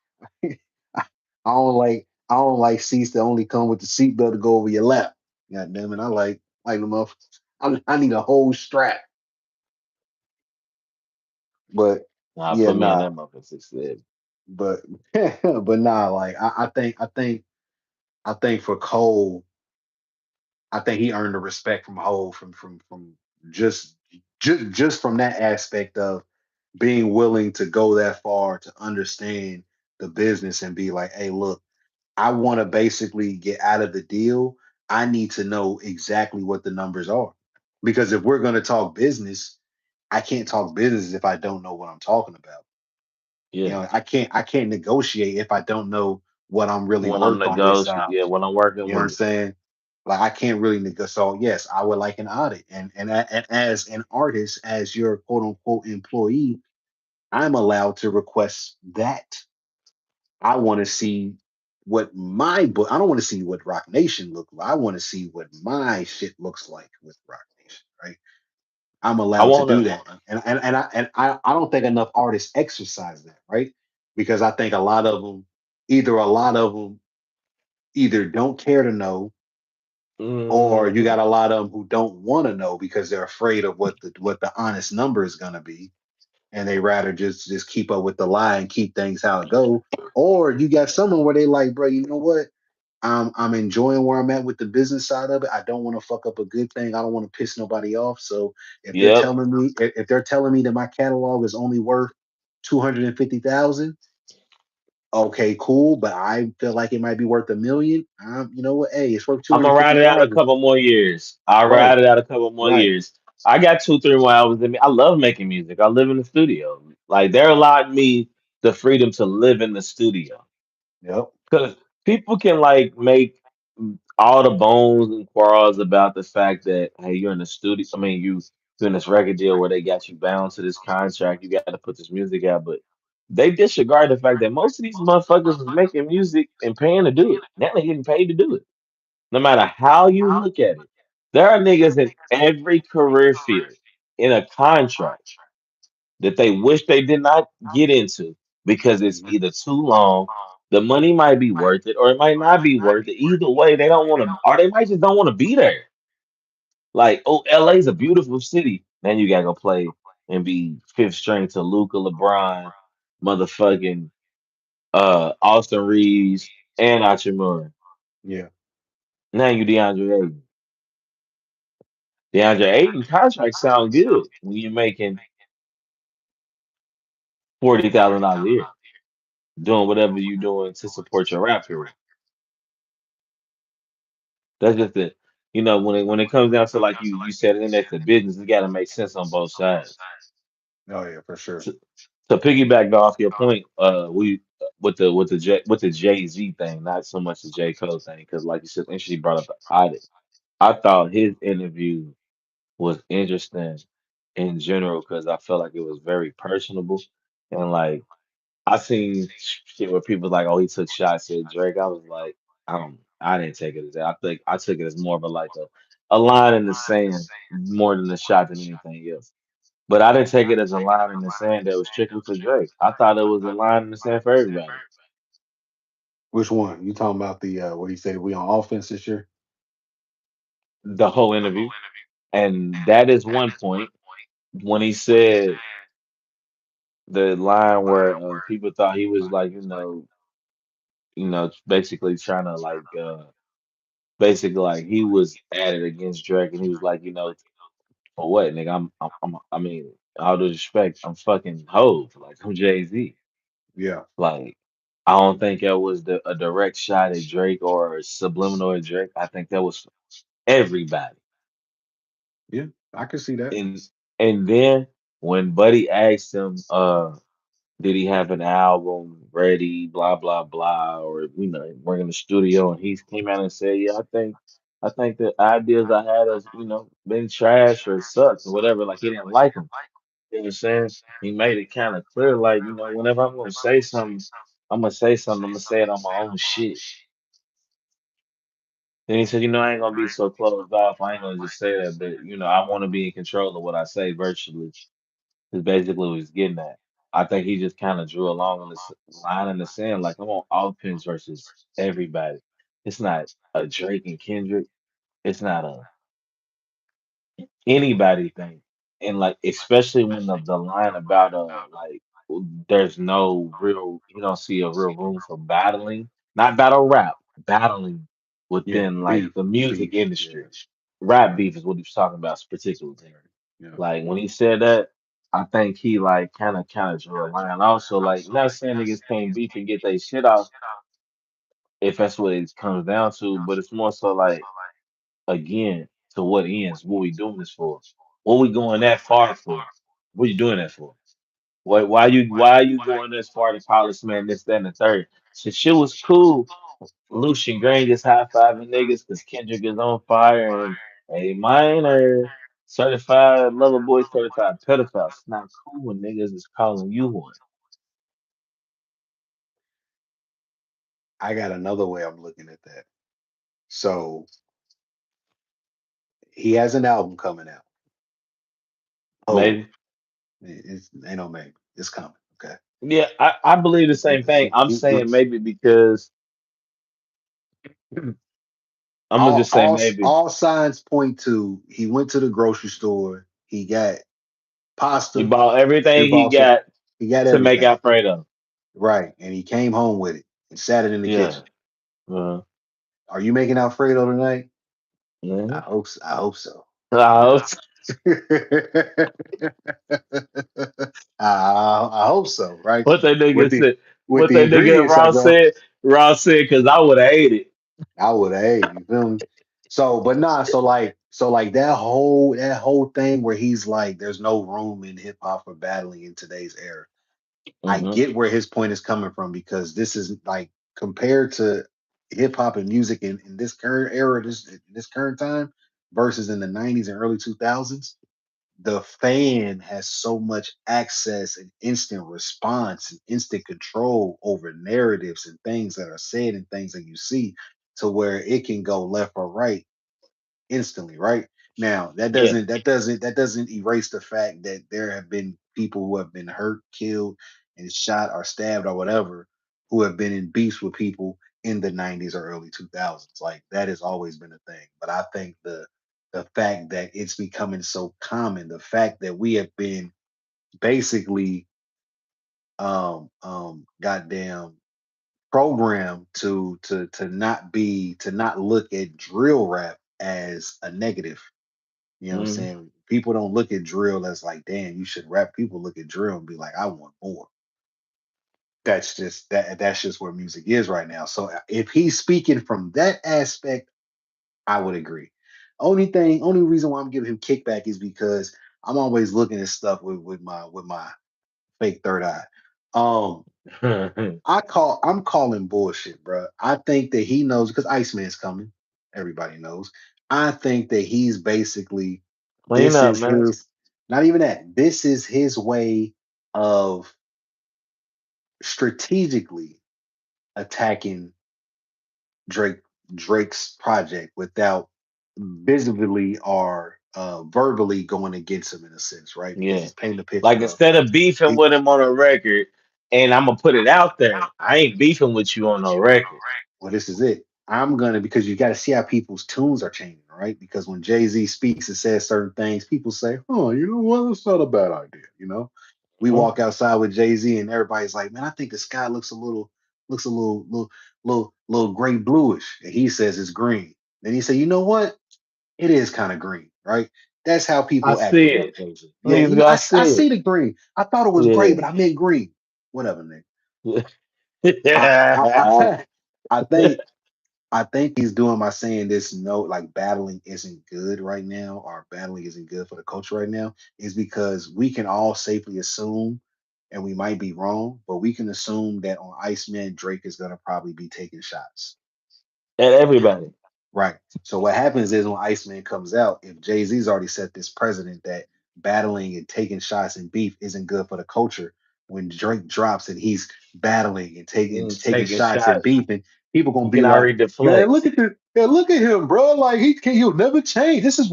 I don't like seats that only come with the seatbelt to go over your lap. God damn it! I like the motherfuckers. I need a whole strap. But Nah, yeah, put me in nah. that motherfucker instead. But but nah. Like I think for Cole, I think he earned the respect from Hove from just just from that aspect of being willing to go that far to understand the business and be like, hey, look, I want to basically get out of the deal. I need to know exactly what the numbers are. Because if we're going to talk business, I can't talk business if I don't know what I'm talking about. You Yeah. know, I can't negotiate if I don't know what I'm really When I'm worth on this negotiating, side. yeah, when I'm working You know what I'm with. saying? Like I can't really negotiate. So yes, I would like an audit, and as an artist, as your quote unquote employee, I'm allowed to request that. I want to see what my book. I don't want to see what Rock Nation look like. I want to see what my shit looks like with Rock Nation. Right? I'm I allowed to want do to. that, and I don't think enough artists exercise that, right? Because I think a lot of them either don't care to know, or you got Mm, a lot of them who don't want to know because they're afraid of what the honest number is going to be, and they rather just keep up with the lie and keep things how it go. Or you got someone where they like, bro, you know what? I'm enjoying where I'm at with the business side of it. I don't want to fuck up a good thing. I don't want to piss nobody off. So yep. if they're telling me that my catalog is only worth 250,000, okay, cool. But I feel like it might be worth 1 million. You know what? Hey, it's worth two I'm hundred gonna fifty ride it out a thousand. couple more years. I'll Right, ride it out a couple more right. years. I got 2, 3 more hours in me. I love making music. I live in the studio. Like they're allowing me the freedom to live in the studio. Yep. Because people can like make all the bones and quarrels about the fact that hey, you're in the studio. I mean, you're in this record deal where they got you bound to this contract. You got to put this music out, but they disregard the fact that most of these motherfuckers was making music and paying to do it. Now they're getting paid to do it. No matter how you look at it, there are niggas in every career field in a contract that they wish they did not get into because it's Mhm. either too long, the money might be worth it, or it might not be worth it. Either way, they don't want to, or they might just don't want to be there. Like, oh, LA's a beautiful city. Then you gotta go play and be fifth string to Luca LeBron, motherfucking Austin Reeves, and Hachimura. Yeah. Now you DeAndre Ayton. DeAndre Ayton contracts sound good when you're making $40,000 a year, doing whatever you're doing to support your rap career. That's just it. You know, when it comes down to like you said, and that's the business, it got to make sense on both sides. Oh yeah, for sure. To, to piggyback off your point, we with the Jay Z thing, not so much the J Cole thing, because like you said, interesting, you brought up the audit. I thought his interview was interesting in general because I felt like it was very personable and like I seen shit where people like, oh, he took shots at Drake. I was like, I didn't take it as that. I think I took it as more of a like a line in the sand more than a shot than anything else. But I didn't take it as a line in the sand that was strictly for Drake. I thought it was a line in the sand for everybody. Which one? You talking about the what he said we on offense this year? The whole interview. And that is one point when he said the line where people thought he was like, basically trying to like basically like he was at it against Drake and he was like, for what, nigga? I mean, all due respect, I'm fucking Hove. Like I'm Jay-Z. Yeah. Like I don't think that was a direct shot at Drake or a subliminal at Drake. I think that was for everybody. Yeah. I can see that. And and then when Buddy asked him, did he have an album ready, blah blah blah, or we're in the studio, and he came out and said, "Yeah, I think the ideas I had has been trash or sucked or whatever." Like he didn't like them. You know what I'm saying? He made it kind of clear, like whenever I'm gonna say something, I'm gonna say something. I'm gonna say it on my own shit. Then he said, I ain't gonna be so closed off. I ain't gonna just say that, but I want to be in control of what I say virtually. Is basically what he's getting at. I think he just kind of drew along on this line in the sand, like I'm on offense versus everybody. It's not a Drake and Kendrick. It's not a anybody thing. And like especially when the line about like there's no real you don't see a real room for battling, not battle rap, battling Yeah, within like beef, the music beef. industry. Yeah, Rap right, beef is what he was talking about particularly. right. Yeah, Like when he said that, I think he like kind of drew a line. Also, like not saying niggas can't beef and get their shit off if that's what it comes down to, but it's more so like again, to what ends? What we doing this for? What we going that far for? What you doing that for? Why you going this far to polish man this, that, and the third? So shit was cool. Lucian Grain just high fiving niggas because Kendrick is on fire and a minor certified lover boy certified pedophile. It's not cool when niggas is calling you one. I got another way I'm looking at that. So he has an album coming out. Oh, Maybe. it's ain't no maybe. It's coming. Okay. Yeah, I believe the same thing. I'm saying It's maybe because I'm gonna all just say all maybe. all signs point to he went to the grocery store. He got He pasta. bought He everything he bought some. got He got to make everything Alfredo. right, and he came home with it and sat it in the Yeah. kitchen. Uh, Are you making Alfredo tonight? I mhm. hope. I hope so. I I hope so. Right. what that With nigga the said. with What the that nigga ingredients I Ross got, said. Ross said because I would have ate it. I would have. Hey, you feel me? So, but nah. So like that whole thing where he's like, there's no room in hip hop for battling in today's era. I Hmm. get where his point is coming from because this is like compared to hip hop and music in this current era, this current time versus in the 90s and early 2000s. The fan has so much access and instant response and instant control over narratives and things that are said and things that you see to where it can go left or right instantly, right? Now that Yeah. doesn't that doesn't that doesn't erase the fact that there have been people who have been hurt, killed, and shot or stabbed or whatever who have been in beefs with people in the 90s or early 2000s. Like that has always been a thing. But I think the fact that it's becoming so common, the fact that we have been basically goddamn programmed to not look at drill rap as a negative. You know what I'm Hmm. saying? People don't look at drill as like, damn, you should rap. People look at drill and be like, I want more. That's just where music is right now. So if he's speaking from that aspect, I would agree. Only reason why I'm giving him kickback is because I'm always looking at stuff with my fake third eye. Um, I'm calling bullshit, bro. I think that he knows because Iceman's coming. Everybody knows. I think that he's basically Clean this up, is man. his not even that. This is his way of strategically attacking Drake Drake's project without visibly or verbally going against him in a sense, right? Because Yeah. he's painting a Like picture of instead of beefing he, with him on a record, and I'm gonna put it out there, I ain't beefing with you on no record. well, this is it. I'm gonna because you got to see how people's tunes are changing, right? Because when Jay Z speaks and says certain things, people say, "Oh, you know what? That's not a bad idea." We Mhm. walk outside with Jay Z, and everybody's like, "Man, I think the sky looks a little gray bluish," and he says it's green. Then he say, "You know what? It is kind of green, right?" That's how I people act see about it. Jay Z. Yeah, Niggas I, gotta I see see the green. I thought it was gray, but I meant green. Whatever, nigga. I I it. I, I think I think he's doing by saying this no, like battling isn't good right now, or battling isn't good for the culture right now, is because we can all safely assume, and we might be wrong, but we can assume that on Iceman, Drake is gonna probably be taking shots. At everybody. Right. So what happens is when Iceman comes out, if Jay-Z's already set this precedent that battling and taking shots and beef isn't good for the culture, when Drake drops and he's battling and taking Mm, taking taking shots and shots. beefing, People gonna You be cannot like, read the man, flex. look at him, bro. Like he'll never change. This is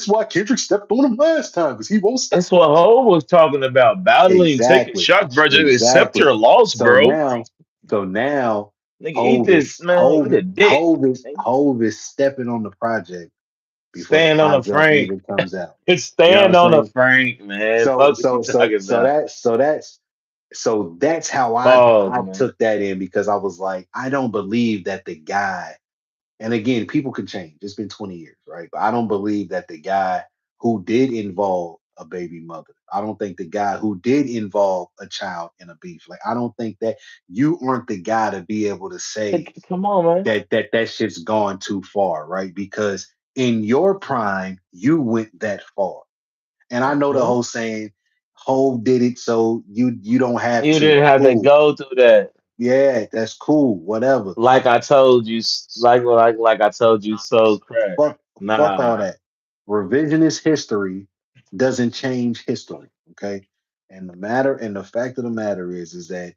why Kendrick stepped on him last time because he won't stop. That's what Ho was talking about. Battling, taking Exactly, shots, bro. Just accept exactly. your loss, So bro. now, so now, Nigga, eat this, man. Eat a dick. Hove is stepping on the project before the Stand on a project Frank. even comes out. You know what I'm Stand on a saying? Frank, man. So Fuck what you so so talking so about. that so that's how Pause, I man. took that in because I was like, I don't believe that the guy, and again, people can change. It's been 20 years, right? But I don't believe that the guy who did involve a baby mother, I don't think the guy who did involve a child in a beef, like I don't think that you aren't the guy to be able to say Come on, man. that shit's gone too far, right? Because in your prime, you went that far. And I know the Mhm. whole saying, Hove did it, so you don't have You to. didn't have to Cool. go through that. Yeah, that's cool. Whatever. Like I told you, like I told you, so crap. Fuck fuck all Nah, that. Revisionist history doesn't change history. Okay. And the fact of the matter is that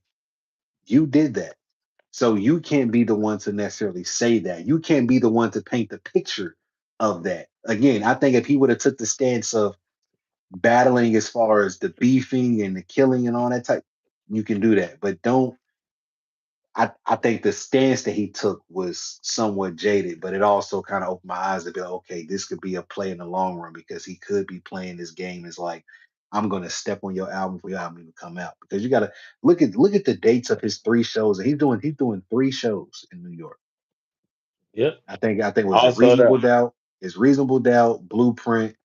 you did that. So you can't be the one to necessarily say that. You can't be the one to paint the picture of that. Again, I think if he would have took the stance of battling as far as the beefing and the killing and all that type, you can do that. But don't I think the stance that he took was somewhat jaded, but it also kind of opened my eyes to be like, okay, this could be a play in the long run because he could be playing this game as like, I'm gonna step on your album for your album to come out. Because you gotta look at the dates of his three shows. And he's doing three shows in New York. yep. I think it was a Also reasonable that. doubt, it's reasonable doubt, blueprint,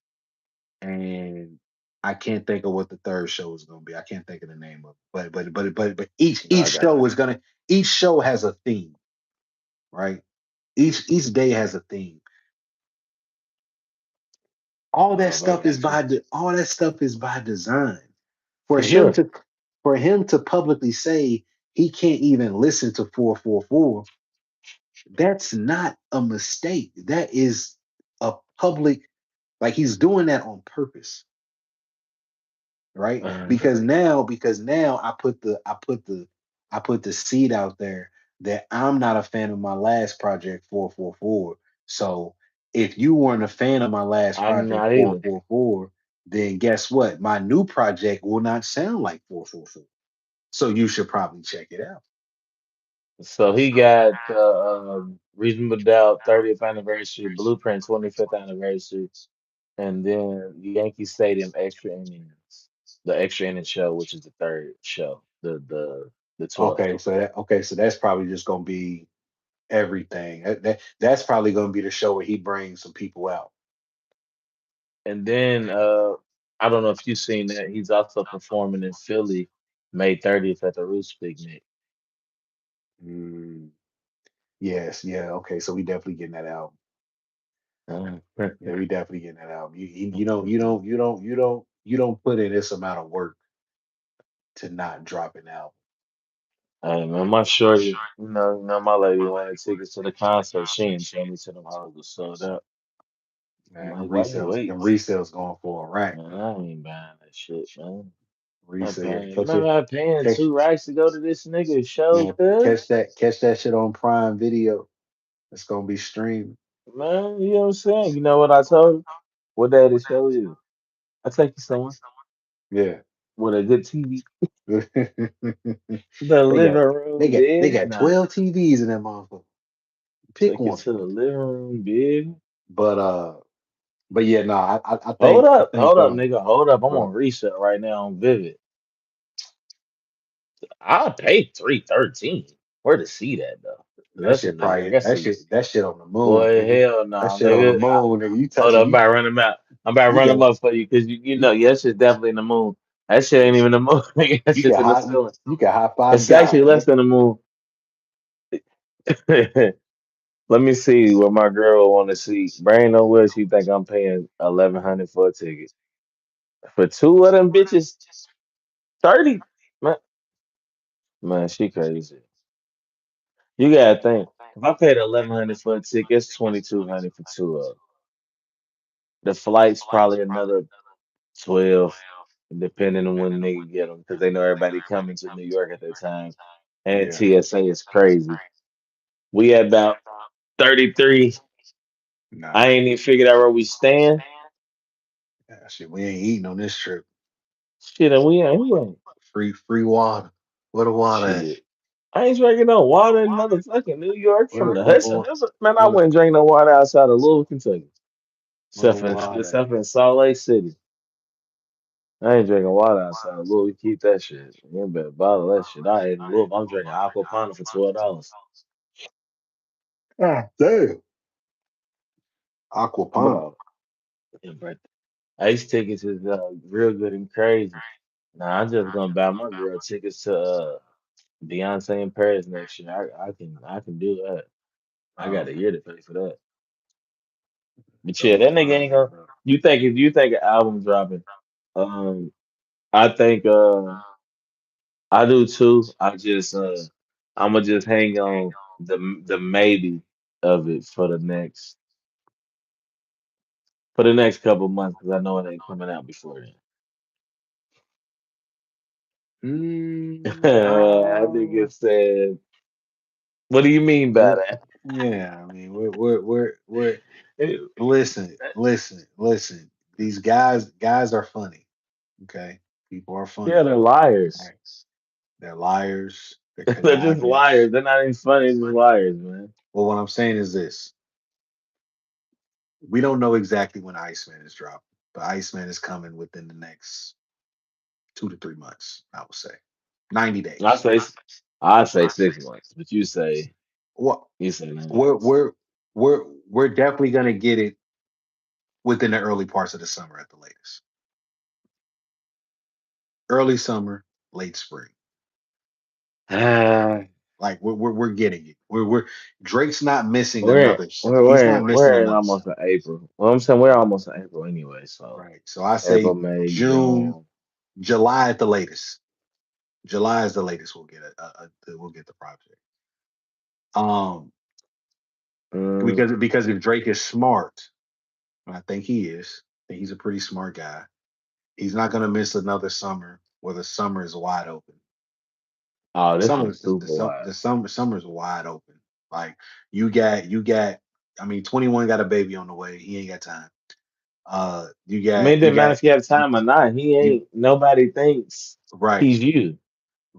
and I can't think of what the third show is going to be. I can't think of the name of it. But No, each I got show you. is gonna each show has a theme, right? Each day has a theme. I got you. All that stuff is by design. For For him sure. to for him to publicly say he can't even listen to 444, that's not a mistake. That is a public, like he's doing that on purpose, right? Uh-huh. Because now I put the seed out there that I'm not a fan of my last project 444. So if you weren't a fan of my last I'm project not either. 444, then guess what? My new project will not sound like 444. So you should probably check it out. So he got Reasonable Doubt 30th anniversary, Blueprint 25th anniversary, and then Yankee Stadium extra innings, the extra inning show, which is the third show, the 12th. So that's probably just gonna be everything. That's probably gonna be the show where he brings some people out. And then I don't know if you've seen that he's also performing in Philly May 30th at the Roots Picnic. Mm, yes, yeah, okay. So we definitely getting that album. Uh, Yeah, we definitely getting that album. You don't put in this amount of work to not drop an album, Hey man, my shorty, my lady wanted tickets to the concert. She didn't tell me to them hoes was sold out. I'm man. like, why you Them waiting? resales going for a rack, Man, bro. I ain't buying that shit, man. I'm Resale, yeah. paying. Man, I'm paying Catch, 2 racks to go to this nigga show, man, cuz. catch that shit on Prime Video. It's gonna be streamed. Man, you know what I'm saying? You know what I told him? What day the show is? I take you somewhere Yeah. with a good TV. The they living got they room, got they big. got Nah, 12 TVs in that motherfucker. Pick take you one. to the living room, big. But yeah, no, I Hold think up, hold up, nigga, hold up. I'm bro, on reset right now on Vivid. I'll pay 313. Where to see that though? 'Cause that that's a shit nigga. I probably guess that see. shit that shit on the moon, Boy, nigga. hell That no, shit on the nigga. moon, nigga. You Hold touching up, I'm about to run them out. I'm about to you run them got up for you because you you know, yes, it's definitely in the moon. That shit ain't even the moon, nigga. That you shit's can in the high ceiling. you can high five It's actually God, less nigga. than the moon. Let me see what my girl want to see. Brain no will. She think I'm paying 1100 for a ticket for two of them bitches. 30, man. Man, she crazy. You gotta think. If I paid 1100 for a ticket, it's 2200 for two of 'em. The flight's probably another 12, depending on when they get them, because they know everybody coming to New York at that time. And Yeah. TSA is crazy. We at about 33. Nah, I ain't even figured out where we stand. shit, we ain't eating on this trip. Shit, and we ain't. Free water. Where the water at? Shit. I ain't drinking no water in motherfucking New York Where from the the where the Hudson wa- River. Man, I where the wouldn't drink no water outside of Louisville, Kentucky. where the water Except for in Salt Lake City. I ain't drinking water outside of Louisville. Keep that shit. You better bottle that shit. I ain't in Louisville. I'm drinking Aquapana for $12. at? Ah, damn. Aquapana. Bro, yeah, bro. Ice tickets is real good and crazy. Nah, I'm just gonna buy my girl tickets to Beyonce in Paris next year. I can do that. I got a Okay. year to pay for that. But yeah, Dope, that nigga bro. ain't gonna. You think an album dropping? Um, I think I do too. I'ma just hang on the maybe of it for the next couple months because I know it ain't coming out before then. I think Ah, it said, what do you mean by well, that? yeah. I mean, we're listen. These guys are funny. Okay, people are Yeah, funny. they're liars. Right. They're liars. They're They're just liars. connivers. They're not even funny, they're just liars, man. Well, what I'm saying is this: we don't know exactly when Iceman is dropping, but Iceman is coming within the next 2 to 3 months. I would say 90 I days. say I say 6 months, but Well, you say 90 we're days. we're we're definitely gonna get it within the early parts of the summer at the latest. Early summer, late spring. Ah, Like we're getting it. We're Drake's not missing we're another. we're He's we're not in, missing a we're in month. almost in April. Well, I'm saying we're almost in April anyway. So Right. So I April, say May, June, June. July at the latest. July is the latest we'll get we'll get the project. Um, Mm, because if Drake is smart, and I think he is, I think he's a pretty smart guy. He's not gonna miss another summer where the summer is wide open. oh, this Summer is super wide. the summer's wide open. Like you got. I mean, 21 got a baby on the way. He ain't got time. You I mean, got it you didn't matter got if you have you, time or not. He you ain't. Nobody thinks right. he's you.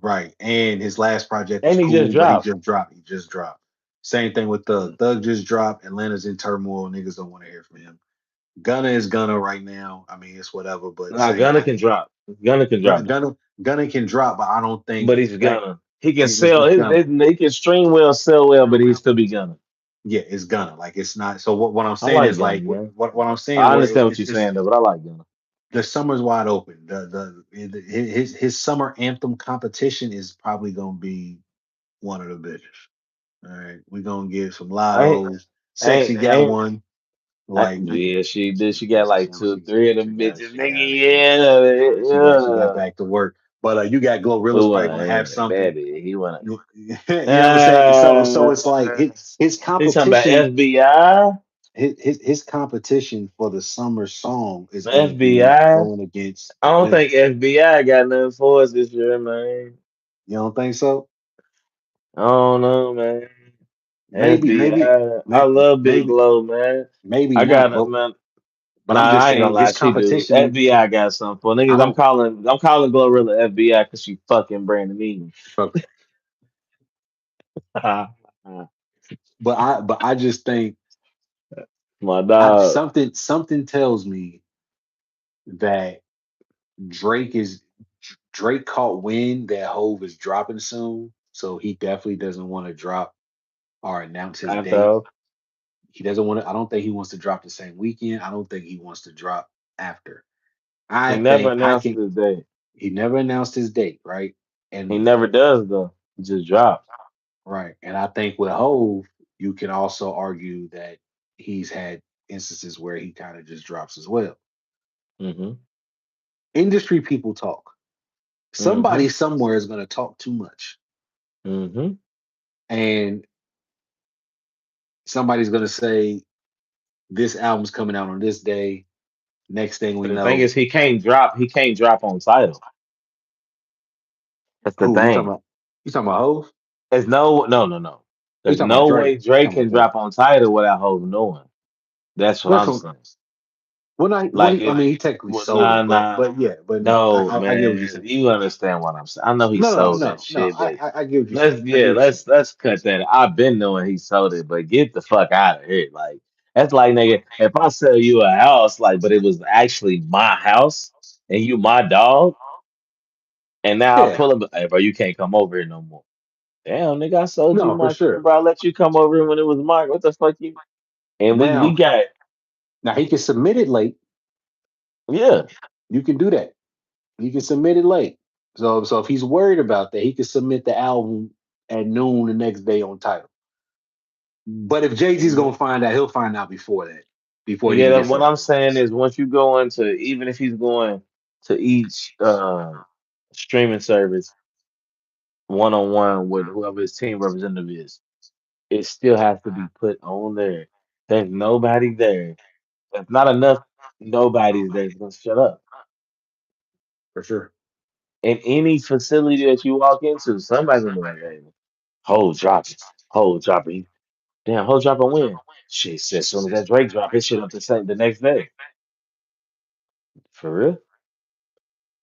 Right. And his last project was And he just cool, but he dropped. just dropped. He just dropped. Same thing with Thug. Thug just dropped. Atlanta's in turmoil. Niggas don't want to hear from him. Gunna is Gunna right now. I mean, it's whatever, but Nah, same Gunna thing. can drop. Gunna can drop though. Gunna can drop, but I don't think But he's that gonna. He can sell. it's Gunna. He can stream well, sell well, but he still be gonna. Yeah, it's Gunna. Like it's not. So what I'm I saying like is Gunna, like man. what I'm saying I where understand what you're saying though, but I like Gunna. the summer's wide open. His summer anthem competition is probably gonna be one of the biggest. All right, we're gonna get some I ain't, lottos. ain't, Sexy got ain't. one. Like Yeah, she did. She got like two, three of them bitches. she got Nigga, yeah. back to work. But you got Glorilla's Who probably wanna gonna have hear it, something. baby? He wanna. You know what I'm saying? So it's like his He talking about competition. FBI. His competition for the summer song is gonna be FBI. going against I the don't think biggest. FBI got nothing for us this year, man. You don't think so? I don't know, man. Maybe, maybe, FBI. I love Big maybe, Blow, man. maybe I got not. it, man. But Nah, I'm just I ain't gonna saying lie, his she do. competition. FBI got something for I niggas. don't. I'm calling Glorilla FBI because she fucking Brandon Ingram. Okay. But I just think My dog. something tells me that Drake is Drake caught wind that Hove is dropping soon, so he definitely doesn't want to drop or announce his date. After He doesn't want to. I don't think he wants to drop the same weekend. I don't think he wants to drop after. I he never think I announced can. his date. He never announced his date, right? He And never does though. He just drops. right, and I think with Hove, you can also argue that he's had instances where he kind of just drops as well. Mm-hmm. Industry people talk. Mm-hmm. Somebody somewhere is going to talk too much, Mm-hmm. and somebody's going to say this album's coming out on this day. Next thing we But the thing know, is he can't drop on title. That's the who you talking thing. about? You talking about Hove? It's no. You There's talking about no Drake? way You Drake talking about can Drake? drop on title without Hov knowing. That's what That's I'm what. saying. Well, Like I if mean, he technically well, sold nah, it, but nah, yeah, but no, no, I get what you're man, saying. you understand what I'm saying. I know he No, no, sold that no, no. shit, but I get what you're saying. I get what you're saying. let's cut that. I've been knowing he sold it, but get the fuck out of here. Like that's like nigga, if I sell you a house, like, but it was actually my house and you my dog, and now I Yeah, pull him, hey bro, you can't come over here no more. Damn, nigga, I sold you no, for my crib, sure. bro. I let you come over here when it was mine. What the fuck you? And we Now, got now he can submit it late. yeah. You can do that. You can submit it late. So if he's worried about that, he can submit the album at noon the next day on title. But if Jay Z's Mhm. gonna find out, he'll find out before that, before it Yeah, even that, gets what over I'm the saying release. is once you go into even if he's going to each streaming service one on one with whoever his team representative is, it still has to be put on there. There's nobody there. There's not enough nobody's there that's gonna shut up. For sure. In any facility that you walk into, somebody's gonna be like, hey, hold drop it. Hold drop it. Damn, hold drop and win. Shit said as soon as that Drake drop, his shit up the next day. For real?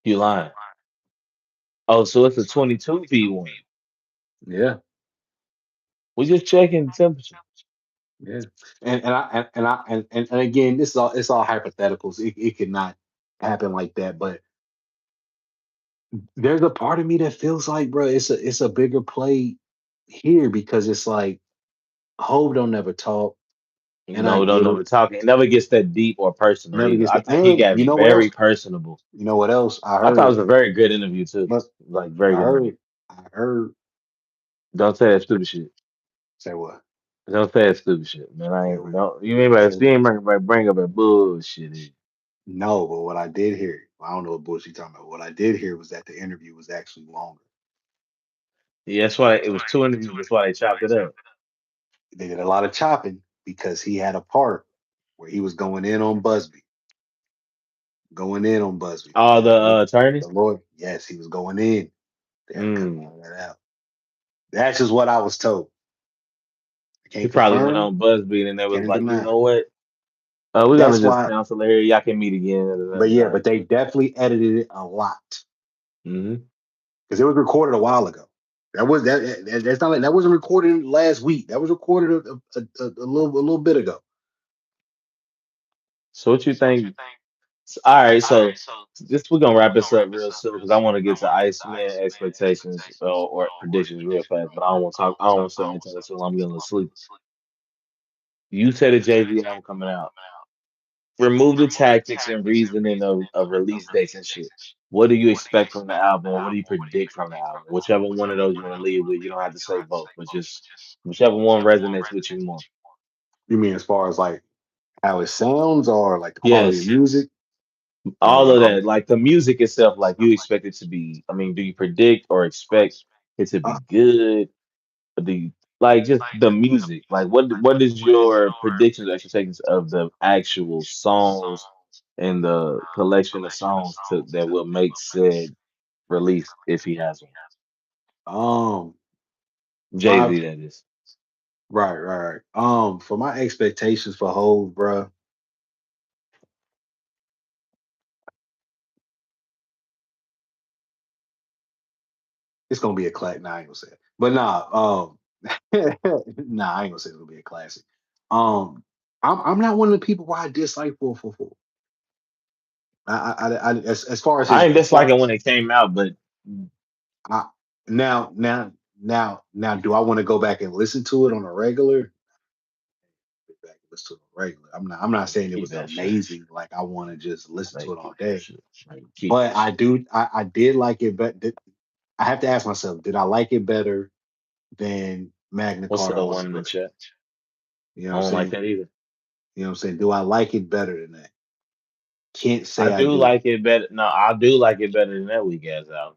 You lying. Oh, so it's a 22v1. Yeah, We just checking the temperature. yeah. And again, this is all it's all hypotheticals. It could not happen like that. But there's a part of me that feels like, bro, it's a bigger play here because it's like Hope don't never talk, and I No, don't get never it. talk. It never gets that deep or personal Never either. gets I the think he and got you know what very else? personable. You know what else? I thought it was a very good interview too. Look, Like very I good interview. heard I heard Don't say that stupid shit. say what? Don't say that stupid shit, man. I Say ain't what? don't you ain't Say about you what? ain't bring up that bullshit. Either. No, but what I did hear, I don't know what bullshit you're talking about. What I did hear was that the interview was actually longer. Yeah, that's why it was two interviews. That's why they chopped it up. They did a lot of chopping because he had a part where he was going in on Busby, going in on Busby. They All had the the lawyer, attorneys. the lawyer. Yes, he was going in. They had to cut a Mm. lot of that out. That's just what I was told. I He can't probably went confirm, on BuzzFeed and they was can't like, you deny. know what? We're gonna That's just why. cancel it here. Y'all can meet again at But another yeah, time. but they definitely edited it a lot Hmm. because it was recorded a while ago. That's not like that wasn't recorded last week. That was recorded a little bit ago. So what you think? All right, so this we're gonna wrap this up real soon because I want to get to Iceman expectations or predictions real fast. But I don't want to talk. I don't want to say anything until I'm getting to sleep. You said a Jay-Z album coming out. Remove the tactics and reasoning of release dates and shit. What do you expect from the album? Or what do you predict from the album? Whichever one of those you want to leave with, you don't have to say both, but just whichever one resonates with you more. You mean as far as like how it sounds or like the quality of Yes, music? all of Um, that, like the music itself, like you expect it to be. I mean, do you predict or expect it to be uh, good? Or do you like just the music? Like, what is your predictions, or expectations of the actual songs and the collection of songs to that will make said release if he has one? um, Jay my Z, that is. right. For my expectations for Hove, bruh, it's gonna be a classic. Nah, I ain't gonna say it, but nah, nah, I ain't gonna say it's gonna be a classic. Um, I'm not one of the people why I dislike 444. As far as I his ain't disliking when it came out, but I, now do I want to go back and listen to it on a regular? Go back and listen to it on a regular. I'm not saying it keep was that shit. amazing. Like I want to just listen to Like it all keep that day. shit. Like keep But that shit. I did like it. But I have to ask myself, did I like it better than Magna What's Carta the one in the Holy Grail? chat? You know I what I'm don't like saying? that either. You know what I'm saying? Do I like it better than that? Can't I say I do do. like it better. No, I do like it better than that weak ass album.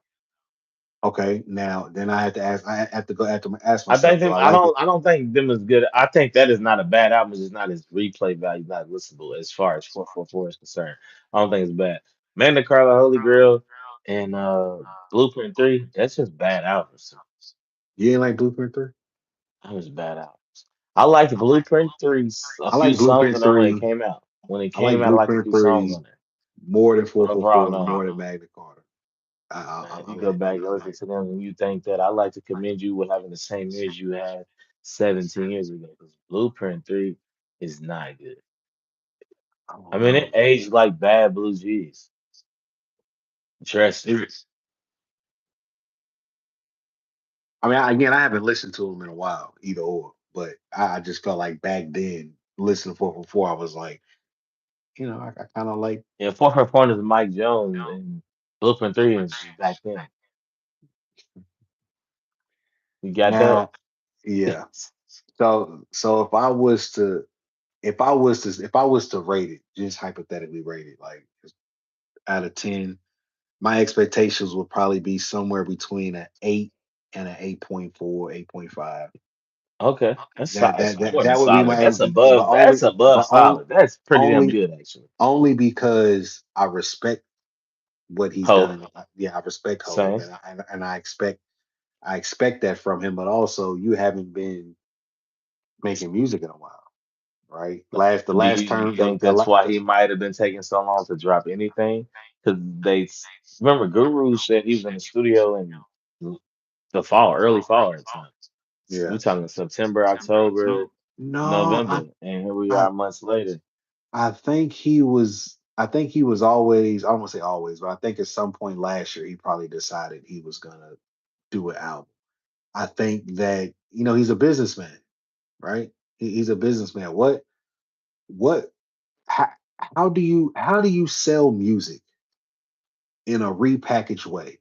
Okay, now then I have to ask. I have to go after ask I think myself, do them. I like it? I don't think them is good. I think that is not a bad album. It's just not as replay value, not listenable as far as 444 is concerned. I don't think it's bad. Magna Carta, Holy Grail, and Blueprint 3. That's just bad albums. You ain't like Blueprint 3? That was bad albums. I liked Blueprint 3's a I few like songs Blueprint on there when it 3. came out. When it I like came out, I liked a Blueprint few songs 3 on there. more than But overall, 444 and no. more than Magna Carta. Man, if I you go land back there. and listen to them and you think that, I like to commend you with having the same ears you had 17 years ago. Because Blueprint 3 is not good. I don't I mean, know. it aged like bad blue jeans. Trust me. I mean, again, I haven't listened to them in a while, either or. But I just felt like back then, listening to 444, I was like, I kind of like. Yeah, 4 is Mike Jones and Blueprint 3 is just back then. You got that? Now, yeah. So if I was to rate it, just hypothetically rate it, like out of 10, my expectations would probably be somewhere between an 8 and an 8.4, 8.5. Okay, that's That solid. that that More than that would be solid. my, That's but above. That's only above but only solid. That's pretty damn only good, actually. only because I respect what he's done. Hope, Yeah, I respect Hove, same. and I expect that from him. But also, you haven't been making music in a while, right? The Do last you term, think that's why he might have been taking so long to drop anything? Because remember Guru said he was in the studio in the fall, early fall at the time. yeah. We're talking September, October, No, November, and here we I are months later. I think he was. I think he was always. I won't say always, but I think at some point last year he probably decided he was gonna do an album. I think that he's a businessman, right? He's a businessman. What? How, how do you sell music in a repackaged way,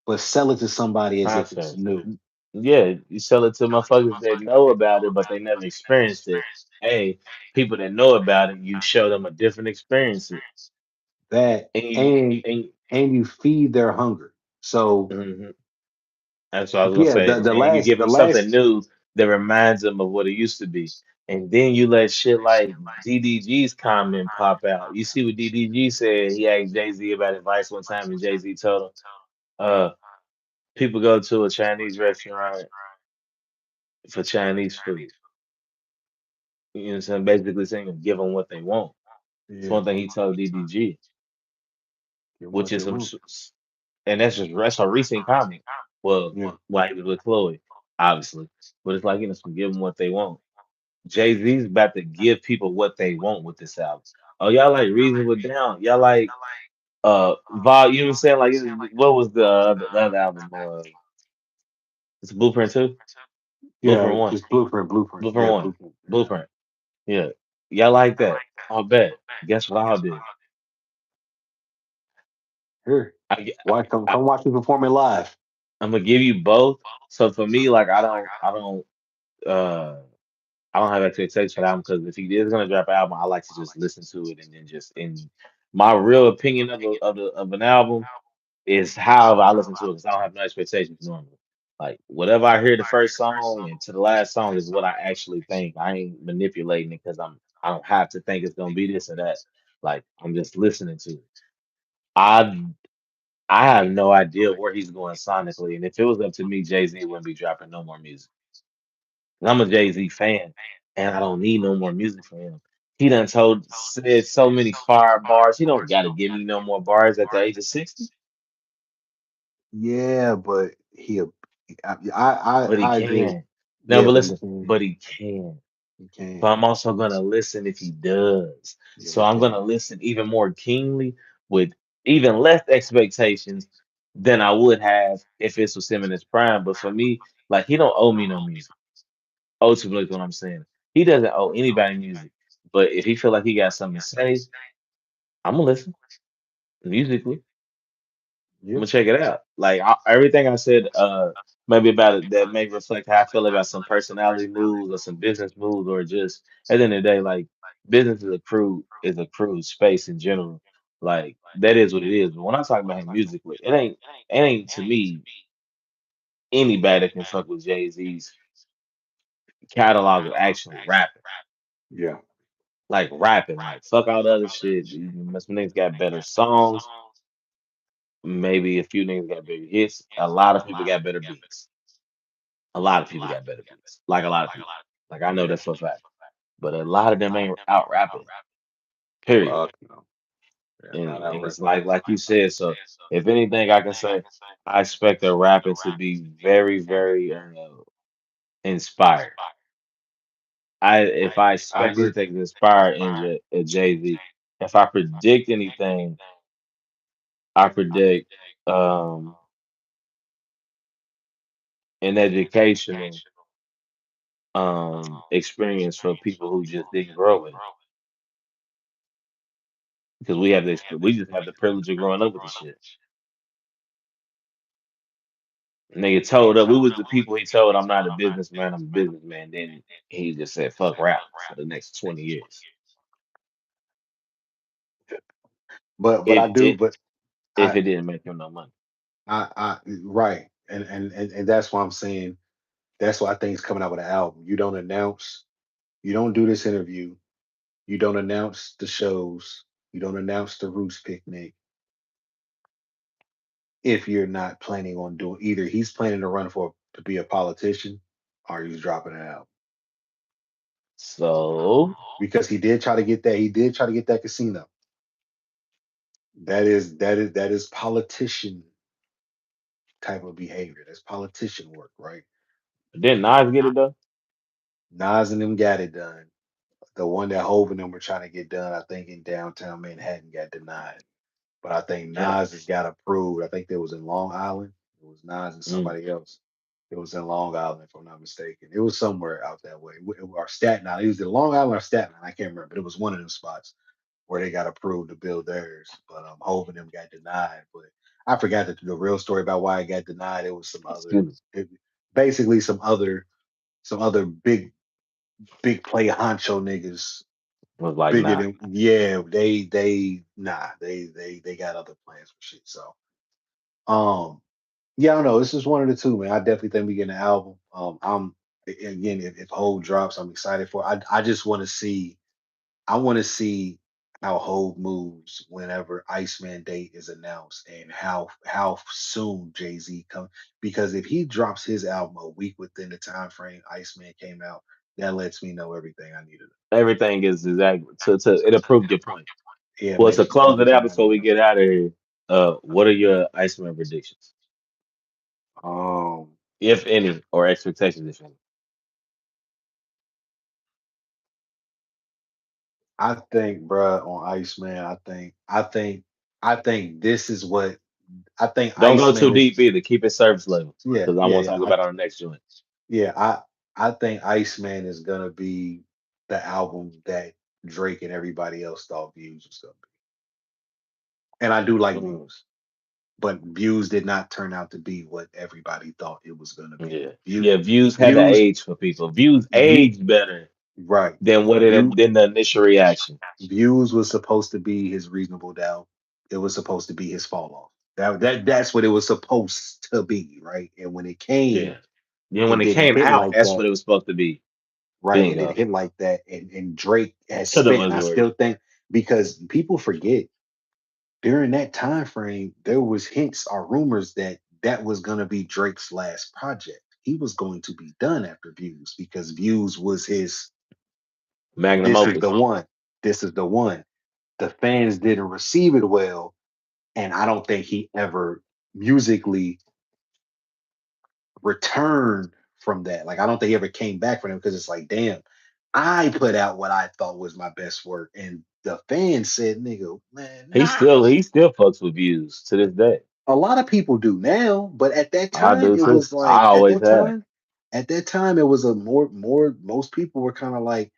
but sell it to somebody as if it's Process. new? Yeah, you sell it to motherfuckers that know about it, but they never experienced it. Hey, people that know about it, you show them a different experience. That And you, and and and you feed their hunger. So mhm. That's what I was gonna yeah, say. And you give the them something last new that reminds them of what it used to be. And then you let shit like DDG's comment pop out. You see what DDG said? He asked Jay Z about advice one time, and Jay Z told him, "Uh, people go to a Chinese restaurant for Chinese food. You know what I'm saying? Basically saying give them what they want." It's yeah, one thing he told DDG, give them which what they is some, want. and that's a recent comment. Well, Yeah, while he was with Chloe, obviously, but it's like some give them what they want. Jay Z's about to give people what they want with this album. Oh, y'all like Reasonable Down? Y'all like Vol? You know what I'm saying? Like, what was the other album? It's Blueprint 2, yeah, Blueprint 1, just blueprint. Blueprint Yeah, 1, blueprint. Yeah, Blueprint. Yeah, y'all like that? I'll bet. Guess what I'll do? here. I, Why come watch me perform it live? I'm gonna give you both. So for me, like uh I don't have expectations for the album because if he is gonna drop an album, I like to just listen to it and then just in my real opinion of an album is how I listen to it because I don't have no expectations normally. Like whatever I hear the first song and to the last song is what I actually think. I ain't manipulating it because I don't have to think it's gonna be this or that. Like I'm just listening to it. I I have no idea where he's going sonically, and if it was up to me, Jay Z wouldn't be dropping no more music. 'Cause I'm a Jay Z fan, and I don't need no more music from him. He done said so many fire bars. He don't got to give me no more bars at the age of 60, Yeah, but but he I agree. can. No, Yeah, but but listen, but he can. he But can. I'm also gonna listen if he does. Yeah, So he I'm can. gonna listen even more keenly with even less expectations than I would have if this was him in his prime. But for me, like he don't owe me no music. Ultimately, is what I'm saying. He doesn't owe anybody music. But if he feel like he got something to say, I'm gonna listen musically. I'm Yeah, gonna check it out. Like everything I said, maybe about it that may reflect how I feel about some personality moves or some business moves, or just at the end of the day, like business is a crude space in general. Like that is what it is. But when I talk about him musically, it ain't to me anybody that can fuck with Jay Z's catalog of actually rapping. yeah, Like rapping, like fuck all the other shit. Some niggas got better songs. Maybe a few niggas got better hits. A lot of people got better beats. A lot of people got better beats. Like a lot of people. Like I know that for a fact. But a lot of them ain't out rapping. Period. Fuck no. Yeah, not out And right. it's like you said. So if anything, I can say I expect the rapping to be very, very inspired. I if I I expect agree. anything to inspire Jay Z, if I predict anything, I predict um an educational experience for people who just didn't grow with it. Because we just have the privilege of growing up with the shit. Nigga told up we was the people he told I'm not a businessman, I'm a businessman. Then he just said fuck rap for the next 20 years. But I If do. did But if I it didn't make him no money. I right. And that's why I'm saying that's why I think it's coming out with an album. You don't announce. You don't do this interview. You don't announce the shows. You don't announce the Roots picnic if you're not planning on doing either. He's planning to run for to be a politician, or he's dropping an album So because he did try to get that. He did try to get that casino. That is politician type of behavior. That's politician work, right? didn't Nas get it though? Nas and them got it done. The one that Hov and them were trying to get done, I think, in downtown Manhattan got denied. But I think Yeah. Nas has got approved. I think there was in Long Island. It was Nas and Mm. somebody else. It was in Long Island, if I'm not mistaken. It was somewhere out that way. Or Staten Island. It was in Long Island or Staten Island. I can't remember. But it was one of them spots where they got approved to build theirs. But Hov and them got denied. But I forgot the real story about why it got denied. It was some other, Excuse me. basically some other big play honcho niggas Was like bigger nah. than yeah they got other plans for shit. So yeah, I don't know. This is one of the two, man. I definitely think we get an album. I'm again, if Hove drops, I'm excited for it. I just want to see. I want to see how Hove moves whenever Iceman date is announced, and how soon Jay Z comes. Because if he drops his album a week within the time frame Iceman came out, that lets me know everything I needed. Everything is exactly to it approved your point. Yeah, Well, to makes close it out everything I before need we to get out of here, what are your Iceman predictions, know. if any, or expectations, if any? I think, bruh, on Iceman, I think this is what I think Don't go too Iceman is. deep either. Keep it surface level Yeah, because I yeah, want to yeah. talk about it on the next joint. Yeah, I think Iceman is gonna be the album that Drake and everybody else thought Views was gonna be. And I do like Mm, Views, but Views did not turn out to be what everybody thought it was gonna be. yeah, View, yeah. Views had to views, age for people. Views view, aged better right. than what View, it than the initial reaction. Views was supposed to be his reasonable doubt. It was supposed to be his fall off. That's what it was supposed to be, right? And when it came, Yeah. Then when it it didn't came hit out, like that's that, what it was supposed to be. right? It didn't Bingo. hit like that. And Drake has To the spent, and I still majority. think because people forget during that time frame, there was hints or rumors that that was going to be Drake's last project. He was going to be done after Views because Views was his. Magnum This is the opus. one. This is the one. The fans didn't receive it well, and I don't think he ever musically returned from that. Like I don't think he ever came back from it because it's like, damn, I put out what I thought was my best work, and the fans said, "Nigga, man, nah." He still fucks with views to this day. A lot of people do now, but at that I time, do it too. was I like always have. at that time, it was a more. Most people were kind of like,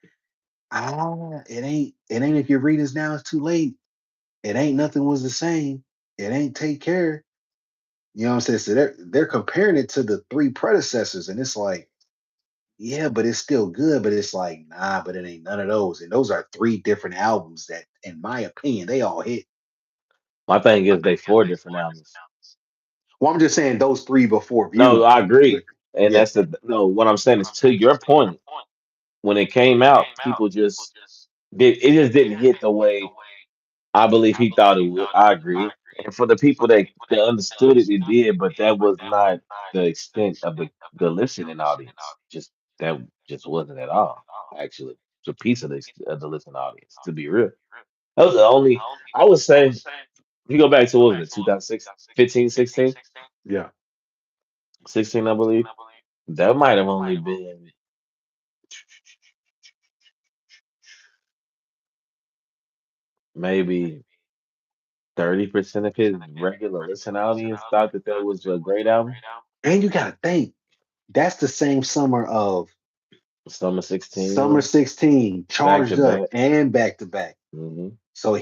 it ain't. If your readers now, it's too late. It ain't nothing was the same. It ain't take care. You know what I'm saying? So they're comparing it to the three predecessors, and it's like, yeah, but it's still good. But it's like, nah, but it ain't none of those. And those are three different albums that, in my opinion, they all hit. My thing is they four different albums. Well, I'm just saying those three before No, Views. I agree. And Yeah, that's the no, what I'm saying is to your point, when it came out, people just did it just didn't hit the way I believe he thought it would. I agree. And for the people that understood it, it did, but that was not the extent of the listening audience. Just that just wasn't at all. Actually, it's a piece of the listening audience. To be real, that was the only. I would say if you go back to what was it, 2006, 15, 16, Yeah. 16, I believe. That might have only been maybe 30% of his regular listening audience thought that that was a great album. And you gotta think that's the same summer of Summer Summer 16, 16, back to Charged Up, back. and Back to Back. Hmm. So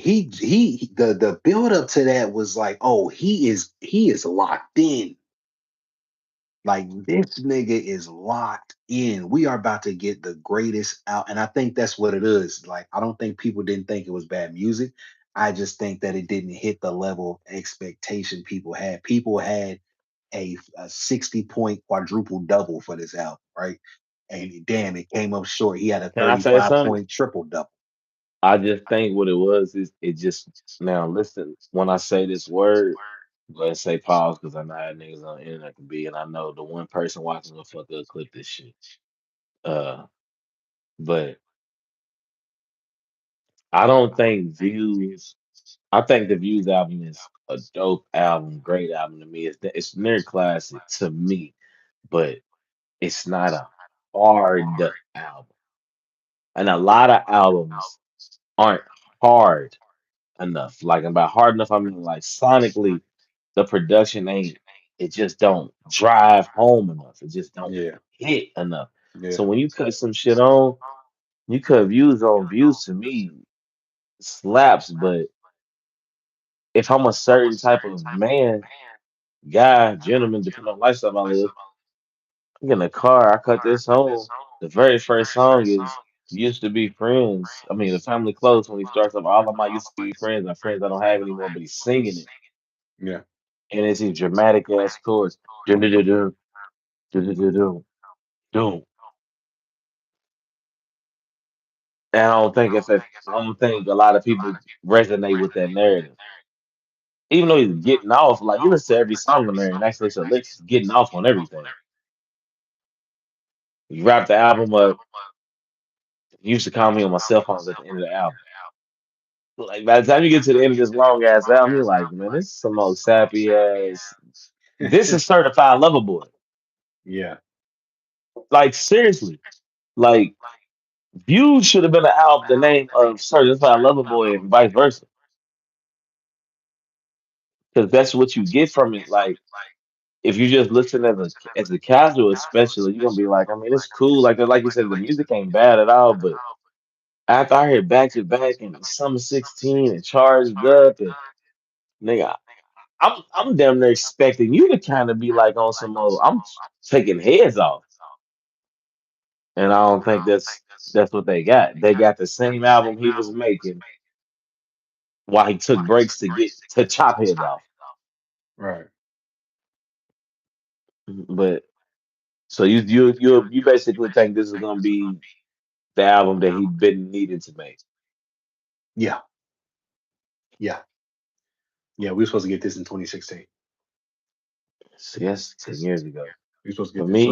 the build up to that was like, oh, he is locked in. Like this nigga is locked in. We are about to get the greatest out, and I think that's what it is. Like I don't think people didn't think it was bad music. I just think that it didn't hit the level of expectation people had. People had a 60-point quadruple double for this album, right? And damn, it came up short. He had a Can I say 35 something? point triple double. I just think what it was is it just now listen when I say this word, let's say pause because I know how niggas on the internet can be, and I know the one person watching the fuck up clip this shit. Uh, but I don't think views. I think the Views album is a dope album, great album to me. It's near classic to me, but it's not a hard album, and a lot of albums aren't hard enough. Like and by hard enough, I mean like sonically, the production ain't. It just don't drive home enough. It just don't Yeah, hit enough. So yeah, when you cut some shit on, you cut views on views to me slaps. But if I'm a certain type of man, guy, gentleman, depending on lifestyle I live, I get in a car, I cut this on. The very first song is Used to Be Friends. I mean, the family close when he starts up, all of my used to be friends are friends I don't have anymore, but he's singing it. yeah. And it's these dramatic ass chords. Dun, dun, dun, dun, dun, dun, dun, dun, dun. And I don't think a lot of people resonate with that narrative. Even though he's getting off, like you listen to every song on there and actually it's a licks getting off on everything. You wrap the album up, you used to call me on my cell phones at the end of the album. Like by the time you get to the end of this long ass album, you're like, man, this is some old sappy ass. This is certified lover boy. Yeah, Like seriously, like Views should have been an album, the name of Certified Lover Boy and vice versa, because that's what you get from it. Like if you just listen as a casual, especially, you're gonna be like, I mean, it's cool. Like you said, the music ain't bad at all, but after I heard Back to Back and Summer 16 and Charged Up and nigga, I'm damn near expecting you to kind of be like on some old, I'm taking heads off. And I don't think that's what they got. They got the same album he was making while he took breaks to get to chop heads off. right. But so you basically think this is gonna be the album that he been needing to make. Yeah, yeah, yeah. We were supposed to get this in 2016. See, that's 10 years ago. We were supposed to For get this. me,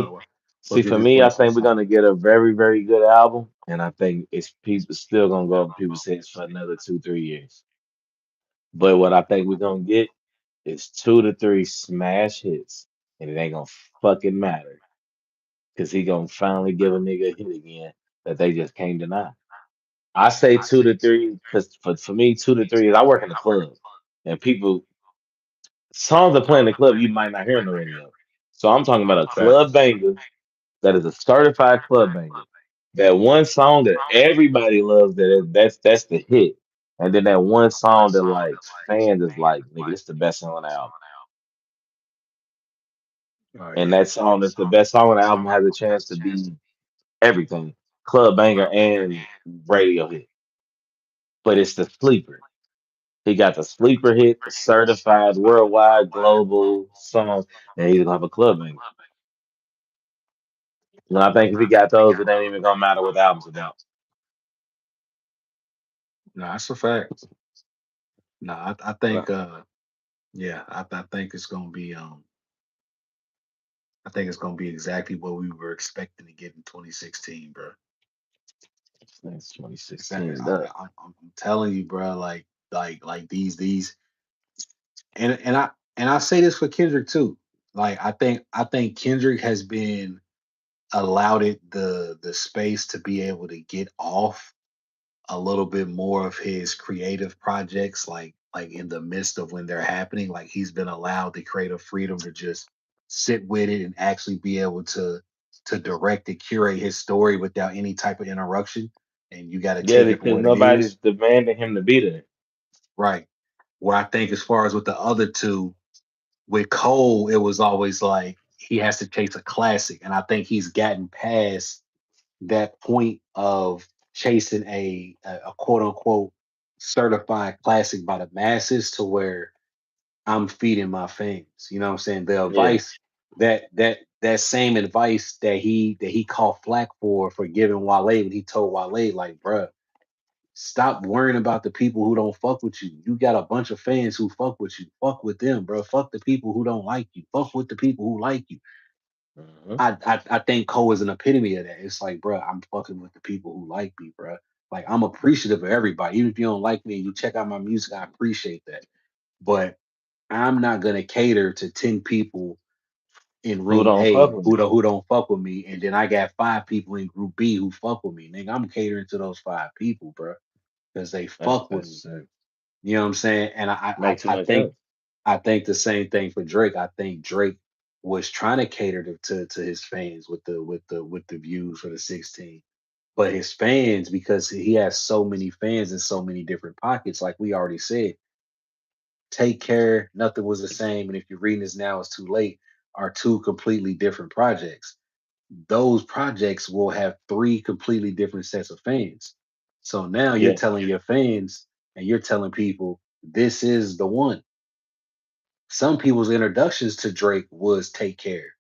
Supposed to get for this me, I think we're 2016. gonna get a very, very good album, and I think it's people still gonna go over people's heads for another 2, 3 years. But what I think we're gonna get is 2 to 3 smash hits, and it ain't gonna fucking matter because he gonna finally give a nigga a hit again that they just can't deny. I say 2 to 3 because for me, 2 to 3 is I work in the club, and people songs that play in the club you might not hear on the radio. So I'm talking about a club Facts. banger that is a certified club banger. That one song that everybody loves that's the hit. And then that one song that like fans is like, nigga, this the best song on the album. Oh And yeah. that song that's the best song on the album has a chance to be everything. Club banger and radio hit. But it's the sleeper. He got the sleeper hit, the certified worldwide global song, and he's gonna have a club banger. And I think if he got those, it ain't even gonna matter what the album's about. No, that's a fact. No, I Uh, think. Yeah, I think it's gonna be I think it's gonna be exactly what we were expecting to get in 2016, bro. Since Exactly. 2016, duh. I'm telling you, bro. Like these and I say this for Kendrick too. Like I think Kendrick has been allowed it the space to be able to get off a little bit more of his creative projects, like in the midst of when they're happening. Like he's been allowed the creative freedom to just sit with it and actually be able to direct and curate his story without any type of interruption. And you got to Yeah, take it for because what it nobody's is, demanding him to be there. right? Where I think as far as with the other two, with Cole, it was always like he has to chase a classic, and I think he's gotten past that point of chasing a quote unquote certified classic by the masses to where I'm feeding my fans. You know what I'm saying? The Yeah. advice that same advice that he called flack for giving Wale when he told Wale, like, bruh, stop worrying about the people who don't fuck with you. You got a bunch of fans who fuck with you. Fuck with them, bro. Fuck the people who don't like you. Fuck with the people who like you. Uh-huh. I think Cole is an epitome of that. It's like, bro, I'm fucking with the people who like me, bro. Like I'm appreciative of everybody. Even if you don't like me and you check out my music, I appreciate that. But I'm not gonna cater to 10 people in Who room don't fuck A with who me? don't fuck with me, and then I got 5 people in group B who fuck with me. Nigga, I'm catering to those 5 people, bro, because they Makes fuck with me. sense. You know what I'm saying? And Makes too much sense. I think the same thing for Drake. I think Drake was trying to cater to his fans with the views for the 16. But his fans, because he has so many fans in so many different pockets, like we already said, Take Care, Nothing Was the Same, and If You're Reading This Now It's Too Late are two completely different projects. Those projects will have three completely different sets of fans. So now you're Yeah. telling your fans and you're telling people this is the one. Some people's introductions to Drake was Take Care.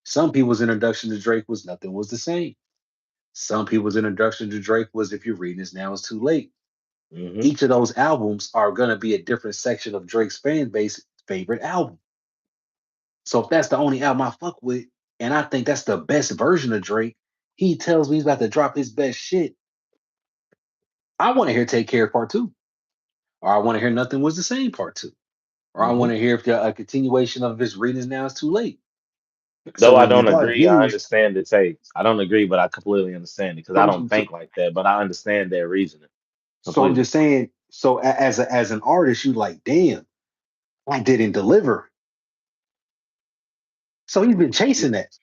Some people's introduction to Drake was Nothing Was the Same. Some people's introduction to Drake was If You're Reading This Now It's Too Late. Hmm. Each of those albums are going to be a different section of Drake's fan base favorite album. So if that's the only album I fuck with, and I think that's the best version of Drake, he tells me he's about to drop his best shit. I want to hear Take Care Part Two, or I want to hear Nothing Was the Same Part Two, or I Hmm. want to hear if a continuation of his Readings Now Is Too Late. So Though I when you don't got agree, I views, understand the take. I don't agree, but I completely understand it because I so, don't so think like that. But I understand their reasoning so I'm completely. just saying. So as an artist, you like, damn, I didn't deliver. So he's been chasing that.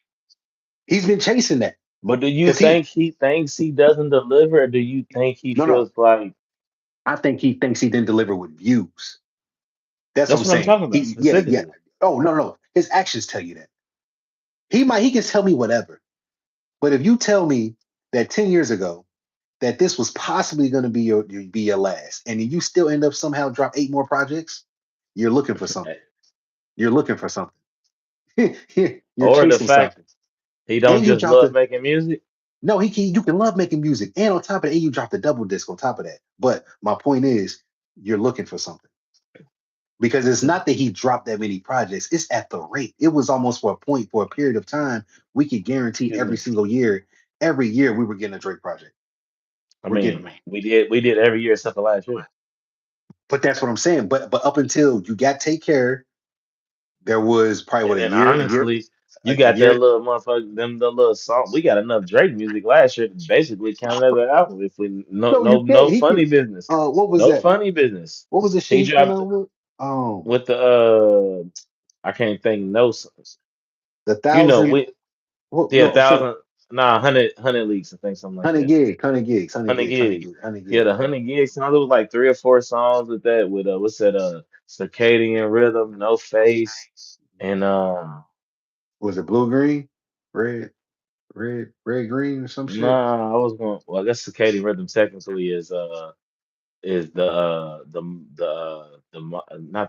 He's been chasing that But do you because he think he thinks he doesn't deliver, or do you think he no. feels like I think he thinks he didn't deliver with views. That's what I'm that's what I'm saying. talking about He yeah. specifically? Oh no. His actions tell you that. He can tell me whatever. But if you tell me that 10 years ago that this was possibly going to be your last, and then you still end up somehow drop 8 more projects, you're looking for something. You're looking for something. You're Or the chasing fact something. he don't And you just dropped love the making music? no, you can love making music. And on top of that, you dropped the double disc on top of that. But my point is, you're looking for something. Because it's not that he dropped that many projects, it's at the rate. It was almost for a point for a period of time, we could guarantee Excuse me. every year we were getting a Drake project. I We're getting mean, them. we did every year except for last year. But that's what I'm saying. But up until you got Take Care, there was probably what And then honestly, you a got that year. little motherfucker, them the little song. We got enough Drake music last year to basically count as an album. If we no No, you no can't. no He can. funny business, What was no that? funny business. What was the shit He he came dropped out with? with the I can't think The you know thousand. we What? yeah No, so thousand nah hundred leaks I think something like hundred that. gigs, hundred gigs, hundred 100 gigs, hundred gigs. gigs, hundred Yeah, gigs. the 100 gig songs. There was like 3 or 4 songs with that with what's that circadian rhythm, no face, and Was it blue, green, red, red, green, or some shit? nah, I was going. Well, I guess circadian rhythm technically is not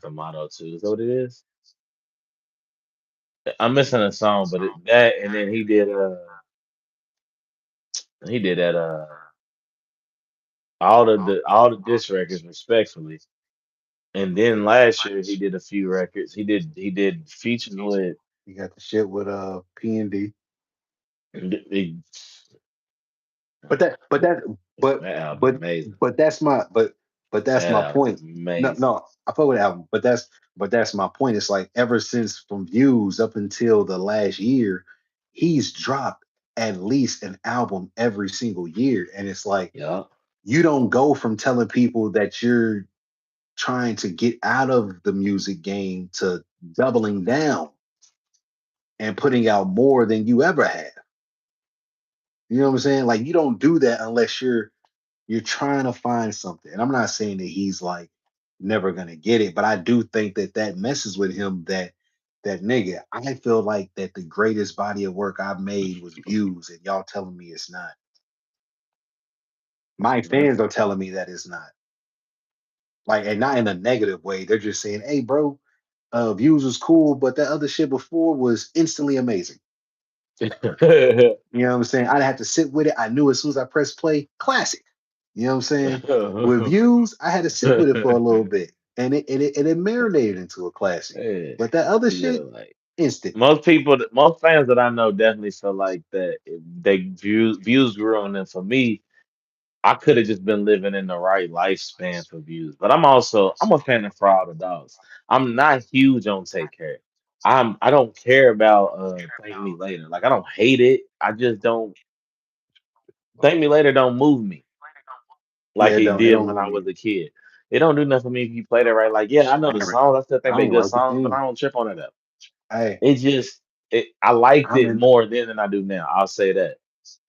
the motto too. Is that what it is? I'm missing a song, but that and then he did that all the diss records respectfully, And then last year he did a few records. He did features with He got the shit with P&D. he, But that, but that, but that album but amazing. but that's my but that's That my album point. No, amazing. no, I fuck with the album, but that's my point. It's like ever since from Views up until the last year, he's dropped at least an album every single year, and it's like Yeah. you don't go from telling people that you're trying to get out of the music game to doubling down and putting out more than you ever have. You know what I'm saying? Like you don't do that unless you're trying to find something. And I'm not saying that he's like never gonna get it, but I do think that that messes with him. That nigga, I feel like that the greatest body of work I've made was Views, and y'all telling me it's not. My Yeah. fans are telling me that it's not. Like, and not in a negative way. They're just saying, "Hey, bro, Views was cool, but that other shit before was instantly amazing." You know what I'm saying? I'd have to sit with it. I knew as soon as I pressed play, classic. You know what I'm saying? With Views, I had to sit with it for a little bit, and it marinated into a classic. Yeah. But that other Yeah, shit, like instant. most fans that I know definitely feel like that if they views grew on them. For me, I could have just been living in the right lifespan for views. But I'm a fan of For All the Dogs. I'm not huge on Take Care. I don't care about Thank Me Later. Like I don't hate it. I just don't Thank Me Later don't move me like Yeah, it it did don't when move I me. was a kid. It don't do nothing for me if you play that right. Like, yeah, I know I the never, songs. I still think I they don't good like the songs, but I theme. don't trip on it. Hey, It just I liked I'm it in, more then than I do now. I'll say that.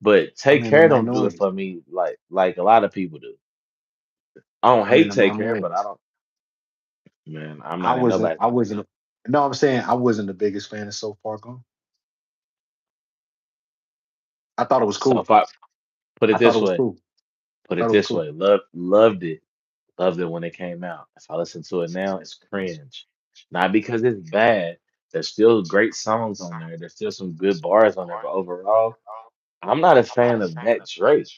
But I'm Take in the Care don't do it minorities. for me like a lot of people do. I don't I'm in hate the Take Care, but I minorities. don't man, I'm I not in wasn't, nobody's I minorities. wasn't. No, I'm saying I wasn't the biggest fan of So Far Gone. I thought it was So cool. if I put it I thought it this was way, cool. put I it thought it was this cool. way, loved it when it came out. If I listen to it now, it's cringe. Not because it's bad. There's still great songs on there. There's still some good bars on there, but overall, I'm not a fan of that Drake.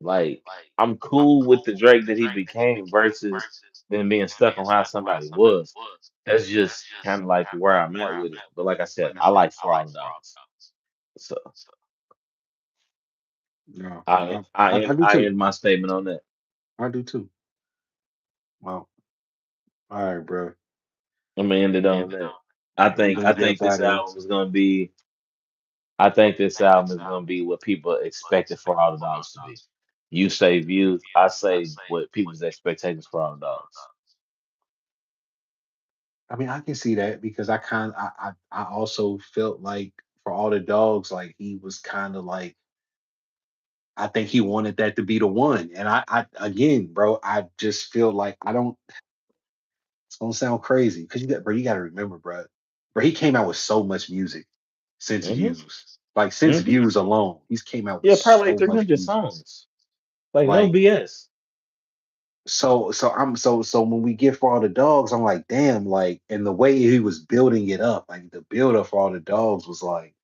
Like, I'm cool with the Drake that he became versus them being stuck on how somebody was. That's just kind of like where I'm at with it. But like I said, I like For All the Dogs. So No, I do I too. end my statement on that. I do too. Well, all right, bro. I'm gonna end it Yeah, on that. we're gonna I get think up out this of here. album is gonna be I think this album is gonna be what people expected For All the Dogs to be. You say views, I say what people's expectations for All the Dogs. I mean, I can see that because I also felt like for all the dogs, like he was kind of like I think he wanted that to be the one. And I again, bro, I just feel like I don't. It's gonna sound crazy because you got to remember, bro, he came out with so much music since Hmm. Views. Like since Hmm. Views alone, he's came out with Yeah, probably like so much 300 music. songs. Like no Like BS. so when we get for all the dogs, I'm like, damn, like, and the way he was building it up, like the build up for all the dogs was like,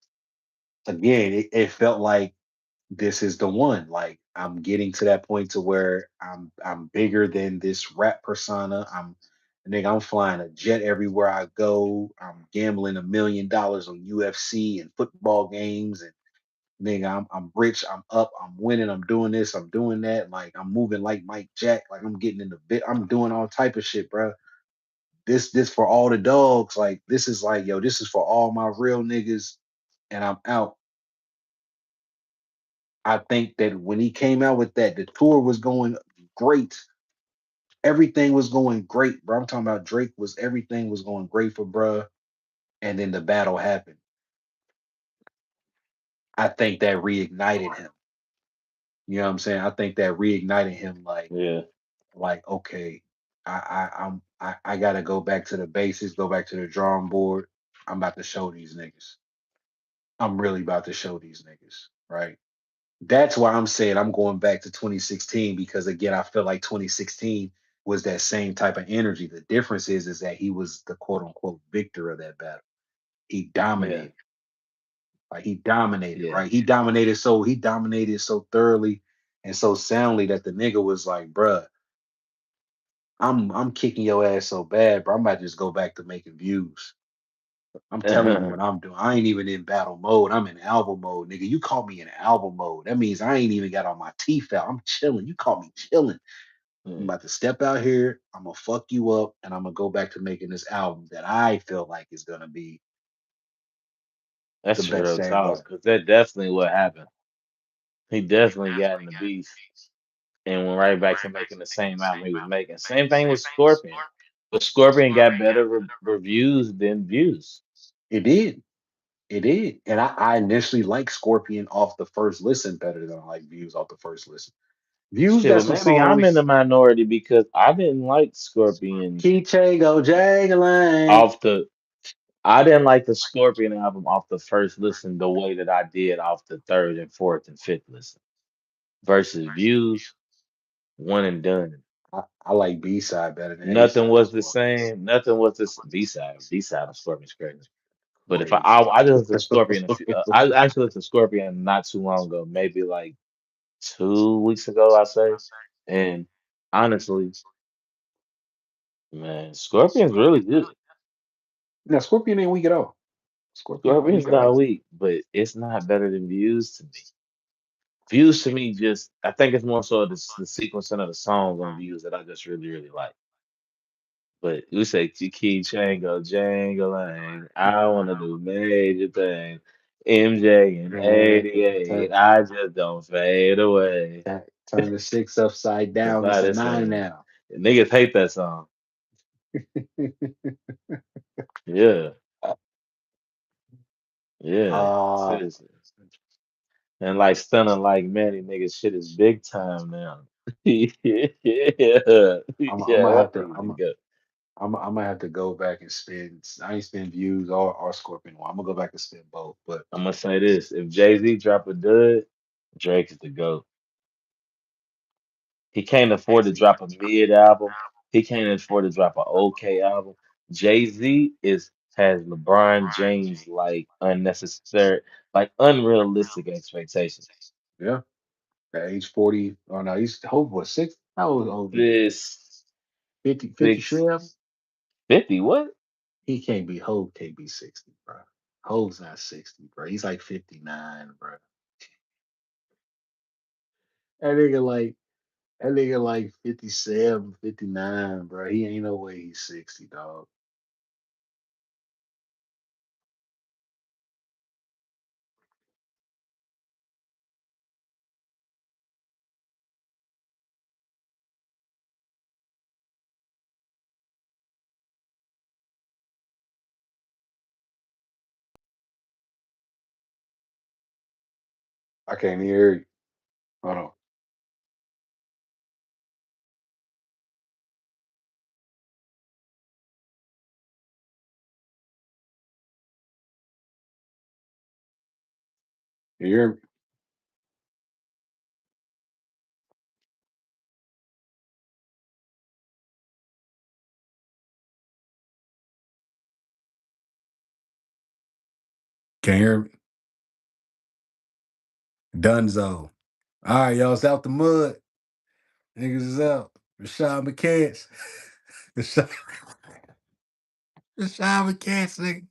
again, it felt like this is the one. Like I'm getting to that point to where I'm bigger than this rap persona. I'm flying a jet everywhere I go. I'm gambling $1 million on UFC and football games, and nigga, I'm rich. I'm up. I'm winning. I'm doing this. I'm doing that. Like I'm moving like Mike Jack. Like I'm getting in the bit. I'm doing all type of shit, bro. This for all the dogs. Like this is like yo. This is for all my real niggas, and I'm out. I think that when he came out with that, the tour was going great. Everything was going great, bro. I'm talking about Drake was everything was going great for bruh. And then the battle happened. I think that reignited him. You know what I'm saying? I think that reignited him Yeah. like okay, I gotta go back to the basics, go back to the drawing board. I'm about to show these niggas. I'm really about to show these niggas, right? That's why I'm saying I'm going back to 2016 because again, I feel like 2016 was that same type of energy. The difference is that he was the quote unquote victor of that battle. He Yeah. dominated, like he dominated, Yeah. right? He dominated so thoroughly and so soundly that the nigga was like, bruh, I'm kicking your ass so bad, bro. I might just go back to making views. I'm telling you what I'm doing. I ain't even in battle mode. I'm in album mode, nigga. You caught me in album mode. That means I ain't even got all my teeth out. I'm chilling. You caught me chilling. I'm Mm, about to step out here. I'm gonna fuck you up, and I'm gonna go back to making this album that I feel like is gonna be the that's best real thing talk, ever. because that definitely what happened. He definitely got in the beef and went right back to making the same album he was making. Same thing with Scorpion. But Scorpion got better reviews than views. It did. It did. And I initially liked Scorpion off the first listen better than I like Views off the first listen. Views Shit, got but some maybe I'm in the songs. minority because I didn't like Scorpion Keychain go jangling. off the I didn't like the Scorpion album off the first listen the way that I did off the third and fourth and fifth listen. Versus views, one and done. I like B side better than A Nothing side on was the Scorpion. same. Nothing was this B side. B side of Scorpion's crazy. But if Crazy. I just listened to Scorpion, I actually listened to Scorpion not too long ago, maybe like 2 weeks ago, I say. And honestly, man, Scorpion's really good. Now Scorpion ain't weak at all. Scorpion not weak Scorpion's at not all. weak, but it's not better than Views to me. Views to me just, I think it's more so the sequencing of the songs on Views that I just really, really like. But we say Key Chango, Jango, I wanna do major things. MJ in Man, 88, I just don't fade away. turn the six upside down. It's About a this nine thing. now. Niggas hate that song. Yeah, yeah. uh Seriously. And like stunning like Manny, niggas shit is big time now. Yeah, I'm yeah, gonna that have to nigga to go. I'm gonna have to go back and spin. I ain't spin Views or Scorpion one. I'm gonna go back and spin both. But I'm gonna say this: if Jay Z drop a dud, Drake is the goat. He can't afford to drop a mid album. He can't afford to drop an okay album. Jay Z is has LeBron James like unnecessary, like unrealistic expectations. yeah, at age 40, oh no, he's Hope was six. How old is Hope now? This 50 six Shrev? 50 what? He can't be Hope can't be 60, bro. Hope's not 60, bro. He's like 59, bro. That nigga like that nigga like 57, 59, bro. He ain't no way he's 60, dog. I can't hear you. Hold on. You hear me? Can't hear me? Dunzo. All right, y'all. It's out the mud. Niggas is out. Rashad McCants. Rashad, Rashad McCants, nigga.